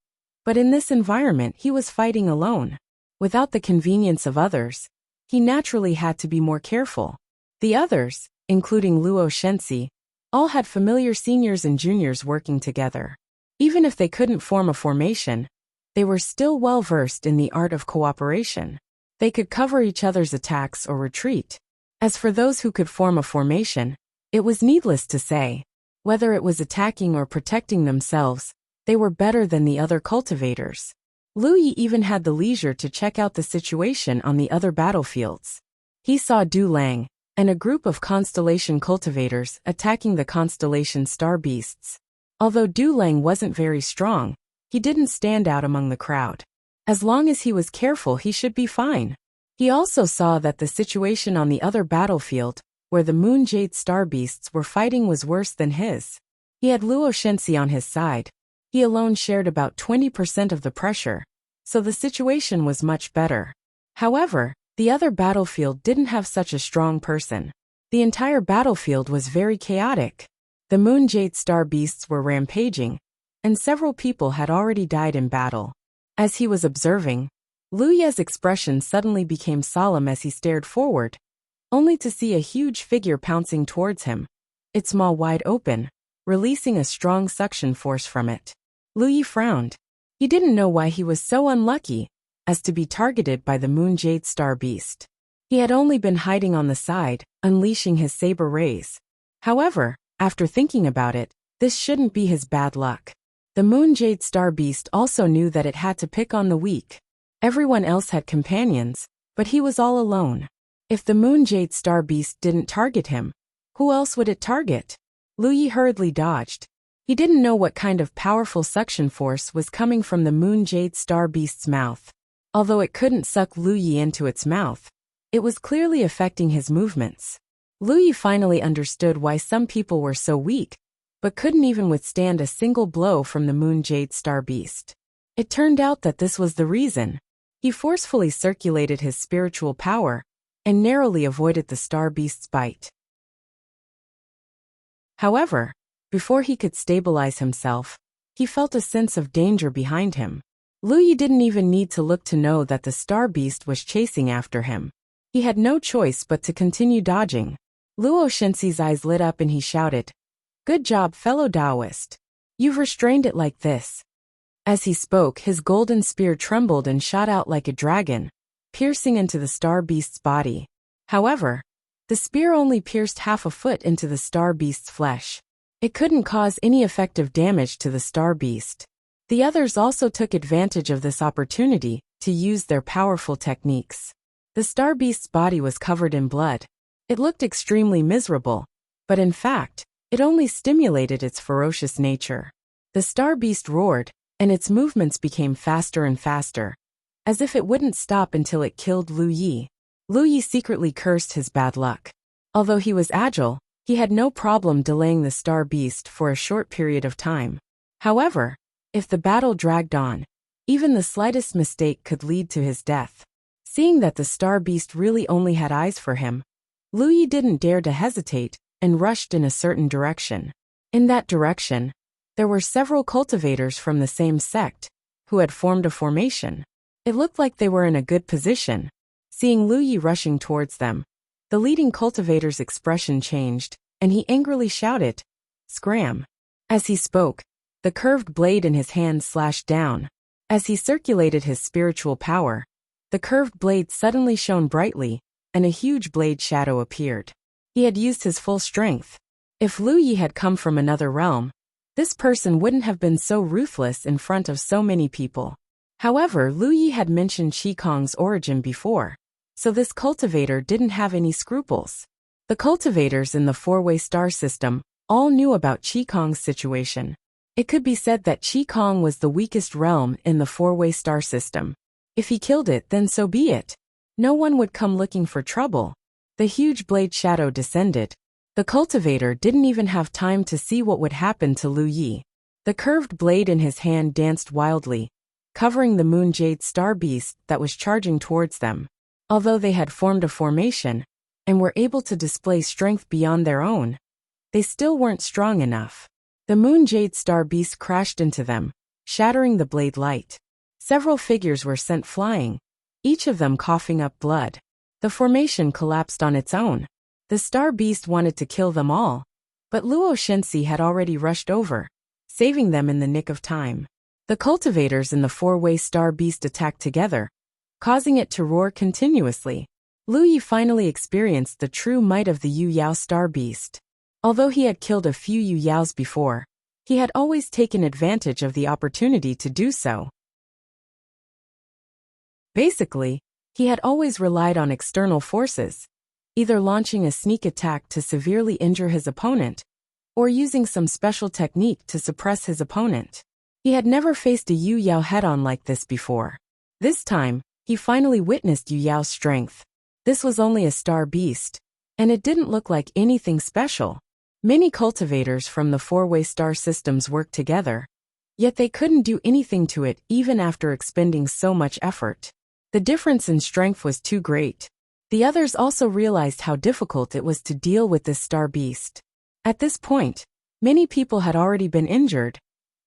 but in this environment he was fighting alone. Without the convenience of others, he naturally had to be more careful. The others, including Luo Shenxi, all had familiar seniors and juniors working together. Even if they couldn't form a formation, they were still well versed in the art of cooperation. They could cover each other's attacks or retreat. As for those who could form a formation, it was needless to say. Whether it was attacking or protecting themselves, they were better than the other cultivators. Lu Yi even had the leisure to check out the situation on the other battlefields. He saw Du Lang and a group of constellation cultivators attacking the constellation star beasts. Although Du Lang wasn't very strong, he didn't stand out among the crowd. As long as he was careful, he should be fine. He also saw that the situation on the other battlefield, where the Moon Jade Star Beasts were fighting, was worse than his. He had Luo Shenxi on his side. He alone shared about 20% of the pressure, so the situation was much better. However, the other battlefield didn't have such a strong person. The entire battlefield was very chaotic. The Moon Jade Star Beasts were rampaging, and several people had already died in battle. As he was observing, Lu Ye's expression suddenly became solemn as he stared forward, only to see a huge figure pouncing towards him, its maw wide open, releasing a strong suction force from it. Lu Yi frowned. He didn't know why he was so unlucky as to be targeted by the Moon Jade Star Beast. He had only been hiding on the side, unleashing his saber rays. However, after thinking about it, this shouldn't be his bad luck. The Moon Jade Star Beast also knew that it had to pick on the weak. Everyone else had companions, but he was all alone. If the Moon Jade Star Beast didn't target him, who else would it target? Lu Yi hurriedly dodged. He didn't know what kind of powerful suction force was coming from the Moon Jade Star Beast's mouth. Although it couldn't suck Lu Yi into its mouth, it was clearly affecting his movements. Lu Yi finally understood why some people were so weak, but couldn't even withstand a single blow from the Moon Jade Star Beast. It turned out that this was the reason. He forcefully circulated his spiritual power and narrowly avoided the Star Beast's bite. However, before he could stabilize himself, he felt a sense of danger behind him. Lu Yi didn't even need to look to know that the Star Beast was chasing after him. He had no choice but to continue dodging. Luo Shenxi's eyes lit up and he shouted, "Good job, fellow Taoist. You've restrained it like this." As he spoke, his golden spear trembled and shot out like a dragon, piercing into the Star Beast's body. However, the spear only pierced half a foot into the Star Beast's flesh. It couldn't cause any effective damage to the Star Beast. The others also took advantage of this opportunity to use their powerful techniques. The Star Beast's body was covered in blood. It looked extremely miserable, but in fact, it only stimulated its ferocious nature. The Star Beast roared, and its movements became faster and faster, as if it wouldn't stop until it killed Lu Yi. Lu Yi secretly cursed his bad luck. Although he was agile, he had no problem delaying the Star Beast for a short period of time. However, if the battle dragged on, even the slightest mistake could lead to his death. Seeing that the Star Beast really only had eyes for him, Lu Yi didn't dare to hesitate and rushed in a certain direction. In that direction, there were several cultivators from the same sect who had formed a formation. It looked like they were in a good position. Seeing Lu Yi rushing towards them, the leading cultivator's expression changed, and he angrily shouted, "Scram!" As he spoke, the curved blade in his hand slashed down. As he circulated his spiritual power, the curved blade suddenly shone brightly, and a huge blade shadow appeared. He had used his full strength. If Lu Yi had come from another realm, this person wouldn't have been so ruthless in front of so many people. However, Lu Yi had mentioned Qigong's origin before, so this cultivator didn't have any scruples. The cultivators in the four-way star system all knew about Qigong's situation. It could be said that Qigong was the weakest realm in the four-way star system. If he killed it, then so be it. No one would come looking for trouble. The huge blade shadow descended. The cultivator didn't even have time to see what would happen to Lu Yi. The curved blade in his hand danced wildly, covering the moon jade star beast that was charging towards them. Although they had formed a formation and were able to display strength beyond their own, they still weren't strong enough. The moon jade star beast crashed into them, shattering the blade light. Several figures were sent flying, each of them coughing up blood. The formation collapsed on its own. The star beast wanted to kill them all, but Luo Shenxi had already rushed over, saving them in the nick of time. The cultivators in the four-way star beast attacked together, causing it to roar continuously. Lu Yi finally experienced the true might of the Yu Yao star beast. Although he had killed a few Yu Yaos before, he had always taken advantage of the opportunity to do so. Basically, he had always relied on external forces, either launching a sneak attack to severely injure his opponent, or using some special technique to suppress his opponent. He had never faced a Yu Yao head-on like this before. This time, he finally witnessed Yu Yao's strength. This was only a star beast, and it didn't look like anything special. Many cultivators from the four-way star systems worked together, yet they couldn't do anything to it even after expending so much effort. The difference in strength was too great. The others also realized how difficult it was to deal with this star beast. At this point, many people had already been injured,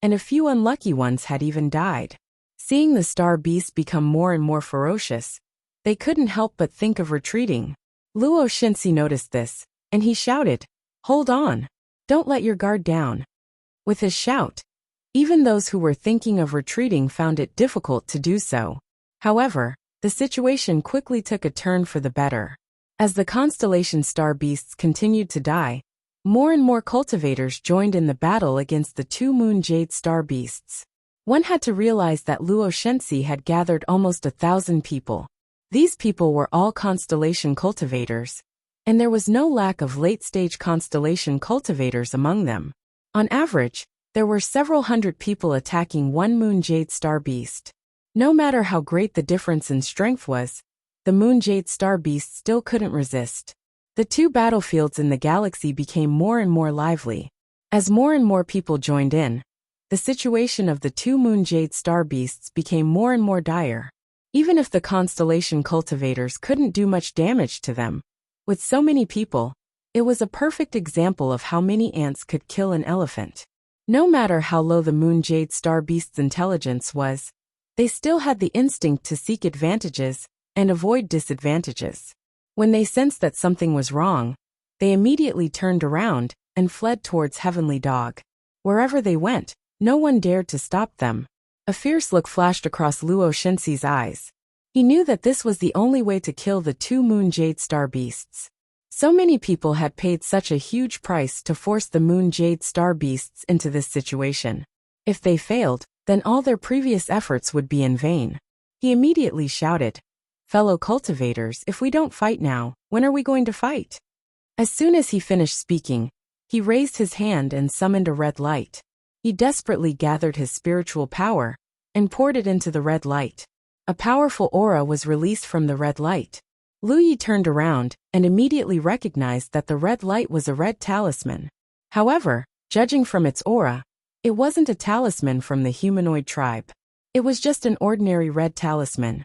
and a few unlucky ones had even died. Seeing the star beast become more and more ferocious, they couldn't help but think of retreating. Luo Shenxi noticed this, and he shouted, "Hold on! Don't let your guard down." With his shout, even those who were thinking of retreating found it difficult to do so. However, the situation quickly took a turn for the better. As the constellation star beasts continued to die, more and more cultivators joined in the battle against the two moon jade star beasts. One had to realize that Luo Shenxi had gathered almost 1,000 people. These people were all constellation cultivators, and there was no lack of late-stage constellation cultivators among them. On average, there were several hundred people attacking one moon jade star beast. No matter how great the difference in strength was, the moon jade star beast still couldn't resist. The two battlefields in the galaxy became more and more lively. As more and more people joined in, the situation of the two moon jade star beasts became more and more dire. Even if the constellation cultivators couldn't do much damage to them, with so many people, it was a perfect example of how many ants could kill an elephant. No matter how low the moon jade star beast's intelligence was, they still had the instinct to seek advantages and avoid disadvantages. When they sensed that something was wrong, they immediately turned around and fled towards Heavenly Dog. Wherever they went, no one dared to stop them. A fierce look flashed across Luo Shenxi's eyes. He knew that this was the only way to kill the two moon jade star beasts. So many people had paid such a huge price to force the moon jade star beasts into this situation. If they failed, then all their previous efforts would be in vain. He immediately shouted, "Fellow cultivators, if we don't fight now, when are we going to fight?" As soon as he finished speaking, he raised his hand and summoned a red light. He desperately gathered his spiritual power and poured it into the red light. A powerful aura was released from the red light. Lu Yi turned around and immediately recognized that the red light was a red talisman. However, judging from its aura, it wasn't a talisman from the humanoid tribe. It was just an ordinary red talisman.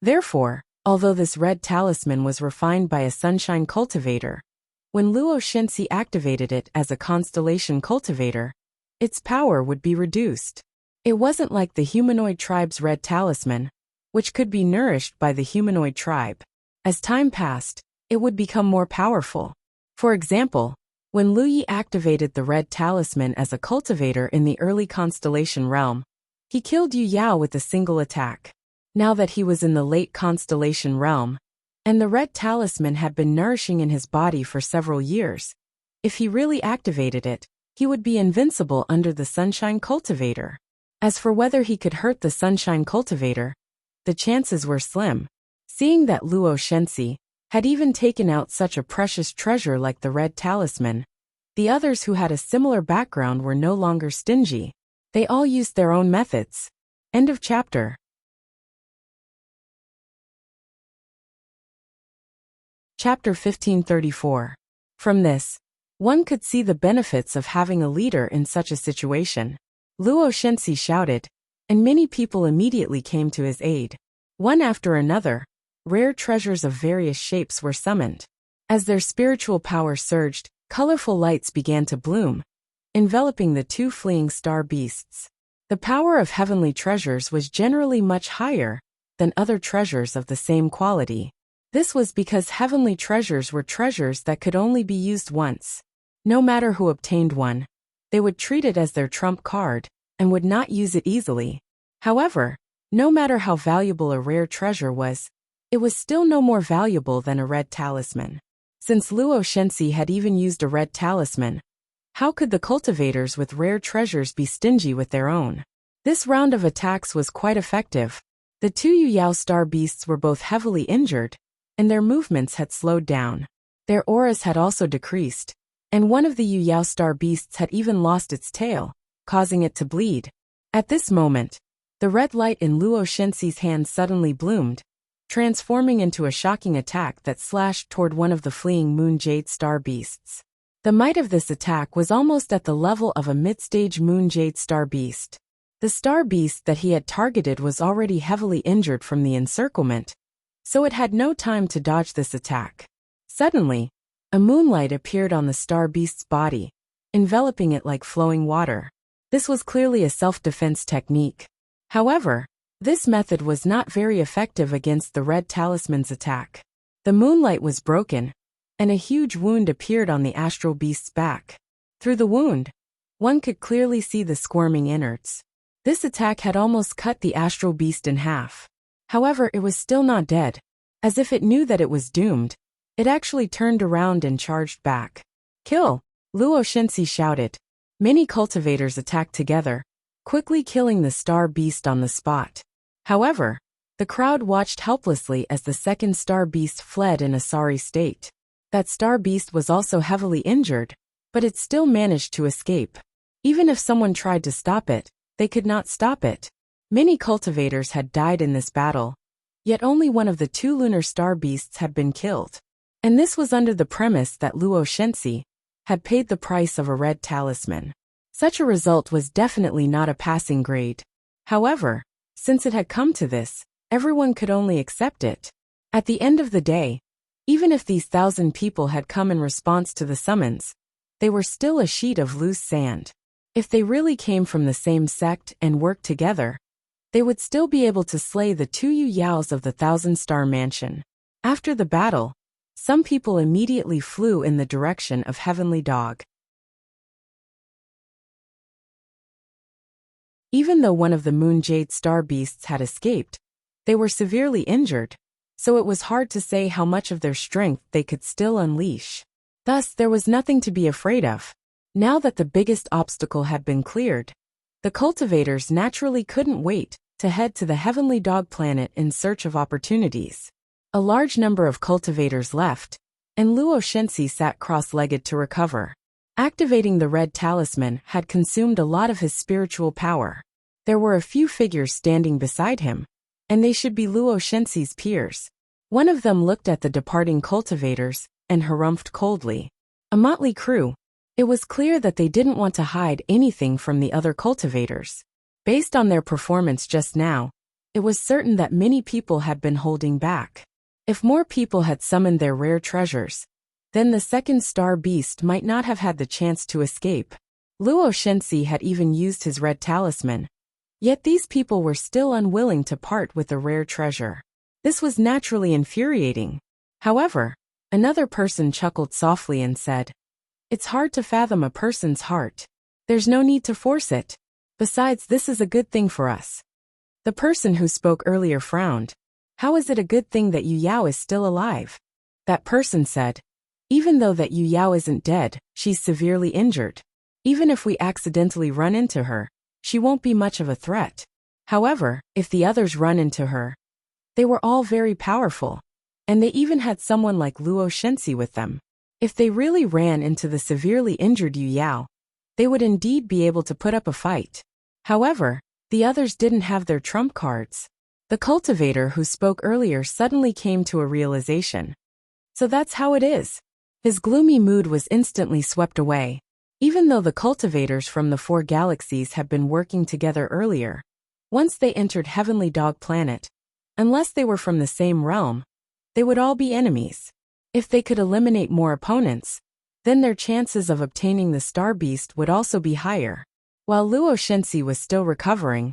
Therefore, although this red talisman was refined by a sunshine cultivator, when Luo Shenxi activated it as a constellation cultivator, its power would be reduced. It wasn't like the humanoid tribe's red talisman, which could be nourished by the humanoid tribe. As time passed, it would become more powerful. For example, when Lu Yi activated the red talisman as a cultivator in the early constellation realm, he killed Yu Yao with a single attack. Now that he was in the late constellation realm, and the red talisman had been nourishing in his body for several years. If he really activated it, he would be invincible under the Sunshine Cultivator. As for whether he could hurt the Sunshine Cultivator, the chances were slim. Seeing that Luo Shenxi had even taken out such a precious treasure like the red talisman, the others who had a similar background were no longer stingy. They all used their own methods. End of chapter. Chapter 1534. From this, one could see the benefits of having a leader in such a situation. Luo Shenxi shouted, and many people immediately came to his aid. One after another, rare treasures of various shapes were summoned. As their spiritual power surged, colorful lights began to bloom, enveloping the two fleeing star beasts. The power of heavenly treasures was generally much higher than other treasures of the same quality. This was because heavenly treasures were treasures that could only be used once. No matter who obtained one, they would treat it as their trump card and would not use it easily. However, no matter how valuable a rare treasure was, it was still no more valuable than a red talisman. Since Luo Shenxi had even used a red talisman, how could the cultivators with rare treasures be stingy with their own? This round of attacks was quite effective. The two Yuyao star beasts were both heavily injured, and their movements had slowed down. Their auras had also decreased, and one of the Yuyao star beasts had even lost its tail, causing it to bleed. At this moment, the red light in Luo Shenxi's hand suddenly bloomed, transforming into a shocking attack that slashed toward one of the fleeing moon jade star beasts. The might of this attack was almost at the level of a mid-stage moon jade star beast. The star beast that he had targeted was already heavily injured from the encirclement, so it had no time to dodge this attack. Suddenly, a moonlight appeared on the star beast's body, enveloping it like flowing water. This was clearly a self-defense technique. However, this method was not very effective against the red talisman's attack. The moonlight was broken, and a huge wound appeared on the astral beast's back. Through the wound, one could clearly see the squirming innards. This attack had almost cut the astral beast in half. However, it was still not dead. As if it knew that it was doomed, it actually turned around and charged back. "Kill!" Luo Shenxi shouted. Many cultivators attacked together, quickly killing the star beast on the spot. However, the crowd watched helplessly as the second star beast fled in a sorry state. That star beast was also heavily injured, but it still managed to escape. Even if someone tried to stop it, they could not stop it. Many cultivators had died in this battle, yet only one of the two lunar star beasts had been killed. And this was under the premise that Luo Shenxi had paid the price of a red talisman. Such a result was definitely not a passing grade. However, since it had come to this, everyone could only accept it. At the end of the day, even if these 1,000 people had come in response to the summons, they were still a sheet of loose sand. If they really came from the same sect and worked together, they would still be able to slay the two Yuyaos of the 1,000-star mansion. After the battle, some people immediately flew in the direction of Heavenly Dog. Even though one of the Moon Jade star beasts had escaped, they were severely injured, so it was hard to say how much of their strength they could still unleash. Thus, there was nothing to be afraid of. Now that the biggest obstacle had been cleared, the cultivators naturally couldn't wait to head to the Heavenly Dog planet in search of opportunities. A large number of cultivators left, and Luo Shenxi sat cross-legged to recover. Activating the red talisman had consumed a lot of his spiritual power. There were a few figures standing beside him, and they should be Luo Shenxi's peers. One of them looked at the departing cultivators and harumphed coldly. A motley crew. It was clear that they didn't want to hide anything from the other cultivators. Based on their performance just now, it was certain that many people had been holding back. If more people had summoned their rare treasures, then the second star beast might not have had the chance to escape. Luo Shenxi had even used his red talisman, yet these people were still unwilling to part with the rare treasure. This was naturally infuriating. However, another person chuckled softly and said, "It's hard to fathom a person's heart. There's no need to force it. Besides, this is a good thing for us." The person who spoke earlier frowned. How is it a good thing that Yu Yao is still alive? That person said. Even though that Yu Yao isn't dead, she's severely injured. Even if we accidentally run into her, she won't be much of a threat. However, if the others run into her, they were all very powerful. And they even had someone like Luo Shenxi with them. If they really ran into the severely injured Yu Yao, they would indeed be able to put up a fight. However, the others didn't have their trump cards. The cultivator who spoke earlier suddenly came to a realization. So that's how it is. His gloomy mood was instantly swept away. Even though the cultivators from the 4 galaxies had been working together earlier, once they entered Heavenly Dog Planet, unless they were from the same realm, they would all be enemies. If they could eliminate more opponents, then their chances of obtaining the Star Beast would also be higher. While Luo Shenxi was still recovering,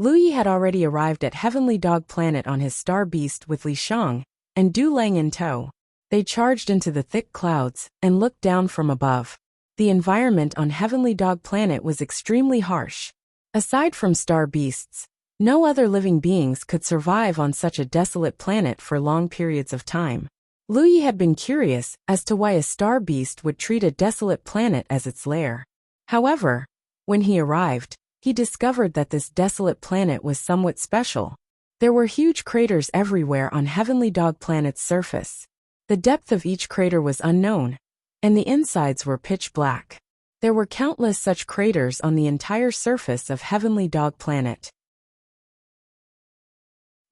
Lu Yi had already arrived at Heavenly Dog Planet on his Star Beast with Li Shang and Du Lang in tow. They charged into the thick clouds and looked down from above. The environment on Heavenly Dog Planet was extremely harsh. Aside from star beasts, no other living beings could survive on such a desolate planet for long periods of time. Lu Yi had been curious as to why a star beast would treat a desolate planet as its lair. However, when he arrived, he discovered that this desolate planet was somewhat special. There were huge craters everywhere on Heavenly Dog Planet's surface. The depth of each crater was unknown, and the insides were pitch black. There were countless such craters on the entire surface of Heavenly Dog Planet.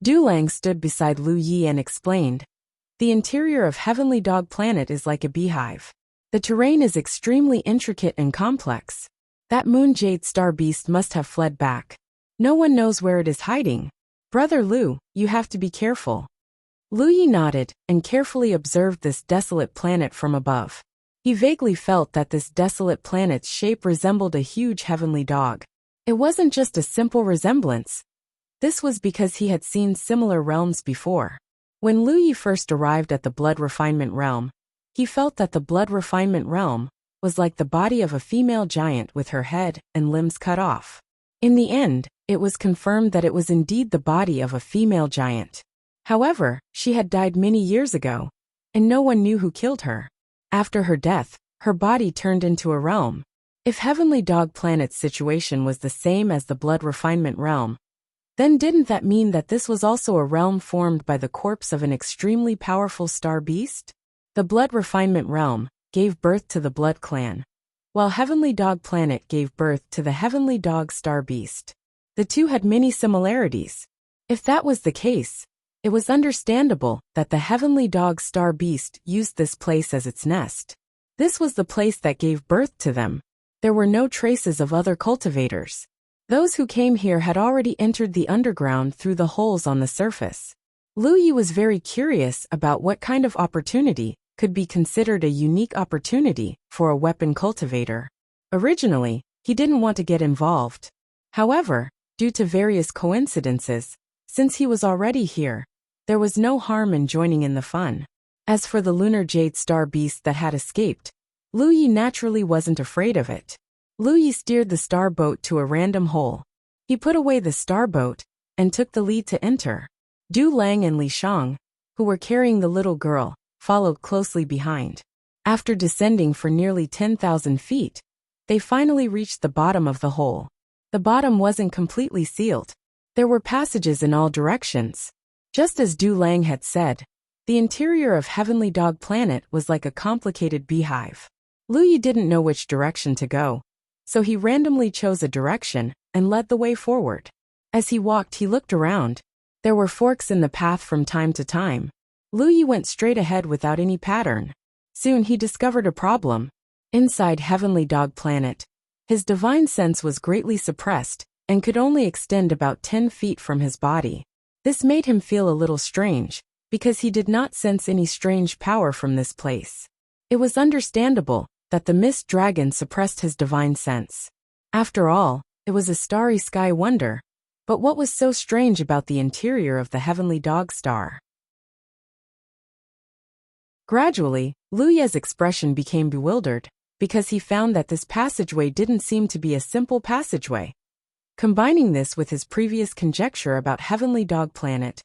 Du Lang stood beside Lu Yi and explained, "The interior of Heavenly Dog Planet is like a beehive. The terrain is extremely intricate and complex. That moon jade star beast must have fled back. No one knows where it is hiding. Brother Lu, you have to be careful." Lu Yi nodded and carefully observed this desolate planet from above. He vaguely felt that this desolate planet's shape resembled a huge heavenly dog. It wasn't just a simple resemblance. This was because he had seen similar realms before. When Lu Yi first arrived at the Blood Refinement Realm, he felt that the Blood Refinement Realm was like the body of a female giant with her head and limbs cut off. In the end, it was confirmed that it was indeed the body of a female giant. However, she had died many years ago, and no one knew who killed her. After her death, her body turned into a realm. If Heavenly Dog Planet's situation was the same as the Blood Refinement Realm, then didn't that mean that this was also a realm formed by the corpse of an extremely powerful star beast? The Blood Refinement Realm gave birth to the Blood Clan, while Heavenly Dog Planet gave birth to the Heavenly Dog Star Beast. The two had many similarities. If that was the case, it was understandable that the Heavenly Dog Star Beast used this place as its nest. This was the place that gave birth to them. There were no traces of other cultivators. Those who came here had already entered the underground through the holes on the surface. Lu Yi was very curious about what kind of opportunity could be considered a unique opportunity for a weapon cultivator. Originally, he didn't want to get involved. However, due to various coincidences, since he was already here, there was no harm in joining in the fun. As for the lunar jade star beast that had escaped, Lu Yi naturally wasn't afraid of it. Lu Yi steered the star boat to a random hole. He put away the star boat and took the lead to enter. Du Lang and Li Shang, who were carrying the little girl, followed closely behind. After descending for nearly 10,000 feet, they finally reached the bottom of the hole. The bottom wasn't completely sealed. There were passages in all directions. Just as Du Lang had said, the interior of Heavenly Dog Planet was like a complicated beehive. Lu Yi didn't know which direction to go, so he randomly chose a direction and led the way forward. As he walked, he looked around. There were forks in the path from time to time. Lu Yi went straight ahead without any pattern. Soon he discovered a problem. Inside Heavenly Dog Planet, his divine sense was greatly suppressed and could only extend about 10 feet from his body. This made him feel a little strange, because he did not sense any strange power from this place. It was understandable that the mist dragon suppressed his divine sense. After all, it was a starry sky wonder. But what was so strange about the interior of the Heavenly Dog Star? Gradually, Lu Ye's expression became bewildered, because he found that this passageway didn't seem to be a simple passageway. Combining this with his previous conjecture about Heavenly Dog Planet,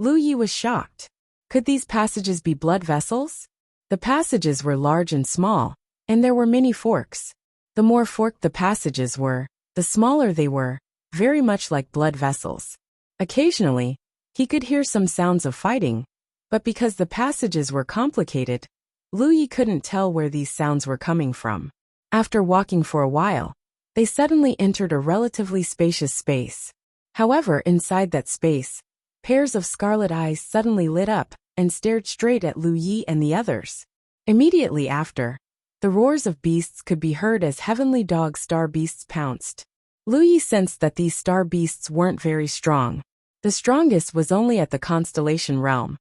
Lu Yi was shocked. Could these passages be blood vessels? The passages were large and small, and there were many forks. The more forked the passages were, the smaller they were, very much like blood vessels. Occasionally, he could hear some sounds of fighting, but because the passages were complicated, Lu Yi couldn't tell where these sounds were coming from. After walking for a while, they suddenly entered a relatively spacious space. However, inside that space, pairs of scarlet eyes suddenly lit up and stared straight at Lu Yi and the others. Immediately after, the roars of beasts could be heard as heavenly dog star beasts pounced. Lu Yi sensed that these star beasts weren't very strong. The strongest was only at the constellation realm,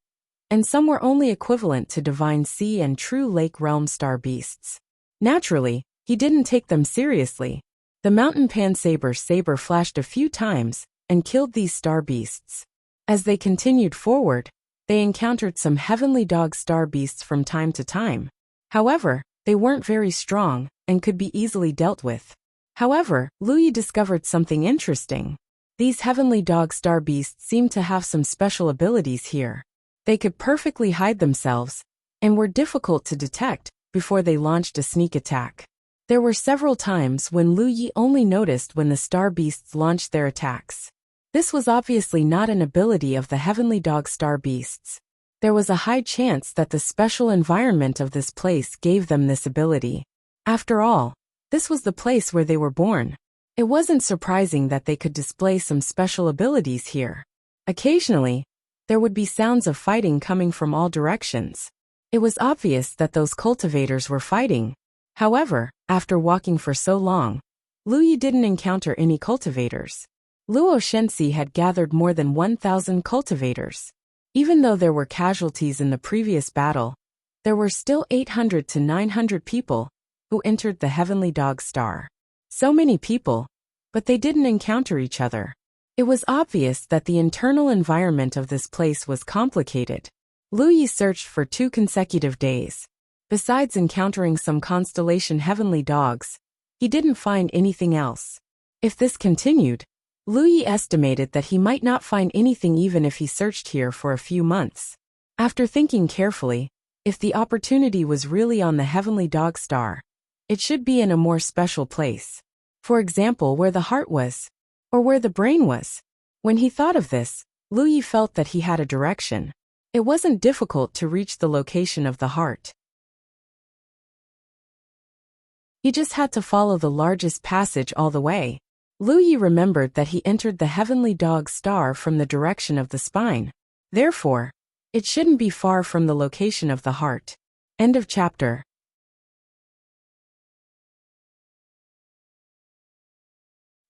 and some were only equivalent to divine sea and true lake realm star beasts. Naturally, he didn't take them seriously. The mountain pan saber flashed a few times and killed these star beasts. As they continued forward, they encountered some heavenly dog star beasts from time to time. However, they weren't very strong and could be easily dealt with. However, Lu Yi discovered something interesting. These heavenly dog star beasts seemed to have some special abilities here. They could perfectly hide themselves and were difficult to detect before they launched a sneak attack. There were several times when Lu Yi only noticed when the star beasts launched their attacks. This was obviously not an ability of the heavenly dog star beasts. There was a high chance that the special environment of this place gave them this ability. After all, this was the place where they were born. It wasn't surprising that they could display some special abilities here. Occasionally, there would be sounds of fighting coming from all directions. It was obvious that those cultivators were fighting. However, after walking for so long, Lu Yi didn't encounter any cultivators. Luo Shenxi had gathered more than 1,000 cultivators. Even though there were casualties in the previous battle, there were still 800 to 900 people who entered the Heavenly Dog Star. So many people, but they didn't encounter each other. It was obvious that the internal environment of this place was complicated. Lu Yi searched for 2 consecutive days. Besides encountering some constellation heavenly dogs, he didn't find anything else. If this continued, Lu Yi estimated that he might not find anything even if he searched here for a few months. After thinking carefully, if the opportunity was really on the Heavenly Dog Star, it should be in a more special place. For example, where the heart was, or where the brain was. When he thought of this, Lu Yi felt that he had a direction. It wasn't difficult to reach the location of the heart. He just had to follow the largest passage all the way. Lu Yi remembered that he entered the Heavenly Dog Star from the direction of the spine. Therefore, it shouldn't be far from the location of the heart. End of chapter.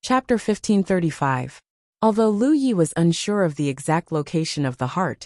Chapter 1535. Although Lu Yi was unsure of the exact location of the heart,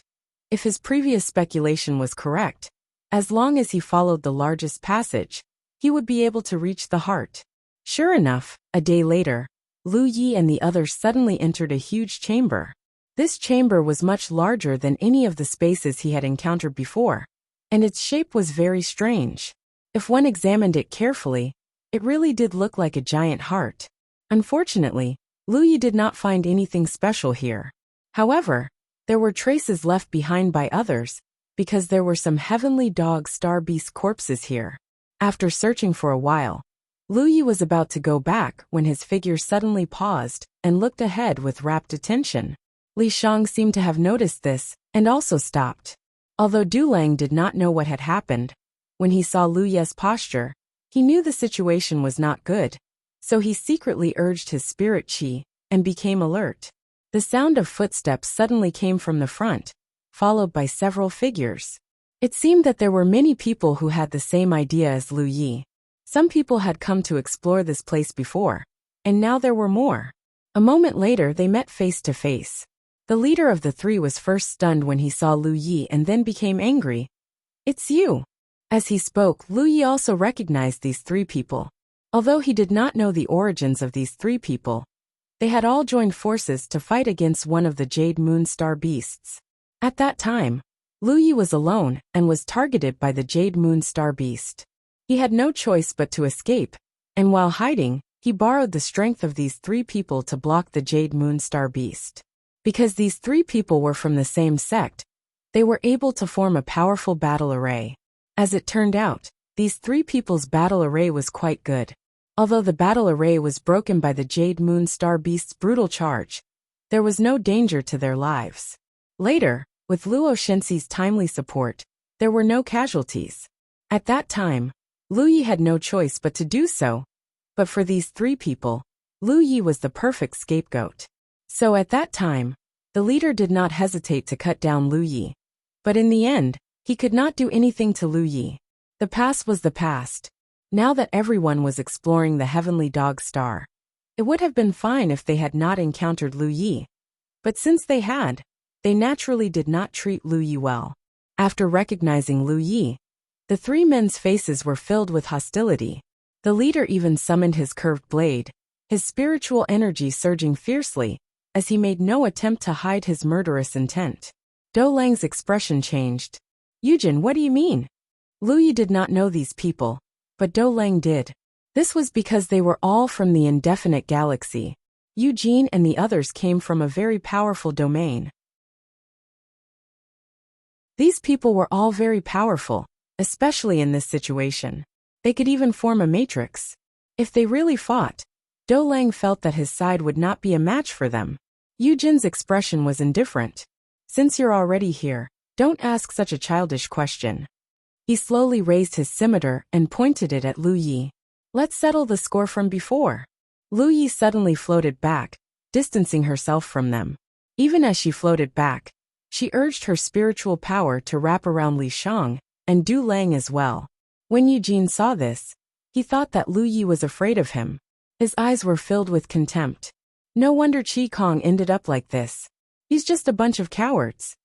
if his previous speculation was correct, as long as he followed the largest passage, he would be able to reach the heart. Sure enough, a day later, Lu Yi and the others suddenly entered a huge chamber. This chamber was much larger than any of the spaces he had encountered before, and its shape was very strange. If one examined it carefully, it really did look like a giant heart. Unfortunately, Lu Yi did not find anything special here. However, there were traces left behind by others, because there were some heavenly dog star beast corpses here. After searching for a while, Lu Yi was about to go back when his figure suddenly paused and looked ahead with rapt attention. Li Shang seemed to have noticed this and also stopped. Although Du Lang did not know what had happened, when he saw Lu Ye's posture, he knew the situation was not good, so he secretly urged his spirit qi and became alert. The sound of footsteps suddenly came from the front, followed by several figures. It seemed that there were many people who had the same idea as Lu Yi. Some people had come to explore this place before, and now there were more. A moment later they met face to face. The leader of the 3 was first stunned when he saw Lu Yi and then became angry. "It's you." As he spoke, Lu Yi also recognized these 3 people. Although he did not know the origins of these 3 people, they had all joined forces to fight against one of the Jade Moon Star beasts. At that time, Lu Yi was alone and was targeted by the Jade Moon Star beast. He had no choice but to escape, and while hiding, he borrowed the strength of these 3 people to block the Jade Moon Star beast. Because these three people were from the same sect, they were able to form a powerful battle array. As it turned out, these three people's battle array was quite good. Although the battle array was broken by the Jade Moon Star Beast's brutal charge, there was no danger to their lives. Later, with Luo Shenxi's timely support, there were no casualties. At that time, Lu Yi had no choice but to do so. But for these three people, Lu Yi was the perfect scapegoat. So at that time, the leader did not hesitate to cut down Lu Yi. But in the end, he could not do anything to Lu Yi. The past was the past. Now that everyone was exploring the heavenly dog star, it would have been fine if they had not encountered Lu Yi. But since they had, they naturally did not treat Lu Yi well. After recognizing Lu Yi, the three men's faces were filled with hostility. The leader even summoned his curved blade, his spiritual energy surging fiercely, as he made no attempt to hide his murderous intent. Dou Lang's expression changed. Yujin, what do you mean? Lu Yi did not know these people, but Dou Lang did. This was because they were all from the indefinite galaxy. Eugene and the others came from a very powerful domain. These people were all very powerful, especially in this situation. They could even form a matrix. If they really fought, Dou Lang felt that his side would not be a match for them. Eugene's expression was indifferent. Since you're already here, don't ask such a childish question. He slowly raised his scimitar and pointed it at Lu Yi. Let's settle the score from before. Lu Yi suddenly floated back, distancing herself from them. Even as she floated back, she urged her spiritual power to wrap around Li Shang and Dou Lang as well. When Eugene saw this, he thought that Lu Yi was afraid of him. His eyes were filled with contempt. No wonder Qi Kong ended up like this. He's just a bunch of cowards.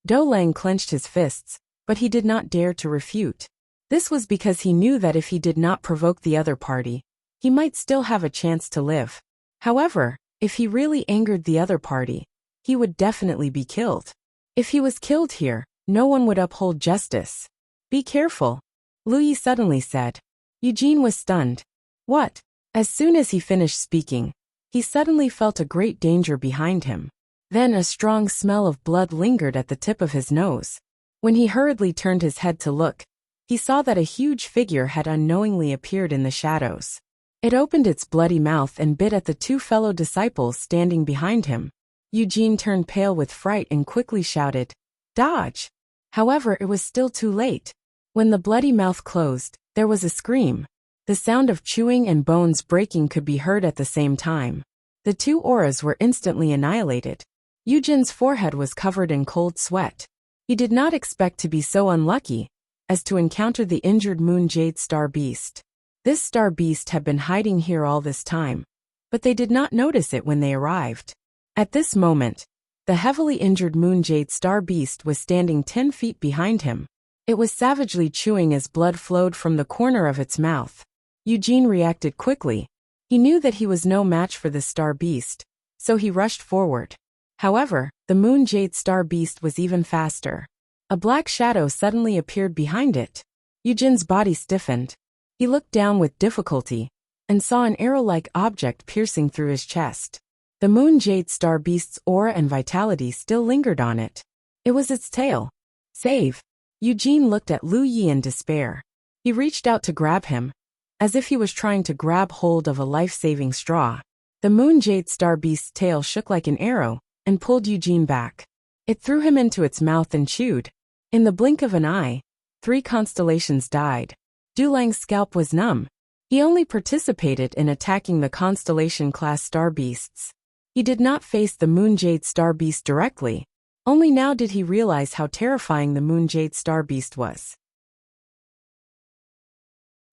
Dou Lang clenched his fists, but he did not dare to refute. This was because he knew that if he did not provoke the other party, he might still have a chance to live. However, if he really angered the other party, he would definitely be killed. If he was killed here, no one would uphold justice. Be careful, Lu Yi suddenly said. Eugene was stunned. What? As soon as he finished speaking, he suddenly felt a great danger behind him. Then a strong smell of blood lingered at the tip of his nose. When he hurriedly turned his head to look, he saw that a huge figure had unknowingly appeared in the shadows. It opened its bloody mouth and bit at the two fellow disciples standing behind him. Eugene turned pale with fright and quickly shouted, "Dodge!" However, it was still too late. When the bloody mouth closed, there was a scream. The sound of chewing and bones breaking could be heard at the same time. The two auras were instantly annihilated. Eugene's forehead was covered in cold sweat. He did not expect to be so unlucky as to encounter the injured Moon Jade Star Beast. This Star Beast had been hiding here all this time, but they did not notice it when they arrived. At this moment, the heavily injured Moon Jade Star Beast was standing 10 feet behind him. It was savagely chewing as blood flowed from the corner of its mouth. Eugene reacted quickly. He knew that he was no match for the Star Beast, so he rushed forward. However, the Moon Jade Star Beast was even faster. A black shadow suddenly appeared behind it. Eugene's body stiffened. He looked down with difficulty and saw an arrow-like object piercing through his chest. The Moon Jade Star Beast's aura and vitality still lingered on it. It was its tail. Save! Eugene looked at Lu Yi in despair. He reached out to grab him, as if he was trying to grab hold of a life-saving straw. The Moon Jade Star Beast's tail shook like an arrow and pulled Eugene back. It threw him into its mouth and chewed. In the blink of an eye, 3 constellations died. Dou Lang's scalp was numb. He only participated in attacking the constellation-class star beasts. He did not face the Moon Jade Star Beast directly. Only now did he realize how terrifying the Moon Jade Star Beast was.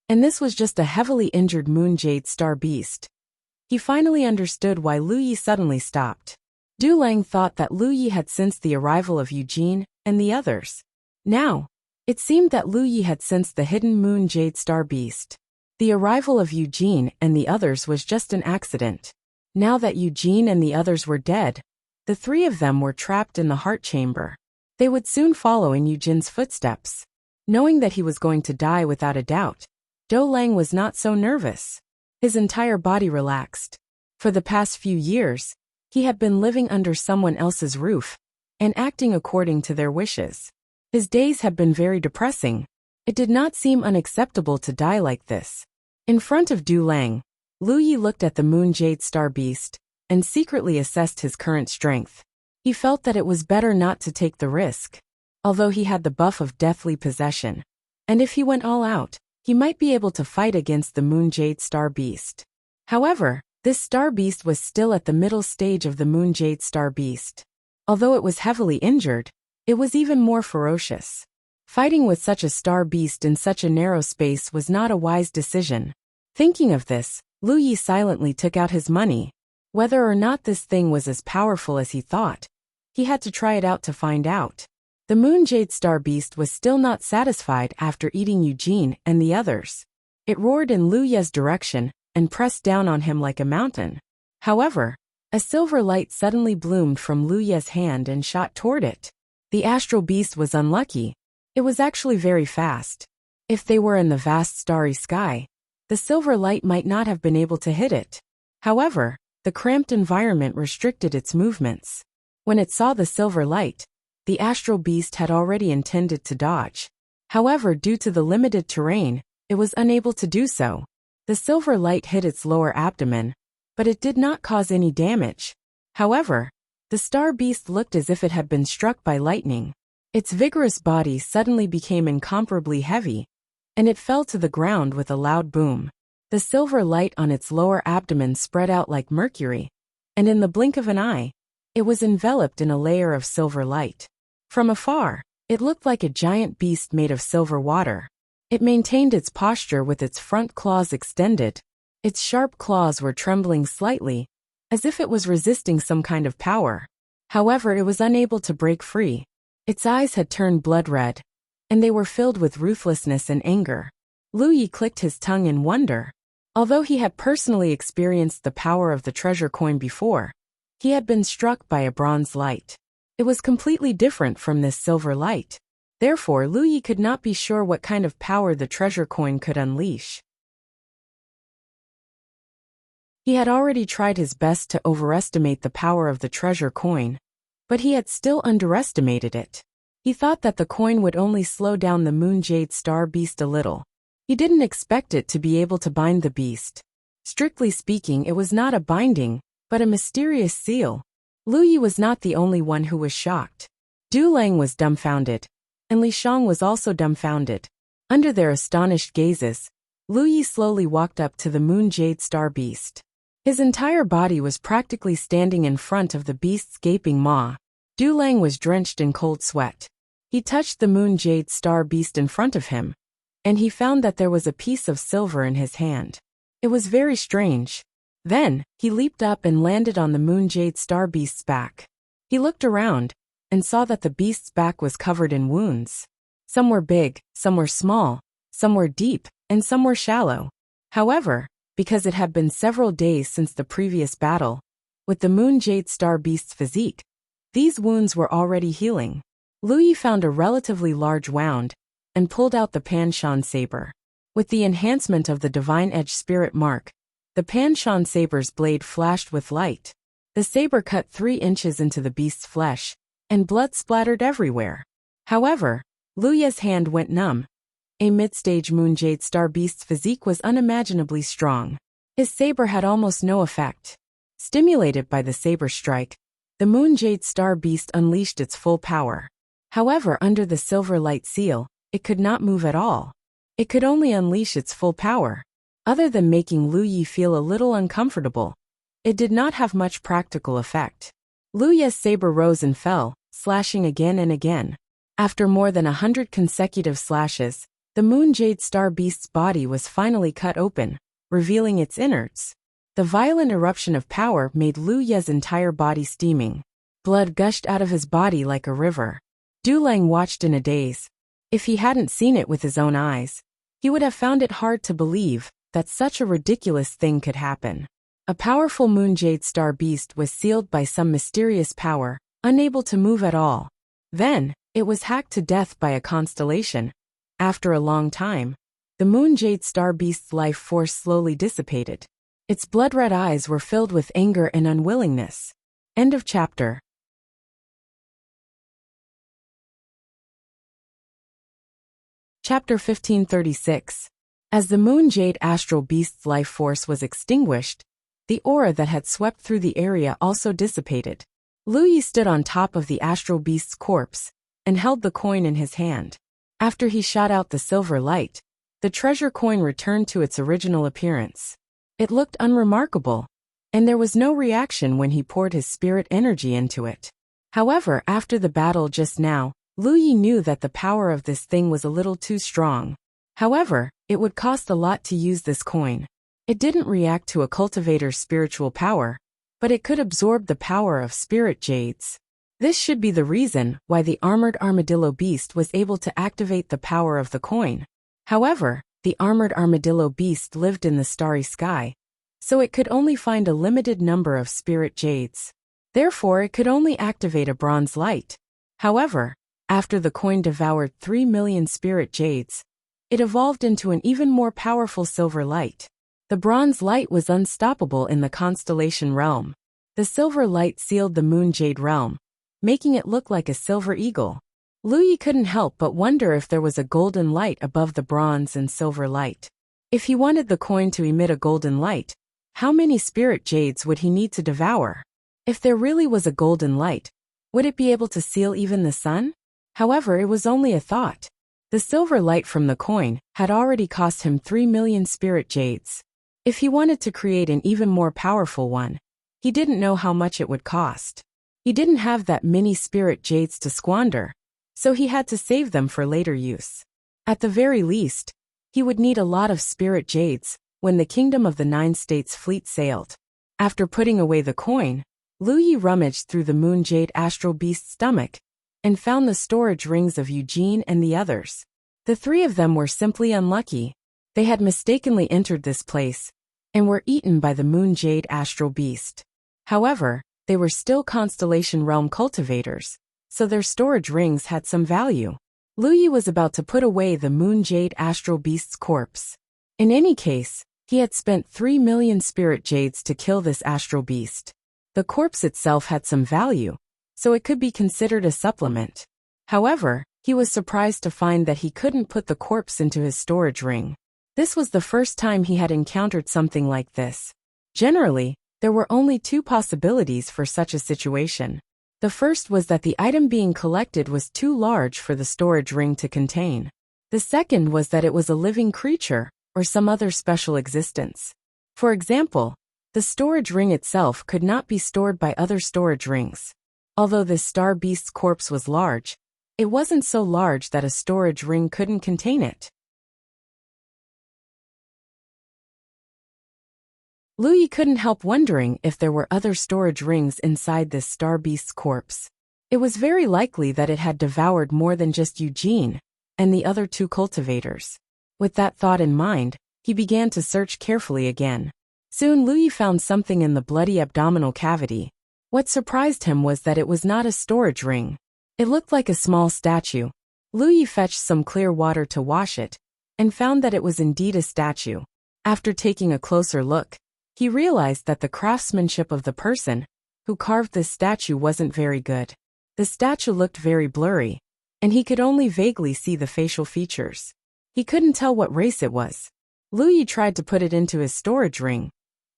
And this was just a heavily injured Moon Jade Star Beast. He finally understood why Lu Yi suddenly stopped. Dou Lang thought that Lu Yi had sensed the arrival of Eugene and the others. Now, it seemed that Lu Yi had sensed the hidden Moon Jade Star Beast. The arrival of Eugene and the others was just an accident. Now that Eugene and the others were dead, the 3 of them were trapped in the heart chamber. They would soon follow in Eugene's footsteps. Knowing that he was going to die without a doubt, Dou Lang was not so nervous. His entire body relaxed. For the past few years, He had been living under someone else's roof and acting according to their wishes. His days had been very depressing. It did not seem unacceptable to die like this. In front of Du Lang, Lu Yi looked at the Moon Jade Star Beast and secretly assessed his current strength. He felt that it was better not to take the risk, although he had the buff of deathly possession. And if he went all out, he might be able to fight against the Moon Jade Star Beast. However, this Star Beast was still at the middle stage of the Moon Jade Star Beast. Although it was heavily injured, it was even more ferocious. Fighting with such a star beast in such a narrow space was not a wise decision. Thinking of this, Lu Yi silently took out his money. Whether or not this thing was as powerful as he thought, he had to try it out to find out. The Moon Jade Star Beast was still not satisfied after eating Eugene and the others. It roared in Lu Ye's direction and pressed down on him like a mountain. However, a silver light suddenly bloomed from Lu Ye's hand and shot toward it. The astral beast was unlucky. It was actually very fast. If they were in the vast starry sky, the silver light might not have been able to hit it. However, the cramped environment restricted its movements. When it saw the silver light, the astral beast had already intended to dodge. However, due to the limited terrain, it was unable to do so. The silver light hit its lower abdomen, but it did not cause any damage. However, the star beast looked as if it had been struck by lightning. Its vigorous body suddenly became incomparably heavy, and it fell to the ground with a loud boom. The silver light on its lower abdomen spread out like mercury, and in the blink of an eye, it was enveloped in a layer of silver light. From afar, it looked like a giant beast made of silver water. It maintained its posture with its front claws extended. Its sharp claws were trembling slightly, as if it was resisting some kind of power. However, it was unable to break free. Its eyes had turned blood red, and they were filled with ruthlessness and anger. Lu Yi clicked his tongue in wonder. Although he had personally experienced the power of the treasure coin before, he had been struck by a bronze light. It was completely different from this silver light. Therefore, Lu Yi could not be sure what kind of power the treasure coin could unleash. He had already tried his best to overestimate the power of the treasure coin, but he had still underestimated it. He thought that the coin would only slow down the Moon Jade Star Beast a little. He didn't expect it to be able to bind the beast. Strictly speaking, it was not a binding, but a mysterious seal. Lu Yi was not the only one who was shocked. Du Lang was dumbfounded, and Li Shang was also dumbfounded. Under their astonished gazes, Lu Yi slowly walked up to the Moon Jade Star Beast. His entire body was practically standing in front of the beast's gaping maw. Du Lang was drenched in cold sweat. He touched the Moon Jade Star Beast in front of him, and he found that there was a piece of silver in his hand. It was very strange. Then, he leaped up and landed on the Moon Jade Star Beast's back. He looked around and saw that the beast's back was covered in wounds. Some were big, some were small, some were deep, and some were shallow. However, because it had been several days since the previous battle, with the Moon Jade Star Beast's physique, these wounds were already healing. Lu Yi found a relatively large wound and pulled out the Pan Shan saber. With the enhancement of the Divine Edge Spirit Mark, the Pan Shan saber's blade flashed with light. The saber cut 3 inches into the beast's flesh, and blood splattered everywhere. However, Lu Yi's hand went numb. A mid-stage Moon Jade Star Beast's physique was unimaginably strong. His saber had almost no effect. Stimulated by the saber strike, the Moon Jade Star Beast unleashed its full power. However, under the silver light seal, it could not move at all. It could only unleash its full power. Other than making Lu Yi feel a little uncomfortable, it did not have much practical effect. Lu Yi's saber rose and fell, slashing again and again. After more than 100 consecutive slashes, the Moon Jade Star Beast's body was finally cut open, revealing its innards. The violent eruption of power made Lu Yi's entire body steaming. Blood gushed out of his body like a river. Du Lang watched in a daze. If he hadn't seen it with his own eyes, he would have found it hard to believe that such a ridiculous thing could happen. A powerful Moon Jade Star Beast was sealed by some mysterious power, unable to move at all. Then, it was hacked to death by a constellation. After a long time, the Moon Jade Star Beast's life force slowly dissipated. Its blood-red eyes were filled with anger and unwillingness. End of chapter. Chapter 1536. As the moon jade astral beast's life force was extinguished, the aura that had swept through the area also dissipated. Lu Yi stood on top of the astral beast's corpse and held the coin in his hand. After he shot out the silver light, the treasure coin returned to its original appearance. It looked unremarkable, and there was no reaction when he poured his spirit energy into it. However, after the battle just now, Lu Yi knew that the power of this thing was a little too strong. However, it would cost a lot to use this coin. It didn't react to a cultivator's spiritual power, but it could absorb the power of spirit jades. This should be the reason why the armored armadillo beast was able to activate the power of the coin. However, the armored armadillo beast lived in the starry sky, so it could only find a limited number of spirit jades. Therefore, it could only activate a bronze light. However, after the coin devoured 3 million spirit jades, it evolved into an even more powerful silver light. The bronze light was unstoppable in the constellation realm. The silver light sealed the moon jade realm, making it look like a silver eagle. Lu Yi couldn't help but wonder if there was a golden light above the bronze and silver light. If he wanted the coin to emit a golden light, how many spirit jades would he need to devour? If there really was a golden light, would it be able to seal even the sun? However, it was only a thought. The silver light from the coin had already cost him 3 million spirit jades. If he wanted to create an even more powerful one, he didn't know how much it would cost. He didn't have that many spirit jades to squander, so he had to save them for later use. At the very least, he would need a lot of spirit jades when the Kingdom of the Nine States fleet sailed. After putting away the coin, Lu Yi rummaged through the moon jade astral beast's stomach and found the storage rings of Eugene and the others. The three of them were simply unlucky. They had mistakenly entered this place and were eaten by the moon jade astral beast. However, they were still constellation realm cultivators, so their storage rings had some value. Lu Yi was about to put away the moon jade astral beast's corpse. In any case, he had spent 3 million spirit jades to kill this astral beast. The corpse itself had some value, so it could be considered a supplement. However, he was surprised to find that he couldn't put the corpse into his storage ring. This was the first time he had encountered something like this. Generally, there were only two possibilities for such a situation. The first was that the item being collected was too large for the storage ring to contain. The second was that it was a living creature, or some other special existence. For example, the storage ring itself could not be stored by other storage rings. Although this star beast's corpse was large, it wasn't so large that a storage ring couldn't contain it. Lu Yi couldn't help wondering if there were other storage rings inside this star beast's corpse. It was very likely that it had devoured more than just Eugene and the other two cultivators. With that thought in mind, he began to search carefully again. Soon Lu Yi found something in the bloody abdominal cavity. What surprised him was that it was not a storage ring. It looked like a small statue. Lu Yi fetched some clear water to wash it, and found that it was indeed a statue. After taking a closer look, he realized that the craftsmanship of the person who carved this statue wasn't very good. The statue looked very blurry, and he could only vaguely see the facial features. He couldn't tell what race it was. Lu Yi tried to put it into his storage ring,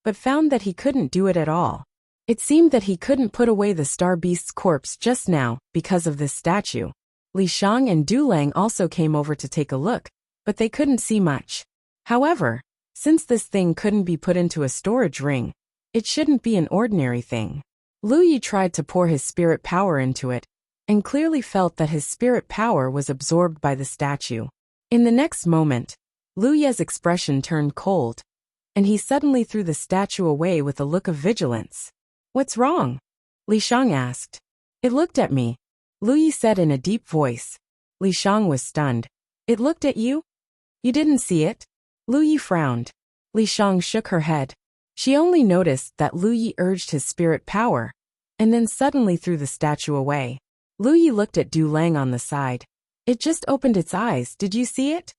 but found that he couldn't do it at all. It seemed that he couldn't put away the star beast's corpse just now because of this statue. Li Shang and Du Lang also came over to take a look, but they couldn't see much. However, since this thing couldn't be put into a storage ring, it shouldn't be an ordinary thing. Lu Yi tried to pour his spirit power into it, and clearly felt that his spirit power was absorbed by the statue. In the next moment, Lu Yi's expression turned cold, and he suddenly threw the statue away with a look of vigilance. "What's wrong?" Li Shang asked. "It looked at me," Lu Yi said in a deep voice. Li Shang was stunned. "It looked at you? You didn't see it?" Lu Yi frowned. Li Shang shook her head. She only noticed that Lu Yi urged his spirit power, and then suddenly threw the statue away. Lu Yi looked at Du Lang on the side. "It just opened its eyes, did you see it?"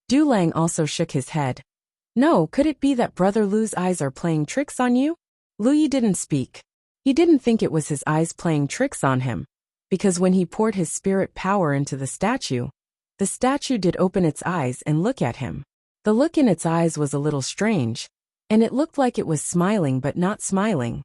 Du Lang also shook his head. "No, could it be that Brother Lu's eyes are playing tricks on you?" Lu Yi didn't speak. He didn't think it was his eyes playing tricks on him, because when he poured his spirit power into the statue did open its eyes and look at him. The look in its eyes was a little strange, and it looked like it was smiling but not smiling,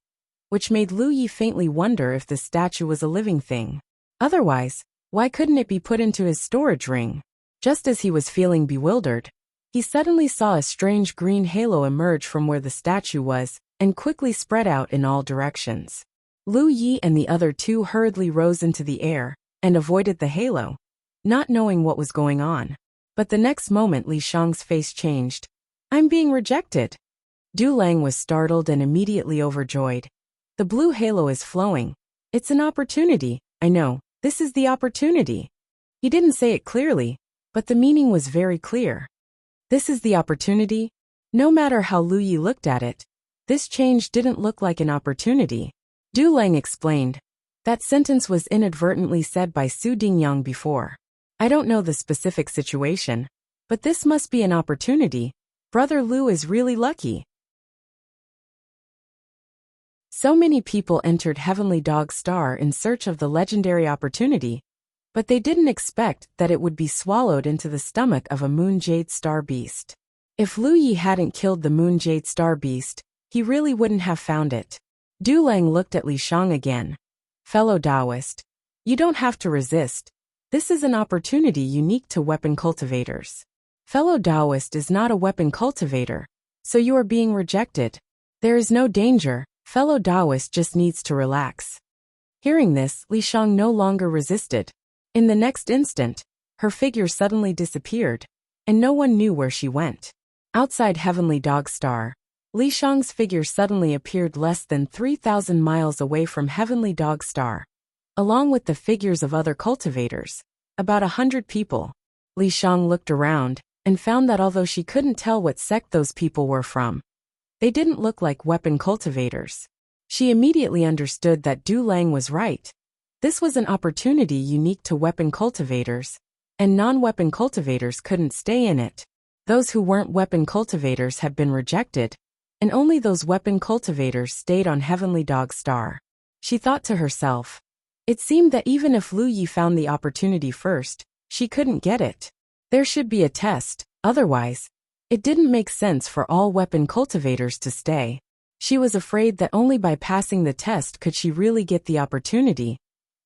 which made Lu Yi faintly wonder if the statue was a living thing. Otherwise, why couldn't it be put into his storage ring? Just as he was feeling bewildered, he suddenly saw a strange green halo emerge from where the statue was and quickly spread out in all directions. Lu Yi and the other two hurriedly rose into the air and avoided the halo, not knowing what was going on. But the next moment Li Shang's face changed. "I'm being rejected." Du Lang was startled and immediately overjoyed. "The blue halo is flowing. It's an opportunity, I know, this is the opportunity." He didn't say it clearly, but the meaning was very clear. This is the opportunity? No matter how Lu Yi looked at it, this change didn't look like an opportunity. Du Lang explained. That sentence was inadvertently said by Su Dingyang before. "I don't know the specific situation, but this must be an opportunity. Brother Lu is really lucky." So many people entered Heavenly Dog Star in search of the legendary opportunity, but they didn't expect that it would be swallowed into the stomach of a Moon Jade Star Beast. If Lu Yi hadn't killed the Moon Jade Star Beast, he really wouldn't have found it. Du Lang looked at Li Shang again. "Fellow Taoist, you don't have to resist. This is an opportunity unique to weapon cultivators. Fellow Taoist is not a weapon cultivator, so you are being rejected. There is no danger, fellow Taoist just needs to relax." Hearing this, Li Shang no longer resisted. In the next instant, her figure suddenly disappeared, and no one knew where she went. Outside Heavenly Dog Star, Li Shang's figure suddenly appeared less than 3,000 miles away from Heavenly Dog Star, along with the figures of other cultivators, about 100 people. Li Shang looked around and found that although she couldn't tell what sect those people were from, they didn't look like weapon cultivators. She immediately understood that Du Lang was right. This was an opportunity unique to weapon cultivators, and non-weapon cultivators couldn't stay in it. Those who weren't weapon cultivators had been rejected, and only those weapon cultivators stayed on Heavenly Dog Star. She thought to herself, it seemed that even if Lu Yi found the opportunity first, she couldn't get it. There should be a test, otherwise, it didn't make sense for all weapon cultivators to stay. She was afraid that only by passing the test could she really get the opportunity,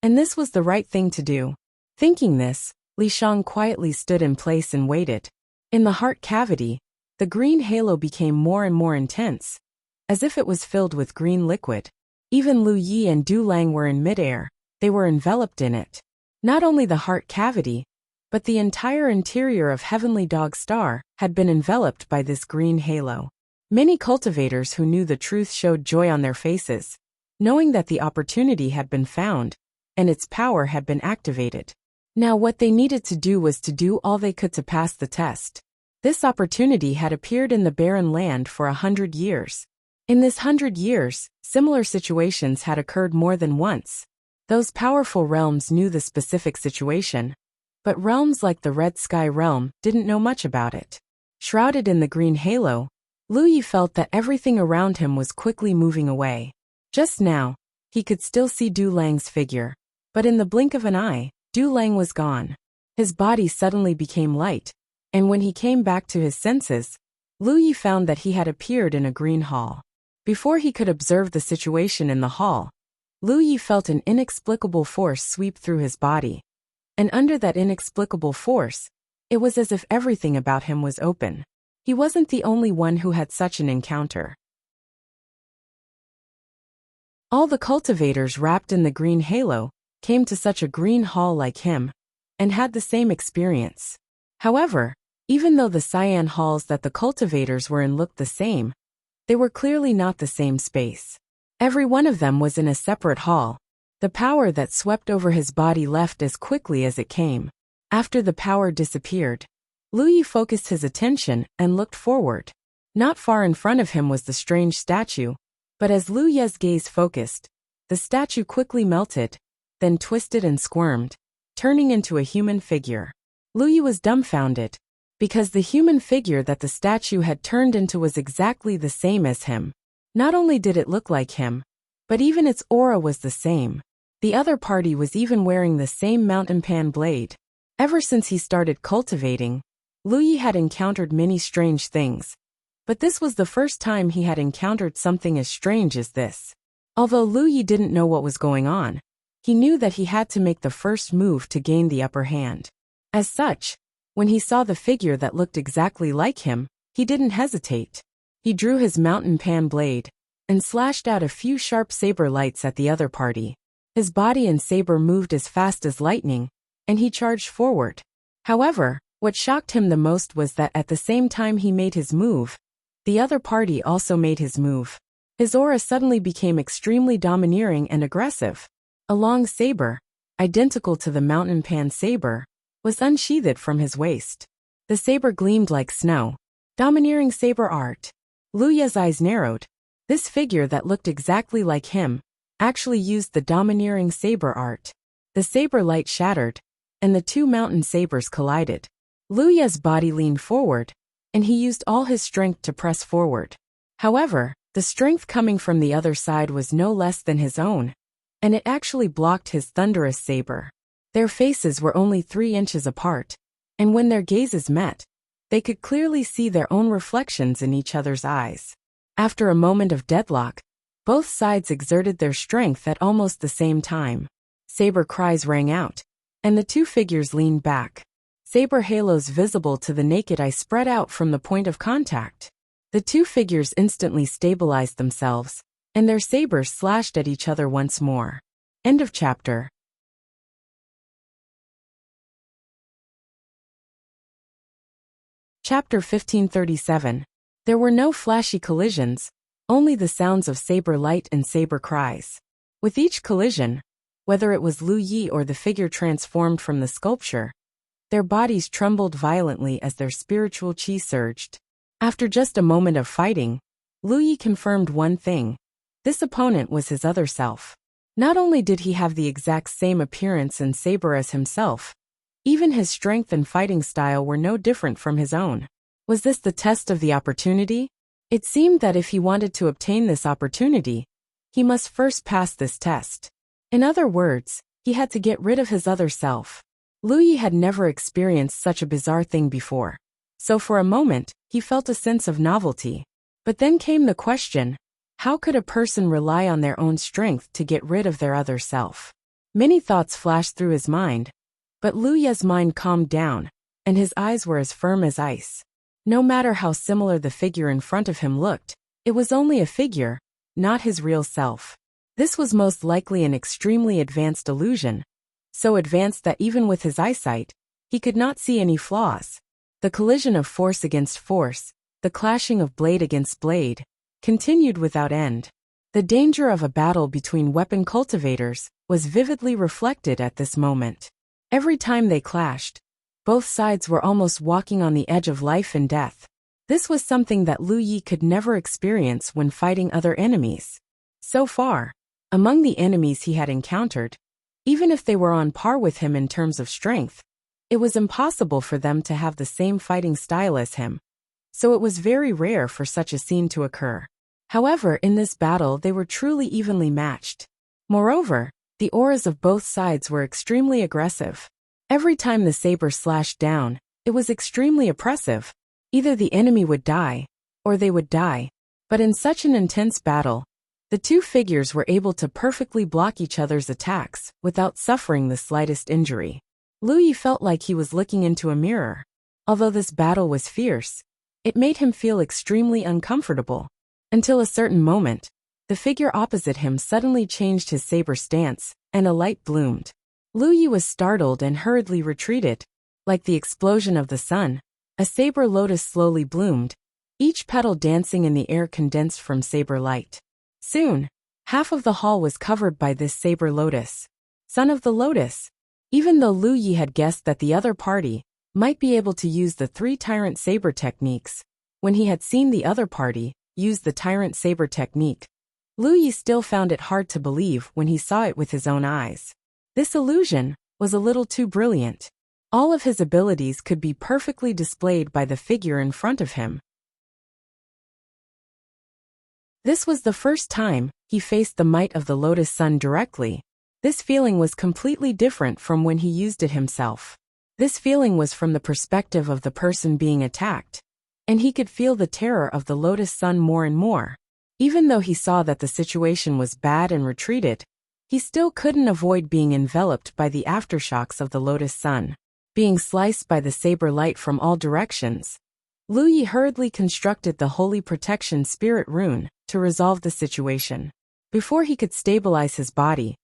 and this was the right thing to do. Thinking this, Li Shang quietly stood in place and waited. In the heart cavity, the green halo became more and more intense, as if it was filled with green liquid. Even Lu Yi and Du Lang were in midair, they were enveloped in it. Not only the heart cavity, but the entire interior of Heavenly Dog Star had been enveloped by this green halo. Many cultivators who knew the truth showed joy on their faces, knowing that the opportunity had been found, and its power had been activated. Now what they needed to do was to do all they could to pass the test. This opportunity had appeared in the barren land for 100 years. In this 100 years, similar situations had occurred more than once. Those powerful realms knew the specific situation, but realms like the Red Sky Realm didn't know much about it. Shrouded in the green halo, Lu Yi felt that everything around him was quickly moving away. Just now, he could still see Du Lang's figure, but in the blink of an eye, Du Lang was gone. His body suddenly became light, and when he came back to his senses, Lu Yi found that he had appeared in a green hall. Before he could observe the situation in the hall, Lu Yi felt an inexplicable force sweep through his body. And under that inexplicable force, it was as if everything about him was open. He wasn't the only one who had such an encounter. All the cultivators wrapped in the green halo came to such a green hall like him, and had the same experience. However, even though the cyan halls that the cultivators were in looked the same, they were clearly not the same space. Every one of them was in a separate hall. The power that swept over his body left as quickly as it came. After the power disappeared, Lu Yi focused his attention and looked forward. Not far in front of him was the strange statue, but as Lu Yi's gaze focused, the statue quickly melted, then twisted and squirmed, turning into a human figure. Lu Yi was dumbfounded, because the human figure that the statue had turned into was exactly the same as him. Not only did it look like him, But even its aura was the same. The other party was even wearing the same mountain pan blade. Ever since he started cultivating, Lu Yi had encountered many strange things. But this was the first time he had encountered something as strange as this. Although Lu Yi didn't know what was going on, he knew that he had to make the first move to gain the upper hand. As such, when he saw the figure that looked exactly like him, he didn't hesitate. He drew his mountain pan blade and slashed out a few sharp saber lights at the other party. His body and saber moved as fast as lightning, and he charged forward. However, what shocked him the most was that at the same time he made his move, the other party also made his move. His aura suddenly became extremely domineering and aggressive. A long saber, identical to the mountain pan saber, was unsheathed from his waist. The saber gleamed like snow. Domineering saber art. Lu Yi's eyes narrowed. This figure that looked exactly like him actually used the domineering saber art. The saber light shattered, and the two mountain sabers collided. Lu Yi's body leaned forward, and he used all his strength to press forward. However, the strength coming from the other side was no less than his own, and it actually blocked his thunderous saber. Their faces were only 3 inches apart, and when their gazes met, they could clearly see their own reflections in each other's eyes. After a moment of deadlock, both sides exerted their strength at almost the same time. Saber cries rang out, and the two figures leaned back. Saber halos visible to the naked eye spread out from the point of contact. The two figures instantly stabilized themselves, and their sabers slashed at each other once more. End of chapter. Chapter 1537. There were no flashy collisions, only the sounds of saber light and saber cries. With each collision, whether it was Lu Yi or the figure transformed from the sculpture, their bodies trembled violently as their spiritual chi surged. After just a moment of fighting, Lu Yi confirmed one thing. This opponent was his other self. Not only did he have the exact same appearance and saber as himself, even his strength and fighting style were no different from his own. Was this the test of the opportunity? It seemed that if he wanted to obtain this opportunity, he must first pass this test. In other words, he had to get rid of his other self. Lu Yi had never experienced such a bizarre thing before, so for a moment, he felt a sense of novelty. But then came the question, how could a person rely on their own strength to get rid of their other self? Many thoughts flashed through his mind, but Lu Yi's mind calmed down, and his eyes were as firm as ice. No matter how similar the figure in front of him looked, it was only a figure, not his real self. This was most likely an extremely advanced illusion, so advanced that even with his eyesight, he could not see any flaws. The collision of force against force, the clashing of blade against blade, continued without end. The danger of a battle between weapon cultivators was vividly reflected at this moment. Every time they clashed, both sides were almost walking on the edge of life and death. This was something that Lu Yi could never experience when fighting other enemies. So far, among the enemies he had encountered, even if they were on par with him in terms of strength, it was impossible for them to have the same fighting style as him, so it was very rare for such a scene to occur. However, in this battle they were truly evenly matched. Moreover, the auras of both sides were extremely aggressive. Every time the saber slashed down, it was extremely oppressive. Either the enemy would die, or they would die. But in such an intense battle, the two figures were able to perfectly block each other's attacks without suffering the slightest injury. Lu Yi felt like he was looking into a mirror. Although this battle was fierce, it made him feel extremely uncomfortable. Until a certain moment, the figure opposite him suddenly changed his saber stance, and a light bloomed. Lu Yi was startled and hurriedly retreated. Like the explosion of the sun, a saber lotus slowly bloomed, each petal dancing in the air condensed from saber light. Soon, half of the hall was covered by this saber lotus. Son of the lotus. Even though Lu Yi had guessed that the other party might be able to use the 3 tyrant saber techniques, when he had seen the other party use the tyrant saber technique, Lu Yi still found it hard to believe when he saw it with his own eyes. This illusion was a little too brilliant. All of his abilities could be perfectly displayed by the figure in front of him. This was the first time he faced the might of the Lotus Sun directly. This feeling was completely different from when he used it himself. This feeling was from the perspective of the person being attacked, and he could feel the terror of the Lotus Sun more and more. Even though he saw that the situation was bad and retreated, he still couldn't avoid being enveloped by the aftershocks of the Lotus Sun. Being sliced by the saber light from all directions, Lu Yi hurriedly constructed the Holy Protection Spirit rune to resolve the situation. Before he could stabilize his body,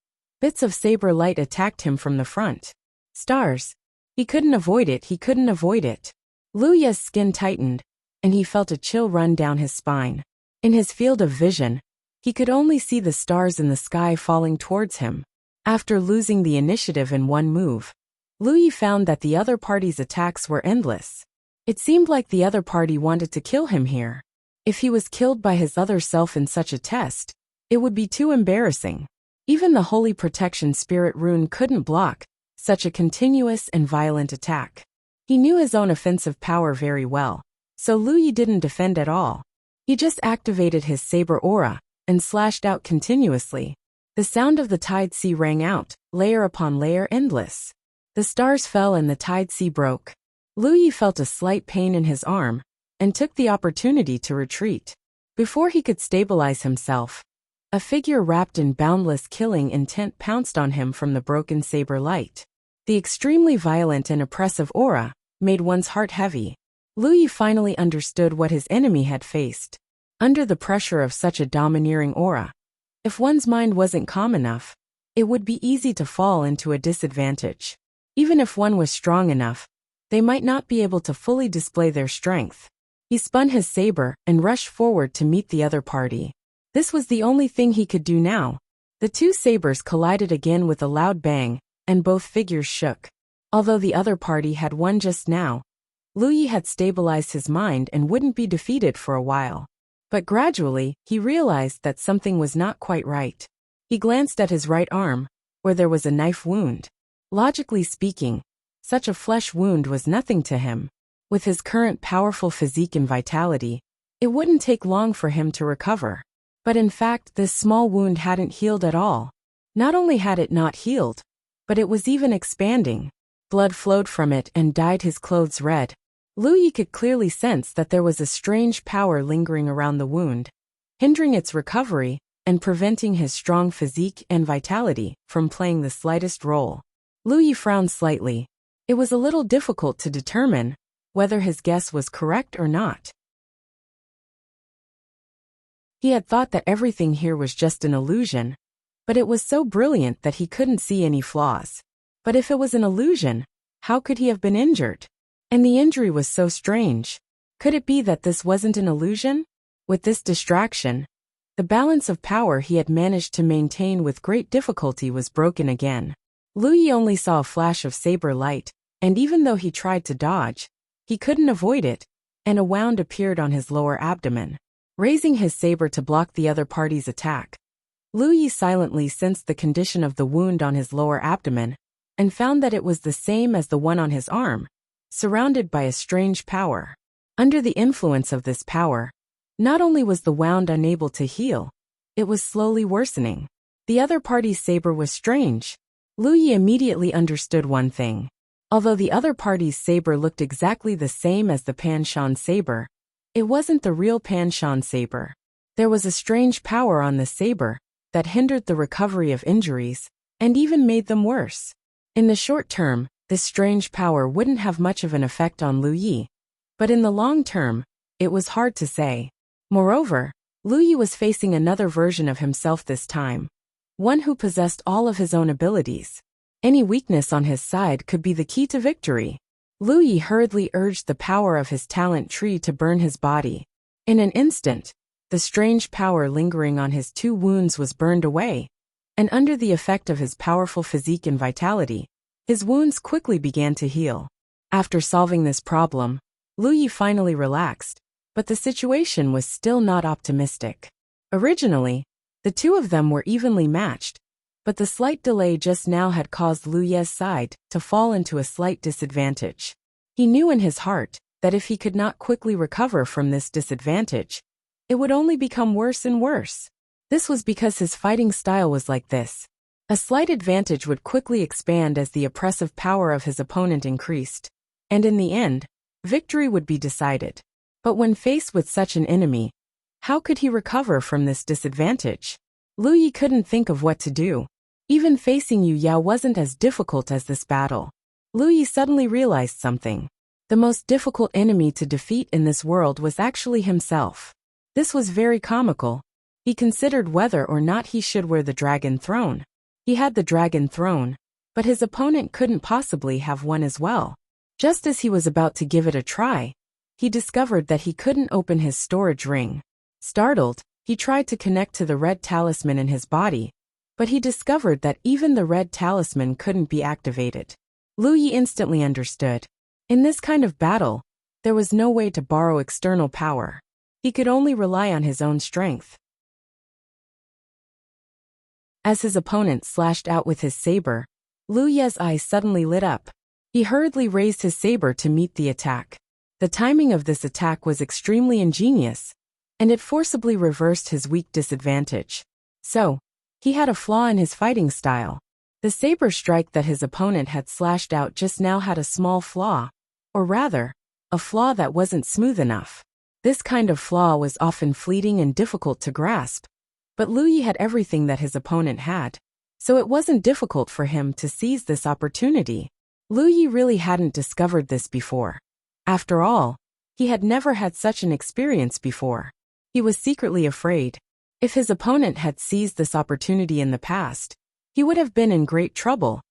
bits of saber light attacked him from the front. Stars. He couldn't avoid it. Lu Yi's skin tightened, and he felt a chill run down his spine. In his field of vision, he could only see the stars in the sky falling towards him. After losing the initiative in one move, Lu Yi found that the other party's attacks were endless. It seemed like the other party wanted to kill him here. If he was killed by his other self in such a test, it would be too embarrassing. Even the Holy Protection Spirit rune couldn't block such a continuous and violent attack. He knew his own offensive power very well, so Lu Yi didn't defend at all. He just activated his saber aura and slashed out continuously. The sound of the tide sea rang out, layer upon layer, endless. The stars fell and the tide sea broke. Lu Yi felt a slight pain in his arm and took the opportunity to retreat. Before he could stabilize himself, a figure wrapped in boundless killing intent pounced on him from the broken saber light. The extremely violent and oppressive aura made one's heart heavy. Lu Yi finally understood what his enemy had faced. Under the pressure of such a domineering aura, if one's mind wasn't calm enough, it would be easy to fall into a disadvantage. Even if one was strong enough, they might not be able to fully display their strength. He spun his saber and rushed forward to meet the other party. This was the only thing he could do now. The two sabers collided again with a loud bang, and both figures shook. Although the other party had won just now, Lu Yi had stabilized his mind and wouldn't be defeated for a while. But gradually, he realized that something was not quite right. He glanced at his right arm, where there was a knife wound. Logically speaking, such a flesh wound was nothing to him. With his current powerful physique and vitality, it wouldn't take long for him to recover. But in fact, this small wound hadn't healed at all. Not only had it not healed, but it was even expanding. Blood flowed from it and dyed his clothes red. Lu Yi could clearly sense that there was a strange power lingering around the wound, hindering its recovery and preventing his strong physique and vitality from playing the slightest role. Lu Yi frowned slightly. It was a little difficult to determine whether his guess was correct or not. He had thought that everything here was just an illusion, but it was so brilliant that he couldn't see any flaws. But if it was an illusion, how could he have been injured? And the injury was so strange. Could it be that this wasn't an illusion? With this distraction, the balance of power he had managed to maintain with great difficulty was broken again. Lu Yi only saw a flash of saber light, and even though he tried to dodge, he couldn't avoid it, and a wound appeared on his lower abdomen. Raising his saber to block the other party's attack, Lu Yi silently sensed the condition of the wound on his lower abdomen, and found that it was the same as the one on his arm, surrounded by a strange power. Under the influence of this power, not only was the wound unable to heal, it was slowly worsening. The other party's saber was strange. Lu Yi immediately understood one thing. Although the other party's saber looked exactly the same as the Pan Shan saber, it wasn't the real Pan Shan saber. There was a strange power on the saber that hindered the recovery of injuries, and even made them worse. In the short term, this strange power wouldn't have much of an effect on Lu Yi, but in the long term, it was hard to say. Moreover, Lu Yi was facing another version of himself this time, one who possessed all of his own abilities. Any weakness on his side could be the key to victory. Lu Yi hurriedly urged the power of his talent tree to burn his body. In an instant, the strange power lingering on his two wounds was burned away, and under the effect of his powerful physique and vitality, his wounds quickly began to heal. After solving this problem, Lu Yi finally relaxed, but the situation was still not optimistic. Originally, the two of them were evenly matched, but the slight delay just now had caused Lu Yi's side to fall into a slight disadvantage. He knew in his heart that if he could not quickly recover from this disadvantage, it would only become worse and worse. This was because his fighting style was like this. A slight advantage would quickly expand as the oppressive power of his opponent increased, and in the end, victory would be decided. But when faced with such an enemy, how could he recover from this disadvantage? Lu Yi couldn't think of what to do. Even facing Yu Yao wasn't as difficult as this battle. Lu Yi suddenly realized something. The most difficult enemy to defeat in this world was actually himself. This was very comical. He considered whether or not he should wear the dragon throne. He had the dragon throne, but his opponent couldn't possibly have one as well. Just as he was about to give it a try, he discovered that he couldn't open his storage ring. Startled, he tried to connect to the red talisman in his body, but he discovered that even the red talisman couldn't be activated. Lu Yi instantly understood. In this kind of battle, there was no way to borrow external power. He could only rely on his own strength. As his opponent slashed out with his saber, Lu Ye's eyes suddenly lit up. He hurriedly raised his saber to meet the attack. The timing of this attack was extremely ingenious, and it forcibly reversed his weak disadvantage. So, he had a flaw in his fighting style. The saber strike that his opponent had slashed out just now had a small flaw, or rather, a flaw that wasn't smooth enough. This kind of flaw was often fleeting and difficult to grasp, but Lu Yi had everything that his opponent had, so it wasn't difficult for him to seize this opportunity. Lu Yi really hadn't discovered this before. After all, he had never had such an experience before. He was secretly afraid. If his opponent had seized this opportunity in the past, he would have been in great trouble,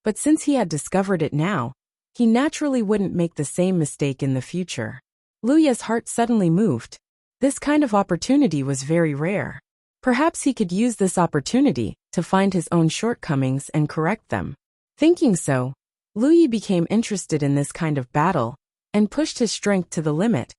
but since he had discovered it now, he naturally wouldn't make the same mistake in the future. Lu Ye's heart suddenly moved. This kind of opportunity was very rare. Perhaps he could use this opportunity to find his own shortcomings and correct them. Thinking so, Lu Yi became interested in this kind of battle and pushed his strength to the limit,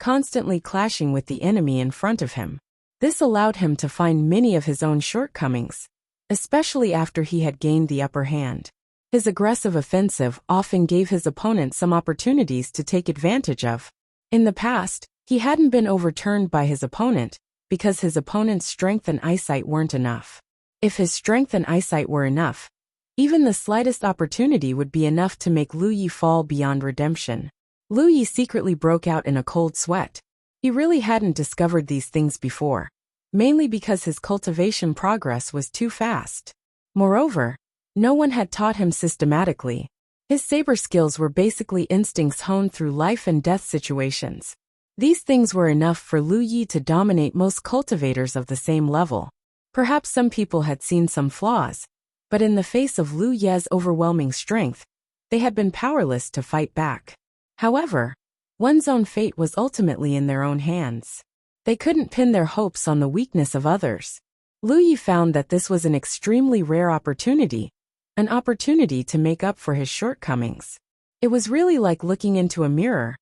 constantly clashing with the enemy in front of him. This allowed him to find many of his own shortcomings, especially after he had gained the upper hand. His aggressive offensive often gave his opponent some opportunities to take advantage of. In the past, he hadn't been overturned by his opponent because his opponent's strength and eyesight weren't enough. If his strength and eyesight were enough, even the slightest opportunity would be enough to make Lu Yi fall beyond redemption. Lu Yi secretly broke out in a cold sweat. He really hadn't discovered these things before, mainly because his cultivation progress was too fast. Moreover, no one had taught him systematically. His saber skills were basically instincts honed through life and death situations. These things were enough for Lu Yi to dominate most cultivators of the same level. Perhaps some people had seen some flaws, but in the face of Lu Ye's overwhelming strength, they had been powerless to fight back. However, one's own fate was ultimately in their own hands. They couldn't pin their hopes on the weakness of others. Lu Yi found that this was an extremely rare opportunity, an opportunity to make up for his shortcomings. It was really like looking into a mirror,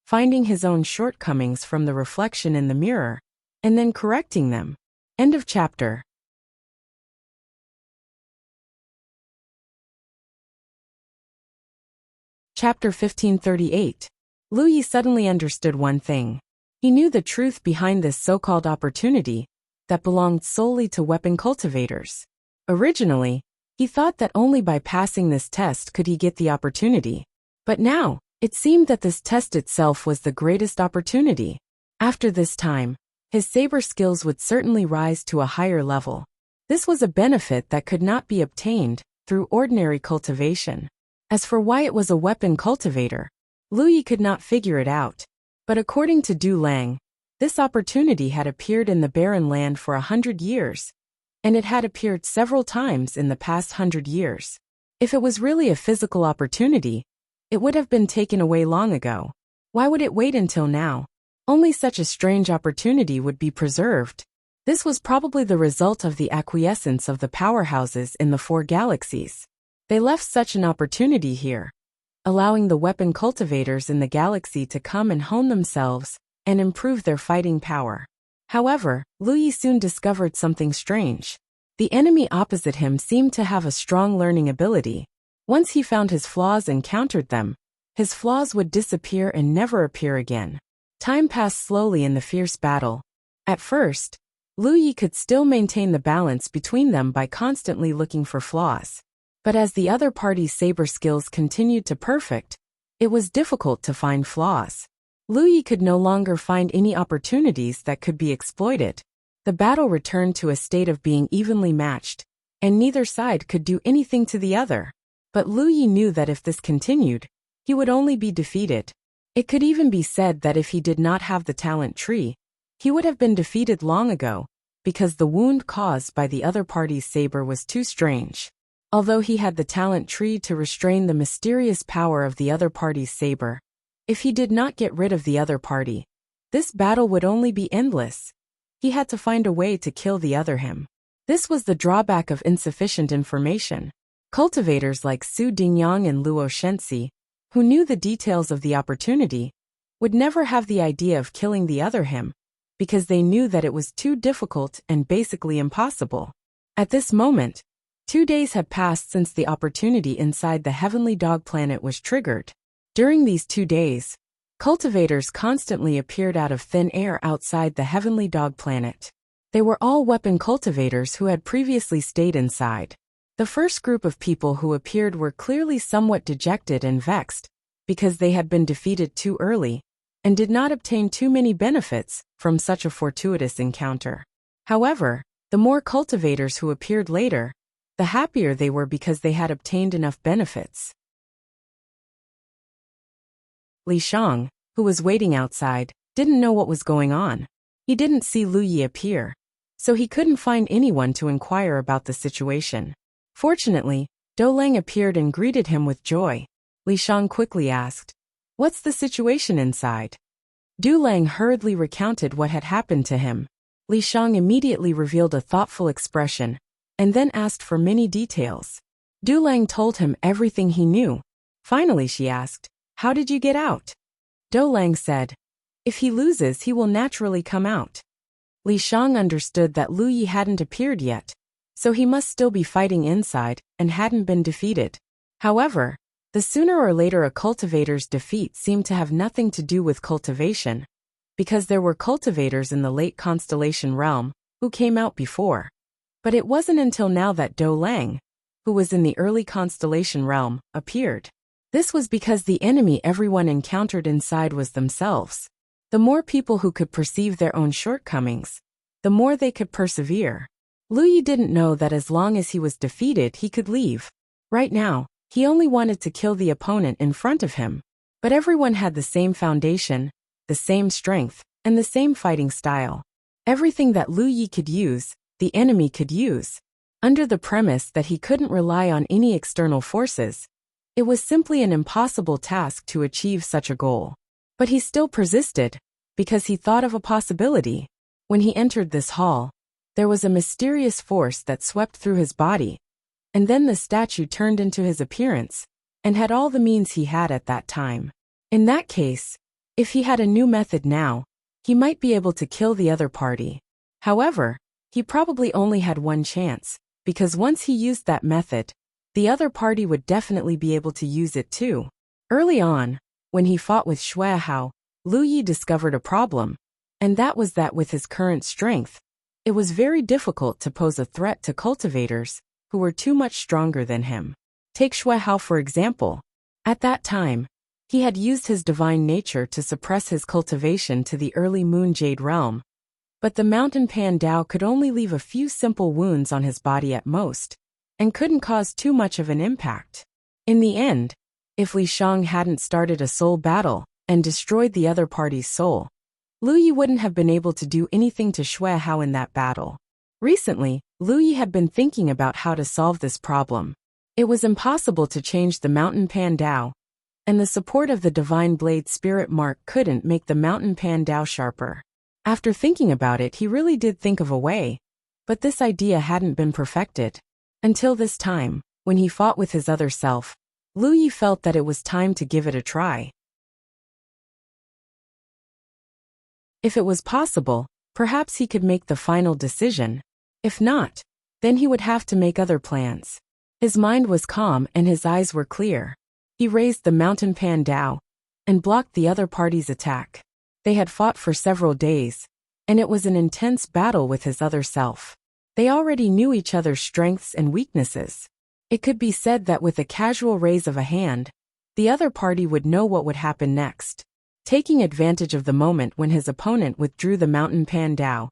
finding his own shortcomings from the reflection in the mirror, and then correcting them. End of chapter. Chapter 1538. Lu Yi suddenly understood one thing. He knew the truth behind this so-called opportunity that belonged solely to weapon cultivators. Originally, he thought that only by passing this test could he get the opportunity. But now, it seemed that this test itself was the greatest opportunity. After this time, his saber skills would certainly rise to a higher level. This was a benefit that could not be obtained through ordinary cultivation. As for why it was a weapon cultivator, Lu Yi could not figure it out. But according to Du Lang, this opportunity had appeared in the barren land for 100 years, and it had appeared several times in the past 100 years. If it was really a physical opportunity, it would have been taken away long ago. Why would it wait until now? Only such a strange opportunity would be preserved. This was probably the result of the acquiescence of the powerhouses in the 4 galaxies. They left such an opportunity here, allowing the weapon cultivators in the galaxy to come and hone themselves and improve their fighting power. However, Lu Yi soon discovered something strange. The enemy opposite him seemed to have a strong learning ability. Once he found his flaws and countered them, his flaws would disappear and never appear again. Time passed slowly in the fierce battle. At first, Lu Yi could still maintain the balance between them by constantly looking for flaws. But as the other party's saber skills continued to perfect, it was difficult to find flaws. Lu Yi could no longer find any opportunities that could be exploited. The battle returned to a state of being evenly matched, and neither side could do anything to the other. But Lu Yi knew that if this continued, he would only be defeated. It could even be said that if he did not have the talent tree, he would have been defeated long ago, because the wound caused by the other party's saber was too strange. Although he had the talent tree to restrain the mysterious power of the other party's saber, if he did not get rid of the other party, this battle would only be endless. He had to find a way to kill the other him. This was the drawback of insufficient information. Cultivators like Su Dingyang and Luo Shenxi, who knew the details of the opportunity, would never have the idea of killing the other him, because they knew that it was too difficult and basically impossible. At this moment, 2 days had passed since the opportunity inside the Heavenly Dog planet was triggered. During these 2 days, cultivators constantly appeared out of thin air outside the Heavenly Dog planet. They were all weapon cultivators who had previously stayed inside. The first group of people who appeared were clearly somewhat dejected and vexed, because they had been defeated too early, and did not obtain too many benefits from such a fortuitous encounter. However, the more cultivators who appeared later, the happier they were because they had obtained enough benefits. Li Shang, who was waiting outside, didn't know what was going on. He didn't see Lu Yi appear, so he couldn't find anyone to inquire about the situation. Fortunately, Dou Lang appeared and greeted him with joy. Li Shang quickly asked, "What's the situation inside?" Dou Lang hurriedly recounted what had happened to him. Li Shang immediately revealed a thoughtful expression, and then asked for many details. Dou Lang told him everything he knew. Finally she asked, "How did you get out?" Dou Lang said, "If he loses, he will naturally come out." Li Shang understood that Lu Yi hadn't appeared yet, so he must still be fighting inside and hadn't been defeated. However, the sooner or later a cultivator's defeat seemed to have nothing to do with cultivation, because there were cultivators in the late constellation realm who came out before. But it wasn't until now that Dou Lang, who was in the early constellation realm, appeared. This was because the enemy everyone encountered inside was themselves. The more people who could perceive their own shortcomings, the more they could persevere. Lu Yi didn't know that as long as he was defeated he could leave. Right now, he only wanted to kill the opponent in front of him. But everyone had the same foundation, the same strength, and the same fighting style. Everything that Lu Yi could use, the enemy could use. Under the premise that he couldn't rely on any external forces, it was simply an impossible task to achieve such a goal. But he still persisted, because he thought of a possibility. When he entered this hall, there was a mysterious force that swept through his body, and then the statue turned into his appearance, and had all the means he had at that time. In that case, if he had a new method now, he might be able to kill the other party. However, he probably only had one chance, because once he used that method, the other party would definitely be able to use it too. Early on, when he fought with Xue Hao, Lu Yi discovered a problem, and that was that with his current strength, it was very difficult to pose a threat to cultivators who were too much stronger than him. Take Xue Hao for example. At that time, he had used his divine nature to suppress his cultivation to the early Moon Jade realm, but the Mountain Pandao could only leave a few simple wounds on his body at most, and couldn't cause too much of an impact. In the end, if Li Shang hadn't started a soul battle and destroyed the other party's soul, Lu Yi wouldn't have been able to do anything to Xue Hao in that battle. Recently, Lu Yi had been thinking about how to solve this problem. It was impossible to change the Mountain Pandao, and the support of the Divine Blade Spirit Mark couldn't make the Mountain Pandao sharper. After thinking about it, he really did think of a way, but this idea hadn't been perfected. Until this time, when he fought with his other self, Lu Yi felt that it was time to give it a try. If it was possible, perhaps he could make the final decision. If not, then he would have to make other plans. His mind was calm and his eyes were clear. He raised the Mountain Pandao and blocked the other party's attack. They had fought for several days, and it was an intense battle with his other self. They already knew each other's strengths and weaknesses. It could be said that with a casual raise of a hand, the other party would know what would happen next. Taking advantage of the moment when his opponent withdrew the mountain pan dao,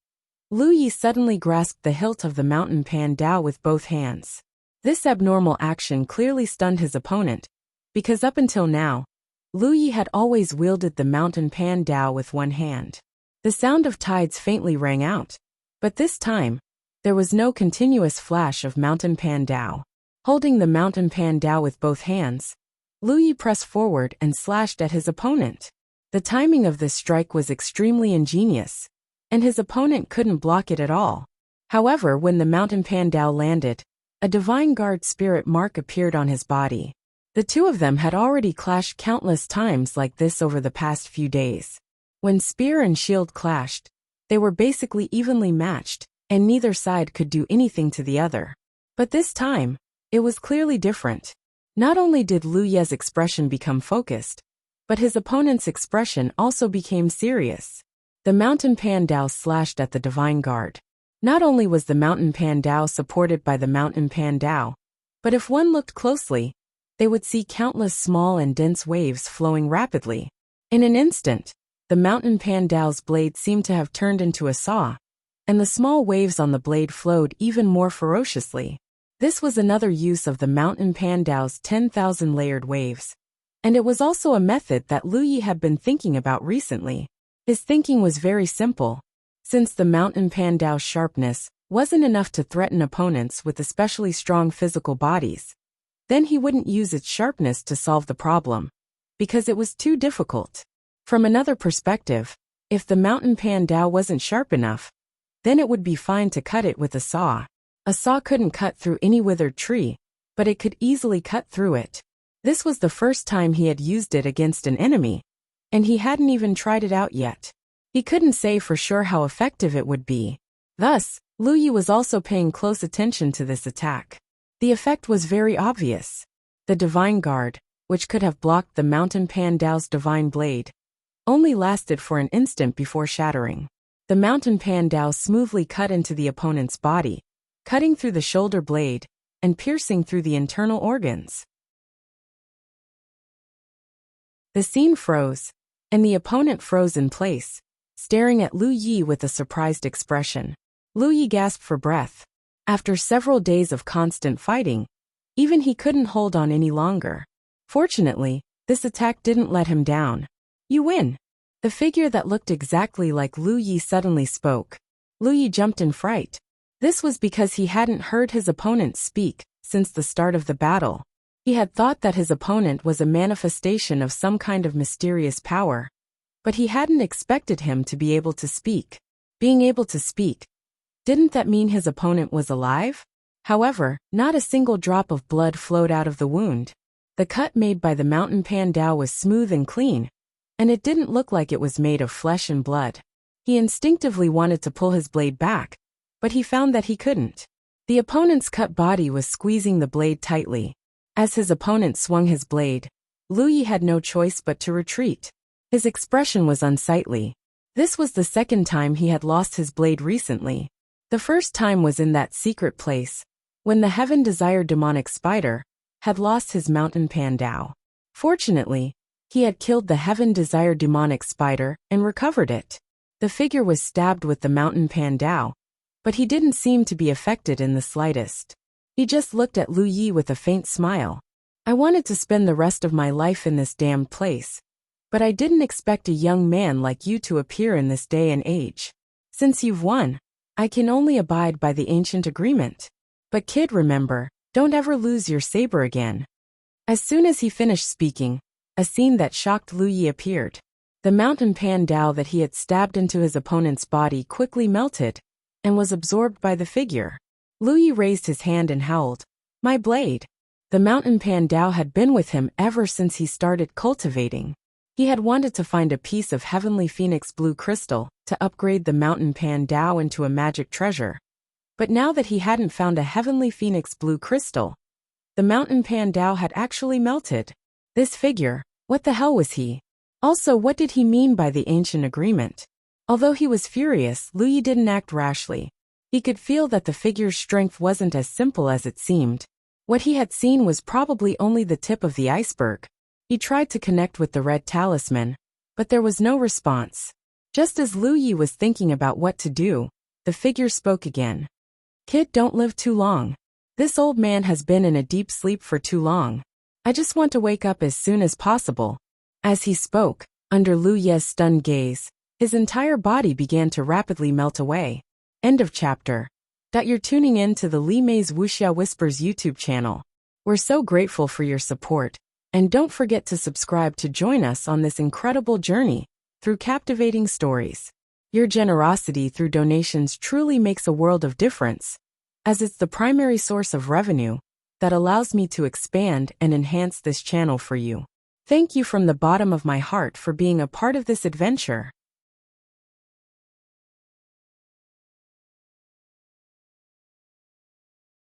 Lu Yi suddenly grasped the hilt of the mountain pan dao with both hands. This abnormal action clearly stunned his opponent, because up until now, Lu Yi had always wielded the mountain pan dao with one hand. The sound of tides faintly rang out, but this time, there was no continuous flash of mountain pan dao. Holding the mountain pan dao with both hands, Lu Yi pressed forward and slashed at his opponent. The timing of this strike was extremely ingenious, and his opponent couldn't block it at all. However, when the mountain pan dao landed, a divine guard spirit mark appeared on his body. The two of them had already clashed countless times like this over the past few days. When spear and shield clashed, they were basically evenly matched, and neither side could do anything to the other. But this time, it was clearly different. Not only did Lu Ye's expression become focused, but his opponent's expression also became serious. The mountain pan dao slashed at the divine guard. Not only was the mountain pan dao supported by the mountain pan dao, but if one looked closely, they would see countless small and dense waves flowing rapidly. In an instant, the mountain pan dao's blade seemed to have turned into a saw, and the small waves on the blade flowed even more ferociously. This was another use of the mountain pan dao's 10,000 layered waves, and it was also a method that Lu Yi had been thinking about recently. His thinking was very simple. Since the mountain pan dao's sharpness wasn't enough to threaten opponents with especially strong physical bodies, then he wouldn't use its sharpness to solve the problem, because it was too difficult. From another perspective, if the mountain pan dao wasn't sharp enough, then it would be fine to cut it with a saw. A saw couldn't cut through any withered tree, but it could easily cut through it. This was the first time he had used it against an enemy, and he hadn't even tried it out yet. He couldn't say for sure how effective it would be. Thus, Lu Yi was also paying close attention to this attack. The effect was very obvious. The divine guard, which could have blocked the mountain pan dao's divine blade, only lasted for an instant before shattering. The mountain pan dao smoothly cut into the opponent's body, cutting through the shoulder blade and piercing through the internal organs. The scene froze, and the opponent froze in place, staring at Lu Yi with a surprised expression. Lu Yi gasped for breath. After several days of constant fighting, even he couldn't hold on any longer. Fortunately, this attack didn't let him down. "You win." The figure that looked exactly like Lu Yi suddenly spoke. Lu Yi jumped in fright. This was because he hadn't heard his opponent speak since the start of the battle. He had thought that his opponent was a manifestation of some kind of mysterious power, but he hadn't expected him to be able to speak. Being able to speak, didn't that mean his opponent was alive? However, not a single drop of blood flowed out of the wound. The cut made by the mountain pan dao was smooth and clean, and it didn't look like it was made of flesh and blood. He instinctively wanted to pull his blade back, but he found that he couldn't. The opponent's cut body was squeezing the blade tightly. As his opponent swung his blade, Lu Yi had no choice but to retreat. His expression was unsightly. This was the second time he had lost his blade recently. The first time was in that secret place, when the heaven-desired demonic spider had lost his mountain pan dao. Fortunately, he had killed the heaven-desired demonic spider and recovered it. The figure was stabbed with the mountain pan dao, but he didn't seem to be affected in the slightest. He just looked at Lu Yi with a faint smile. "I wanted to spend the rest of my life in this damned place, but I didn't expect a young man like you to appear in this day and age. Since you've won, I can only abide by the ancient agreement. But kid, remember, don't ever lose your saber again." As soon as he finished speaking, a scene that shocked Lu Yi appeared. The mountain pan dao that he had stabbed into his opponent's body quickly melted and was absorbed by the figure. Lu Yi raised his hand and howled, "My blade!" The mountain pan dao had been with him ever since he started cultivating. He had wanted to find a piece of heavenly phoenix blue crystal to upgrade the mountain pan dao into a magic treasure. But now that he hadn't found a heavenly phoenix blue crystal, the mountain pan dao had actually melted. This figure, what the hell was he? Also, what did he mean by the ancient agreement? Although he was furious, Lu Yi didn't act rashly. He could feel that the figure's strength wasn't as simple as it seemed. What he had seen was probably only the tip of the iceberg. He tried to connect with the red talisman, but there was no response. Just as Lu Yi was thinking about what to do, the figure spoke again. "Kid, don't live too long. This old man has been in a deep sleep for too long. I just want to wake up as soon as possible." As he spoke, under Lu Ye's stunned gaze, his entire body began to rapidly melt away. End of chapter. You're tuning in to the Li Mei's Wuxia Whispers YouTube channel. We're so grateful for your support, and don't forget to subscribe to join us on this incredible journey through captivating stories. Your generosity through donations truly makes a world of difference, as it's the primary source of revenue that allows me to expand and enhance this channel for you. Thank you from the bottom of my heart for being a part of this adventure.